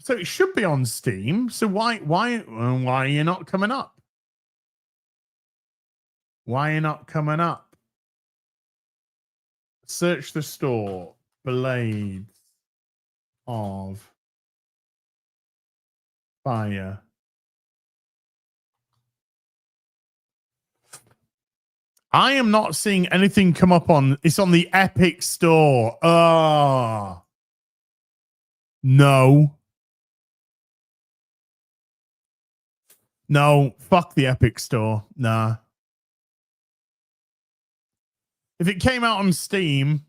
so it should be on Steam. So why are you not coming up? Why are you not coming up? Search the store. Blades of Fire. I am not seeing anything come up on. It's on the Epic Store. Oh, no. No, fuck the Epic Store. Nah. If it came out on Steam,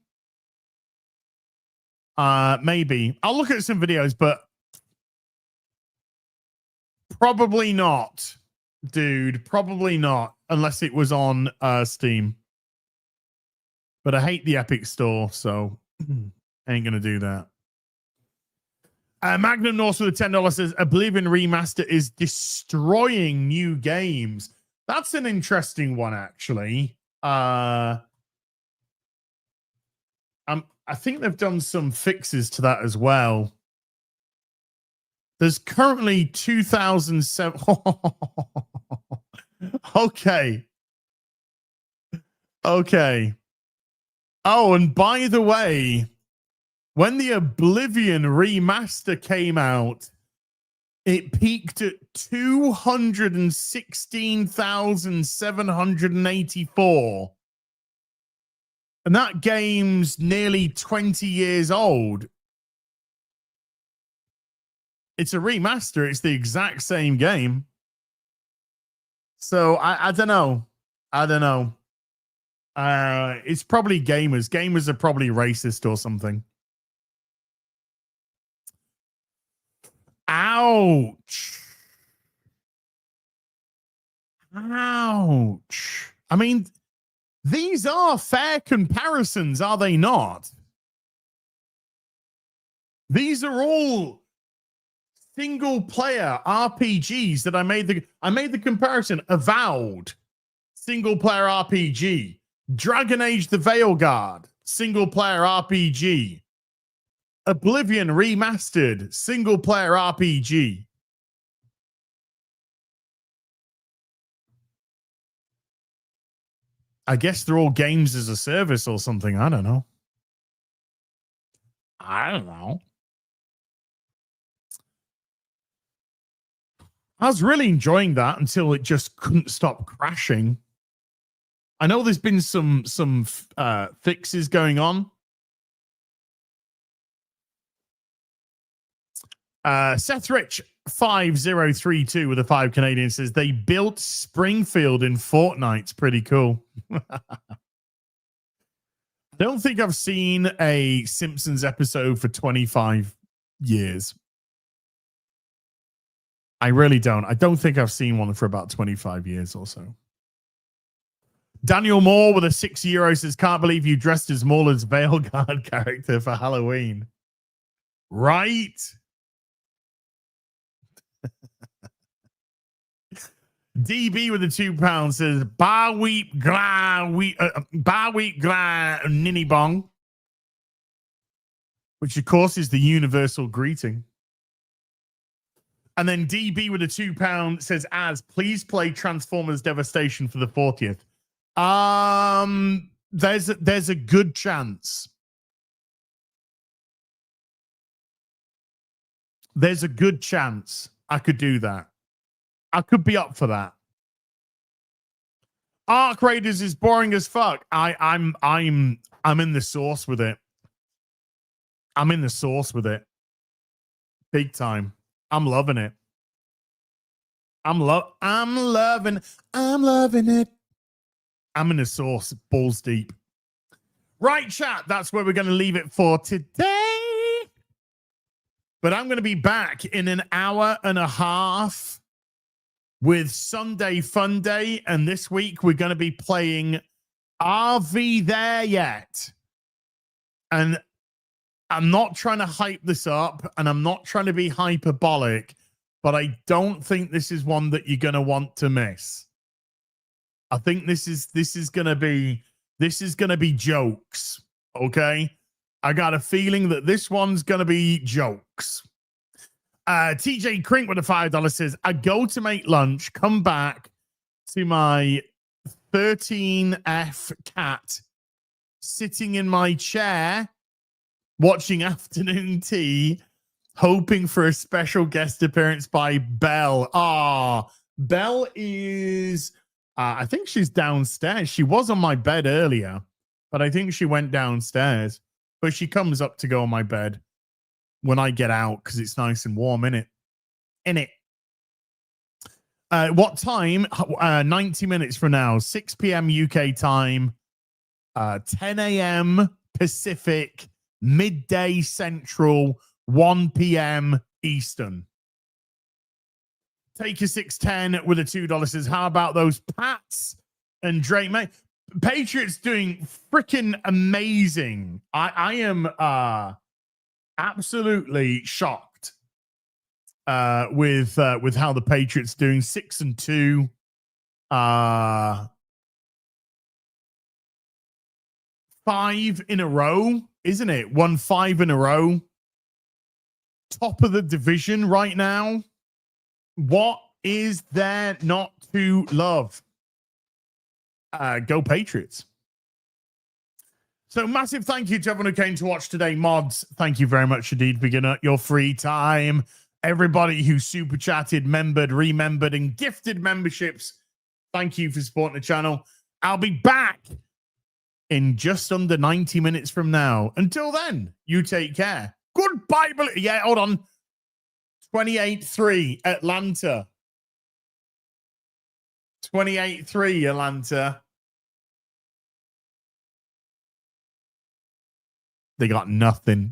maybe. I'll look at some videos, but probably not. Dude, probably not, unless it was on Steam. But I hate the Epic Store, so ain't gonna do that. Magnum Norse with a $10 says Oblivion Remaster is destroying new games. That's an interesting one, actually. I think they've done some fixes to that as well. There's currently 2007. Okay. Okay. Oh, and by the way, when the Oblivion remaster came out, it peaked at 216,784. And that game's nearly 20 years old. It's a remaster. It's the exact same game. So I don't know. I don't know. It's probably gamers. Gamers are probably racist or something. Ouch. Ouch. I mean, these are fair comparisons, are they not? These are all single player RPGs that I made the comparison. Avowed, single player RPG. Dragon Age the Veilguard, single player RPG. Oblivion Remastered, single player RPG. I guess they're all games as a service or something. I don't know. I don't know. I was really enjoying that until it just couldn't stop crashing. I know there's been some fixes going on. Seth Rich 5032 with a 5 Canadian says they built Springfield in Fortnite. It's pretty cool. I don't think I've seen a Simpsons episode for 25 years. I really don't. I don't think I've seen one for about 25 years or so. Daniel Moore with a €6 says, can't believe you dressed as Mauler's Veilguard character for Halloween. Right? DB with a £2 says, bar wheat gra ninny bong, which of course is the universal greeting. And then DB with a £2 says, please play Transformers Devastation for the 40th. There's a good chance. There's a good chance I could do that. I could be up for that. Arc Raiders is boring as fuck. I'm in the sauce with it. I'm in the sauce with it. Big time. I'm loving it. I'm loving it. I'm in the sauce, balls deep. Right, chat. That's where we're going to leave it for today. But I'm going to be back in an hour and a half with Sunday Fun Day. And this week we're going to be playing Are We There Yet? And I'm not trying to hype this up, and I'm not trying to be hyperbolic, but I don't think this is one that you're gonna want to miss. I think this is gonna be jokes. Okay, I got a feeling that this one's gonna be jokes. TJ Crink with a $5 says, I go to make lunch, come back to my 13F cat sitting in my chair watching afternoon tea, hoping for a special guest appearance by Belle. Belle is, I think she's downstairs. She was on my bed earlier, but I think she went downstairs. But she comes up to go on my bed when I get out because it's nice and warm, innit? What time? 90 minutes from now, 6 p.m. UK time, 10 a.m. Pacific, midday Central, 1 p.m. Eastern. Take a 610 with a $2 says, how about those Pats and Drake? Mate, Patriots doing freaking amazing. I am absolutely shocked with how the Patriots doing. 6-2. 5 in a row, isn't it? Won 5 in a row. Top of the division right now. What is there not to love? Go Patriots. So massive thank you to everyone who came to watch today. Mods, thank you very much indeed for giving up your free time. Everybody who super chatted, membered, remembered, and gifted memberships, thank you for supporting the channel. I'll be back in just under 90 minutes from now. Until then, you take care. Goodbye. Yeah, hold on. 28-3 Atlanta. 28-3 Atlanta. They got nothing.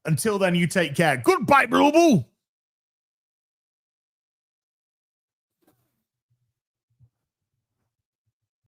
Until then, you take care. Goodbye, Blue.